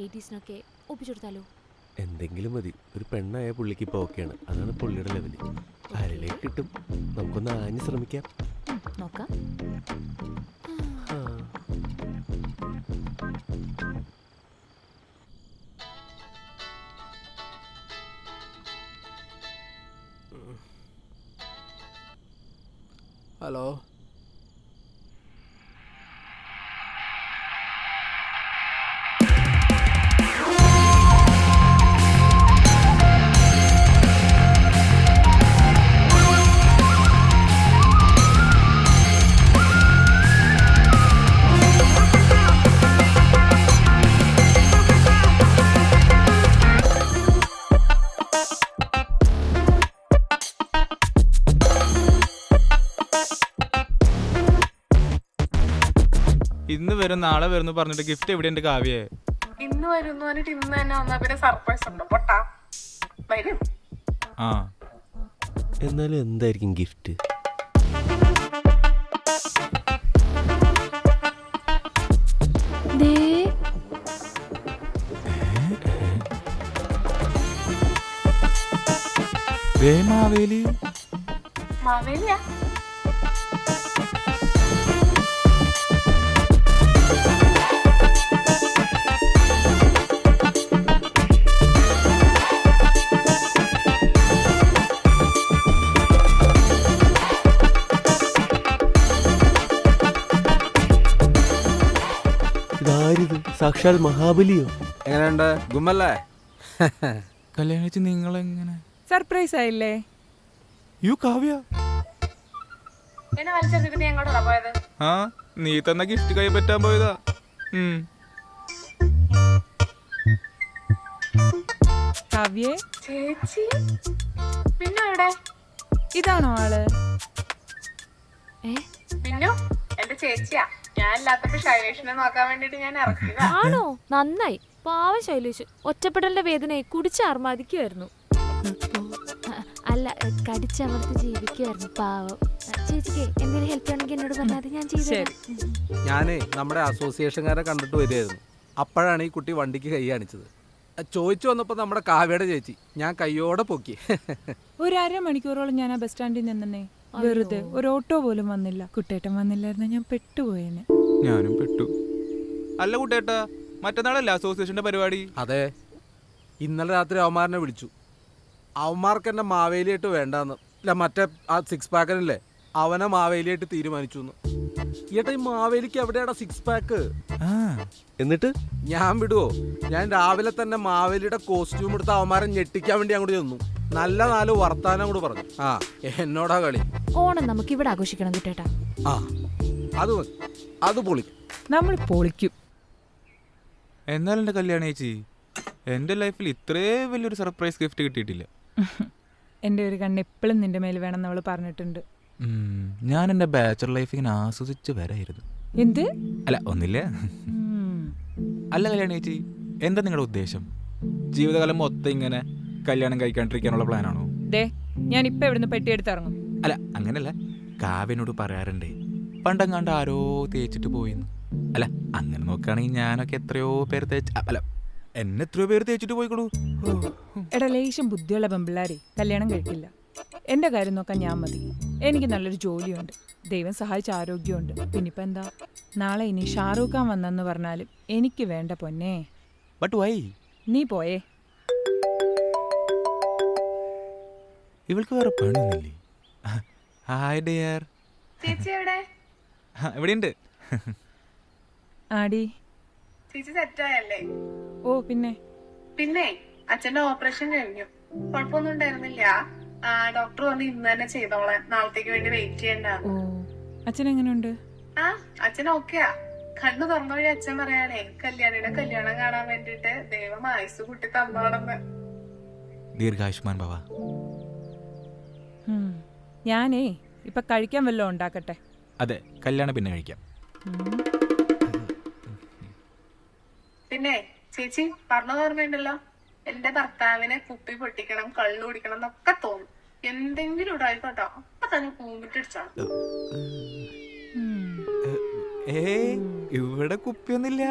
80s ഒപ്പിച്ചെടുത്താലോ? എന്തെങ്കിലും മതി. ഒരു പെണ്ണായ പുള്ളിക്ക് ഇപ്പോൾ ഓക്കെയാണ്. അതാണ് പുള്ളിയുടെ ലെവല്. ആരിലേക്ക് കിട്ടും. നമുക്കൊന്ന് ആഞ്ഞ് ശ്രമിക്കാം. നോക്കാം. ഹലോ. ഇന്ന് വരും നാളെ വരുന്നു പറഞ്ഞിട്ട് ഗിഫ്റ്റ് എവിടെ ഉണ്ട് കാവ്യേ? ഇന്ന് വരുന്നു പറഞ്ഞിട്ട് ഇന്ന് തന്നെ വന്നാ പിന്നെ സർപ്രൈസ് ഉണ്ടോ? പൊട്ടാ വരും. ആ എന്നാലും എന്തായിരിക്കും ഗിഫ്റ്റ്? മാവേലി. മാവേലിയാ? ഇതാരിത്? സാക്ഷാൽ മഹാബലിയോ? എങ്ങനെയുണ്ട്? ഗുമ്മല്ലേ? കല്യാണിച്ച് നിങ്ങളെങ്ങനെ? സർപ്രൈസ് ആയില്ലേ? യു കാവ്യ. എന്നെ വലിച്ചെടുത്തിട്ട് നീ എങ്ങോട്ടാ പോയത്? ആ നീ തന്ന ഗിഫ്റ്റ് കൈ പറ്റാൻ പോയതാ. കാവ്യേ, ചേച്ചി പിന്നെ എവിടെ? ഇതാണോ ആള്? പിന്നു എന്റെ ചേച്ചിയാ. ഞാൻ ഇല്ലാത്തപ്പോ ശൈലേഷിനെ നോക്കാൻ വേണ്ടിട്ട് ഞാൻ ഇറക്കിയതാ. ആണോ? നന്നായി. പാവം ശൈലേഷ് ഒറ്റപ്പെടലിന്റെ വേദനയെ കുടിച്ചർമാദിക്കുമായിരുന്നു. അല്ല, കടിച്ചമർത്ത് ജീവിക്കുമായിരുന്നു പാവം. ചേച്ചിക്ക് എന്തെങ്കിലും ഹെൽപ്പ് ചെയ്യണമെങ്കിൽ എന്നോട് പറഞ്ഞാൽ ഞാൻ ചെയ്തു. ഞാനേ നമ്മുടെ അസോസിയേഷൻകാരെ കണ്ടിട്ട് വരികയായിരുന്നു. അപ്പോഴാണ് ഈ കുട്ടി വണ്ടിക്ക് കൈ കാണിച്ചത്. ചോദിച്ചു വന്നപ്പോൾ നമ്മുടെ കാവ്യയുടെ ചേച്ചി. ഞാൻ കയ്യോടെ പൊക്കി. ഒരു അരമണിക്കൂറോളം ഞാൻ ആ ബസ് സ്റ്റാൻഡിൽ നിന്നേ. വെറുതെ ഒരു ഓട്ടോ പോലും വന്നില്ല. കുട്ടേട്ടൻ വന്നില്ലായിരുന്നു ഞാൻ പെട്ടുപോയേനെ. ഞാനും പെട്ടു. അല്ല കുട്ടേട്ടാ, മറ്റന്നാളല്ല അസോസിയേഷന്റെ പരിപാടി? അതെ, ഇന്നലെ രാത്രി അവന്മാരനെ വിളിച്ചു. അവന്മാർക്ക് എന്നെ മാവേലിയായിട്ട് വേണ്ടാന്ന്. ഇല്ല, മറ്റേ ആ 6 പാക്കനല്ലേ, അവനെ മാവേലിയായിട്ട് തീരുമാനിച്ചു എന്ന്. ഈട്ടാ, ഈ മാവേലിക്ക് എവിടെയാടാ 6 പാക്ക്? എന്നിട്ട് ഞാൻ വിടുവോ? ഞാൻ രാവിലെ തന്നെ മാവേലിയുടെ കോസ്റ്റ്യൂം എടുത്ത് അവന്മാരെ ഞെട്ടിക്കാൻ വേണ്ടി അങ്ങോട്ട് ചെന്നു. നല്ല 4 വർത്താനം അങ്ങോട്ട് പറഞ്ഞു. ആ, എന്നോടാ കളി. ഓണം നമുക്ക് ഇവിടെ ആഘോഷിക്കണം കുട്ടേട്ടാ. ആ, അത് പൊളിക്കും. നമ്മൾ പൊളിക്കും. എന്നാലും എന്റെ കല്യാണം ചേച്ചി, എന്റെ ലൈഫിൽ ഇത്രേ വലിയൊരു സർപ്രൈസ് ഗിഫ്റ്റ് കിട്ടിയിട്ടില്ല. എൻ്റെ ഒരു കണ്ണ് എപ്പോഴും നിന്റെ മേൽ വേണമെന്ന് അവള് പറഞ്ഞിട്ടുണ്ട്. ഞാൻ എന്റെ ബാച്ചലർ ലൈഫ് ഇങ്ങനെ ആസ്വദിച്ച് വരായിരുന്നു. എന്ത്? അല്ല ഒന്നില്ല. അല്ല കല്യാണം ചേച്ചി, എന്താ നിങ്ങളുടെ ഉദ്ദേശം? ജീവിതകാലം മൊത്തം ഇങ്ങനെ കല്യാണം കഴിക്കാണ്ടിരിക്കാനുള്ള പ്ലാനാണോ? ദേ, ഞാൻ ഇപ്പൊ ഇവിടുന്ന് പെട്ടിയെടുത്ത് ഇറങ്ങും. അല്ല അങ്ങനല്ല, കാവ്യനോട് പറയാറുണ്ടേ പണ്ടെങ്ങാണ്ട് ആരോ തേച്ചിട്ട് പോയിന്ന്. അല്ല അങ്ങനെ നോക്കുകയാണെങ്കിൽ ഞാനൊക്കെ എത്രയോ പേര് അല്ല എന്നെ എത്രയോ പേര് തേച്ചിട്ട് പോയിക്കോളൂ. എടാ, ലേശം ബുദ്ധിയുള്ള പെമ്പിള്ളാരെ കല്യാണം കഴിക്കില്ല. എൻ്റെ കാര്യം നോക്കാൻ ഞാൻ മതി. എനിക്ക് നല്ലൊരു ജോലിയുണ്ട്, ദൈവം സഹായിച്ച ആരോഗ്യമുണ്ട്. പിന്നിപ്പോൾ എന്താ, നാളെ ഇനി ഷാറൂഖ് ഖാൻ വന്നെന്ന് പറഞ്ഞാലും എനിക്ക് വേണ്ട പൊന്നേ. But why? നീ പോയേ. ഇവൾക്ക് വേറെ പണിയൊന്നുമില്ലേ? Hi dear. ചേച്ചി എവിടെ? എവിടെയുണ്ട്? ആടി. ചേച്ചി സെറ്റായല്ലേ? ഓ പിന്നെ അച്ഛന്റെ ഓപ്പറേഷൻ കഴിഞ്ഞു. കുഴപ്പമൊന്നും ഉണ്ടായിരുന്നില്ല. ഡോക്ടർ പറഞ്ഞു ഇന്ന് തന്നെ ചെയ്തോളാൻ, നാളത്തേക്ക് വേണ്ടി വെയിറ്റ് ചെയ്യണ്ട. ഓ, അച്ഛൻ എങ്ങനെയുണ്ട്? ആ, അച്ഛൻ ഓക്കെയാ. കണ്ണു തുറന്ന വഴി അച്ഛൻ പറയാനേ കല്യാണിയുടെ കല്യാണം കാണാൻ വേണ്ടിട്ട് ദൈവം ആയുസ് കുട്ടി തന്നോടെന്ന്. ദീർഘായുഷ്മാൻ ഭവ. ഞാനേ ഇപ്പൊ കഴിക്കാൻ വല്ലതും ഉണ്ടാക്കട്ടെ. അതെ, കല്യാണം പിന്നെ കഴിക്കാം. പിന്നെ ചേച്ചി പറഞ്ഞത് ഓർമ്മയുണ്ടല്ലോ, എന്റെ ഭർത്താവിനെ കുപ്പി പൊട്ടിക്കണം, കള്ളു കുടിക്കണം എന്നൊക്കെ തോന്നും. എന്തെങ്കിലും ഇടായിക്കോട്ടോ, അപ്പൊ തന്നെ കൂമ്പിട്ടടിച്ചാണ്. ഇവിടെ കുപ്പിയൊന്നുമില്ല.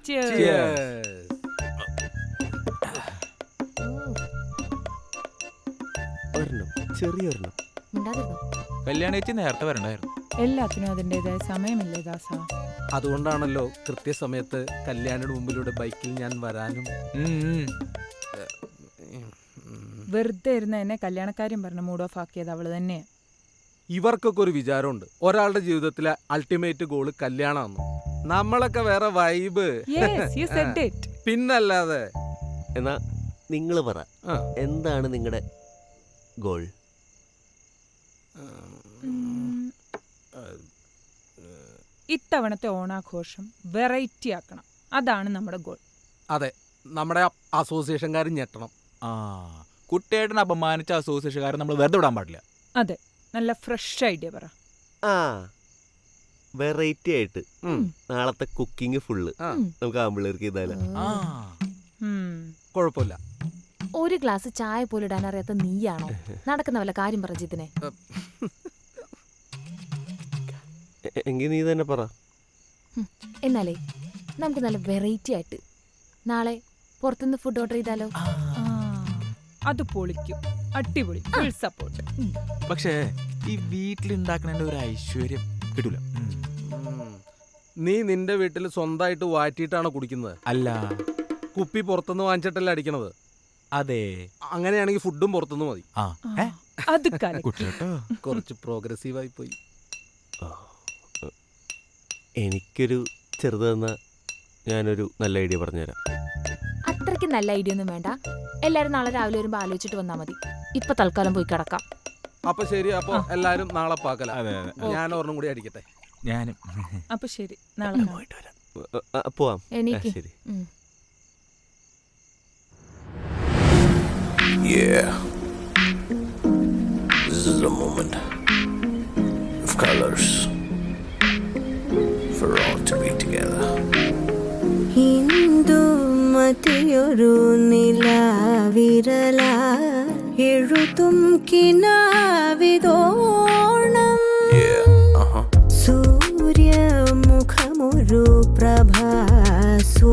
Cheers. ഒരെണ്ണം, ചെറിയൊരെണ്ണം. മിണ്ടാതിരുന്നോ? കല്യാണ ചേച്ചി നേരത്തെ വരണ്ടായിരുന്നു. എല്ലാത്തിനും അതിൻ്റെതായ സമയമില്ലേ ദാസ? അതുകൊണ്ടാണല്ലോ കൃത്യസമയത്ത് കല്യാണിയുടെ മുമ്പിലൂടെ ബൈക്കിൽ ഞാൻ വരാനും. വെറുതെ ഇരുന്ന് എന്നെ കല്യാണക്കാര്യം പറഞ്ഞ മൂഡ് ഓഫ് ആക്കിയത് അവള് തന്നെയാ. ഇവർക്കൊക്കെ ഒരു വിചാരമുണ്ട്, ഒരാളുടെ ജീവിതത്തിലെ അൾട്ടിമേറ്റ് ഗോള് കല്യാണമെന്ന്. നമ്മളൊക്കെ വേറെ vibe. Yes, you said it. പിന്നല്ലാതെ. എന്നാ നിങ്ങൾ പറ, ആ. എന്താണ് നിങ്ങളുടെ ഗോൾ? ഇത്തവണത്തെ ഓണാഘോഷം വെറൈറ്റി ആക്കണം, അതാണ് നമ്മുടെ ഗോൾ. അതെ, നമ്മുടെ അസോസിയേഷൻകാർ ഞെട്ടണം. ആ കുട്ടിയേട്ടനെ അപമാനിച്ച അസോസിയേഷൻകാരെ നമ്മൾ വെറുതെ വിടാൻ പാടില്ല. അതെ, നല്ല ഫ്രഷ് ഐഡിയ പറ. ആ വെറൈറ്റി ആയിട്ട് നാളത്തെ കുക്കിംഗ് ഫുള്ള് ആ. നമുക്ക് ആമ്പിള്ളേർക്ക് ചെയ്താലോ? കുഴപ്പമില്ല. ഒരു ഗ്ലാസ് ചായ പോലും ഇടാൻ അറിയാത്ത നീയാണോ? നടക്കുന്ന വല്ല കാര്യം പറ ജിതിനെ. എങ്കിൽ നീ തന്നെ പറ. എന്നാലേ നമുക്ക് നല്ല വെറൈറ്റി ആയിട്ട് നാളെ പുറത്തുനിന്ന് ഫുഡ് ഓർഡർ ചെയ്താലോ? അത് പൊളിക്കും, അടിപൊളി, ഫുൾ സപ്പോർട്ട്. പക്ഷേ ഈ വീട്ടിലുണ്ടാക്കണ ഒരു ഐശ്വര്യം കിട്ടൂല. നീ നിന്റെ വീട്ടിൽ സ്വന്തമായിട്ട് വാറ്റിയിട്ടാണോ കുടിക്കുന്നത്? അല്ല, കുപ്പി പുറത്തുനിന്ന് വാങ്ങിച്ചിട്ടല്ലേ അടിക്കണത്? അതെ. അങ്ങനെയാണെങ്കിൽ ഫുഡും പുറത്തുനിന്ന് മതി. ആ അത് കലക്കി. കുട്ടിയേട്ടോ കുറച്ച് പ്രോഗ്രസീവായി പോയി. എനിക്കൊരു ചെറുത് തന്നാ ഞാനൊരു നല്ല ഐഡിയ പറഞ്ഞുതരാം. അത്രയ്ക്ക് നല്ല ഐഡിയ ഒന്നും വേണ്ട. എല്ലാരും നാളെ രാവിലെ വരുമ്പോ ആലോചിച്ചിട്ട് വന്നാ മതി. ഇപ്പൊ തൽക്കാലം പോയി കിടക്കാം. അപ്പൊ ശരി, അപ്പൊ എല്ലാരും നാളെ പാക്കല. അതെ, ഞാൻ ഒരെണ്ണം കൂടി അടിക്കട്ടെ. ഞാനും. അപ്പൊ ശരി, നാളെ പോയിട്ട് വരാം. പോവാം. എനിക്ക് ശരി. Yeah, this is a moment of colors for all to be together. Hindu ಮತಿಯೊರು ನಿಲಾವಿರಲ ಎഴുതും കിനാവിതോണം. സൂര്യമുഖമൊരു പ്രഭാസുമമായി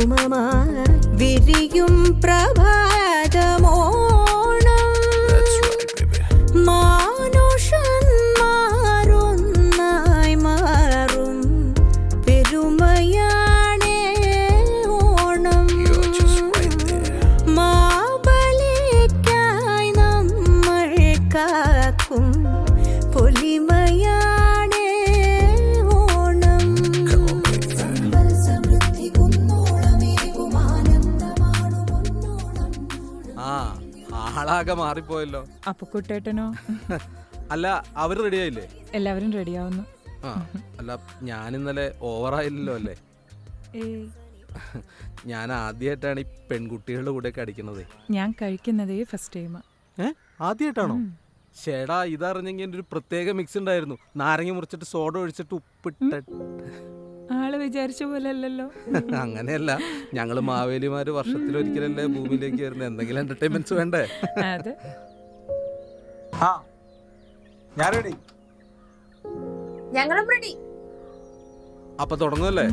വിരിയും പ്രഭാതമോണം. മാനുഷന്മാരൊന്നായി മാറും പെരുമയാണേ ഓണം. മാബലിക്കായി നമ്മൾ കാക്കും പൊലിമയാണേ ഓണം. സമൃദ്ധി കുന്നോളമേകും ആനന്ദമാണു പൊന്നോണം. ആ, ആളാകെ മാറിപ്പോയല്ലോ. അപ്പൊ കുട്ടേട്ടനോ? അല്ല, അവര് റെഡിയായില്ലേ? എല്ലാവരും റെഡിയാവുന്നു. ആ, അല്ല, ഞാൻ ഇന്നലെ ഓവറായില്ലല്ലോ അല്ലേ? ഏയ്, ഞാൻ ആദ്യമായിട്ടാണ് ഈ പെൺകുട്ടികളുടെ കൂടെയൊക്കെ അടിക്കണത്. ഞാൻ കഴിക്കുന്നതേ ഫസ്റ്റ് ടൈമാ. ആദ്യമായിട്ടാണോ? ചേടാ, ഇതറിഞ്ഞെങ്കിൽ എൻ്റെ ഒരു പ്രത്യേക മിക്സ് ഉണ്ടായിരുന്നു. നാരങ്ങ മുറിച്ചിട്ട് സോഡ ഒഴിച്ചിട്ട് ഉപ്പിട്ട്. ആള് വിചാരിച്ച പോലെ അല്ലല്ലോ. അങ്ങനെയല്ല, ഞങ്ങള് മാവേലിമാര് വർഷത്തിലൊരിക്കലല്ലേ ഭൂമിയിലേക്ക് വരുന്നത്. എന്തെങ്കിലും എന്റർടൈൻമെന്റ്സ് വേണ്ടേ? അതെ, ഞാൻ റെഡി. ഞങ്ങളും റെഡി. അപ്പൊ തുടങ്ങുമല്ലേ?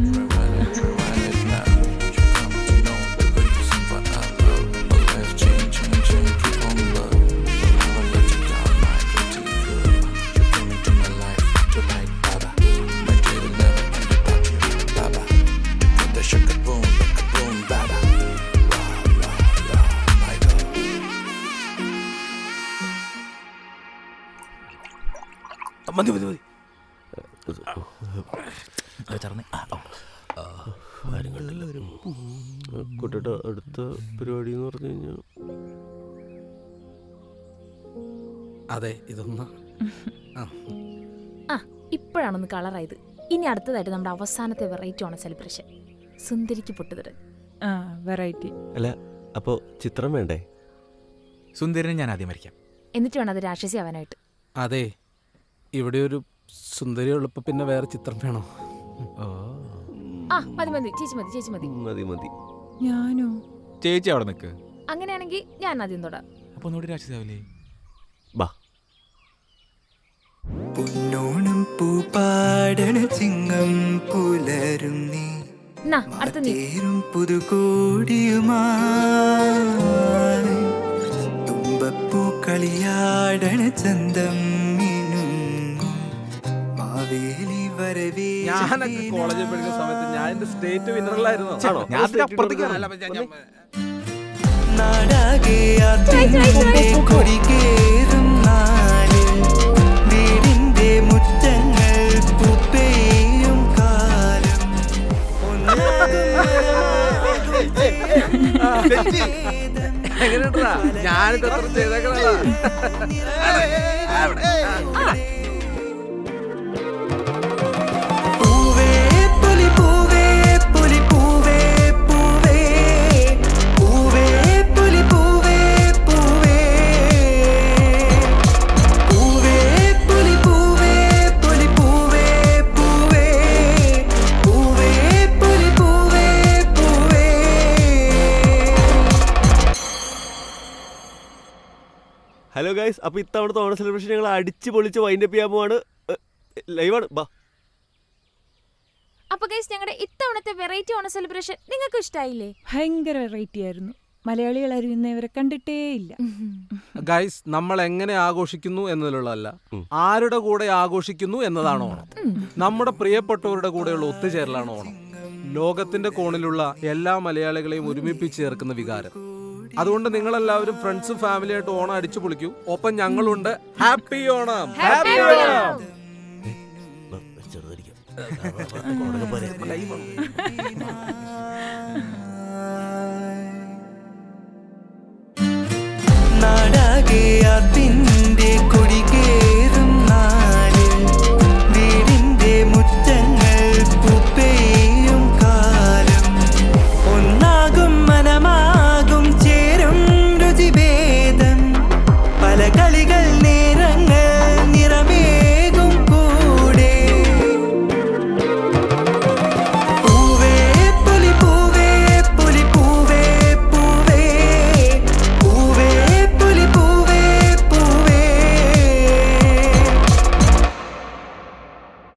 മതി മതി മതി. കുട്ടിയുടെ അടുത്ത പരിപാടി എന്ന് പറഞ്ഞു കഴിഞ്ഞാൽ അതെ, ഇതൊന്ന് ഇപ്പോഴാണൊന്ന് കളറായത്. ഇനി അടുത്തതായിട്ട് നമ്മുടെ അവസാനത്തെ വെറൈറ്റി ആണ് സെലിബ്രേഷൻ, സുന്ദരിക്ക് പൊട്ടുതടൻ. വെറൈറ്റി. അല്ല, അപ്പോ ചിത്രം വേണ്ടേ? സുന്ദരനെ ഞാൻ ആദ്യം വരയ്ക്കാം. എന്നിട്ട് വേണം അത് രാക്ഷസി ആവാനായിട്ട്. അതെ, ഇവിടെ ഒരു സുന്ദരി ഉള്ളപ്പോ പിന്നെ വേറെ ചിത്രം വേണോ? മതി മതി, ചേച്ചി മതി, ചേച്ചി മതി. മതി മതി. ഞാനോ? ചേച്ചി അവിടെ നിൽക്ക്. അങ്ങനെയാണെങ്കിൽ ഞാൻ ആദ്യം തൊടാം. അപ്പൊ ഒന്നുകൂടി രാക്ഷസാവില്ലേ? ബാ. പൊന്നോണം പൂപ്പാടണ ചിങ്ങം പുലരും നീ അടുത്ത നീ. പുതുകൂടിയുമായി തുമ്പപ്പൂ കളിയാടണ ചന്തം മിനുങ്ങും മാവേലി വരവേ ഞാനൊക്കെ കോളേജിൽ പഠിക്കുന്ന സമയത്ത് ഞാൻ എന്റെ സ്റ്റേറ്റ് വിന്നറിലായിരുന്നു. നാടാകെ ആത്തിൻ്റെ കൊടികേറും നാളിൽ വീടിൻ്റെ മുറ്റങ്ങൾ പൂപ്പെയ്യും കാലം എങ്ങനെയുണ്ടാ ഞാനിത് എത്ര ചെയ്തേക്കണതാ. പൂവേ പുലി പൂവേ പുലി പൂവേ പൂവേ പൂവേ പുലി പൂവേ പൂവേ പൂവേ പുലി പൂവേ പുലി പൂവേ പൂവേ പൂവേ പുലി പൂവേ പൂവേ. ഹലോ ഗൈസ്, അപ്പോൾ ഇത്തവണത്തെ ഓണ സെലിബ്രേഷൻ ഞങ്ങൾ അടിച്ച് പൊളിച്ച് വൈൻഡപ്പ് ചെയ്യാൻ പോവാണ്. ലൈവാണ്. ബാ. അപ്പൊ ഗൈസ് ഞങ്ങളുടെ ഇത്തവണത്തെ വെറൈറ്റി ഓണ സെലിബ്രേഷൻ നിങ്ങൾക്ക് ഇഷ്ടായില്ലേ? ഭയങ്കര വെറൈറ്റി ആയിരുന്നു. മലയാളികൾ അറിയുന്നവരെ കണ്ടിട്ടേ ഇല്ല. ഗൈസ്, നമ്മൾ എങ്ങനെ ആഘോഷിക്കുന്നു എന്നതിലുള്ളതല്ല, ആരുടെ കൂടെ ആഘോഷിക്കുന്നു എന്നതാണ് ഓണം. നമ്മുടെ പ്രിയപ്പെട്ടവരുടെ കൂടെയുള്ള ഒത്തുചേരലാണ് ഓണം. ലോകത്തിന്റെ കോണിലുള്ള എല്ലാ മലയാളികളെയും ഒരുമിപ്പിച്ച് ചേർക്കുന്ന വികാരം. അതുകൊണ്ട് നിങ്ങളെല്ലാവരും ഫ്രണ്ട്സും ഫാമിലിയായിട്ട് ഓണം അടിച്ചു പൊളിക്കൂ. ഒപ്പം ഞങ്ങളുണ്ട്. ഹാപ്പി ഓണം. ഹാപ്പി ഓണം. ചെറുതടിക്കാം.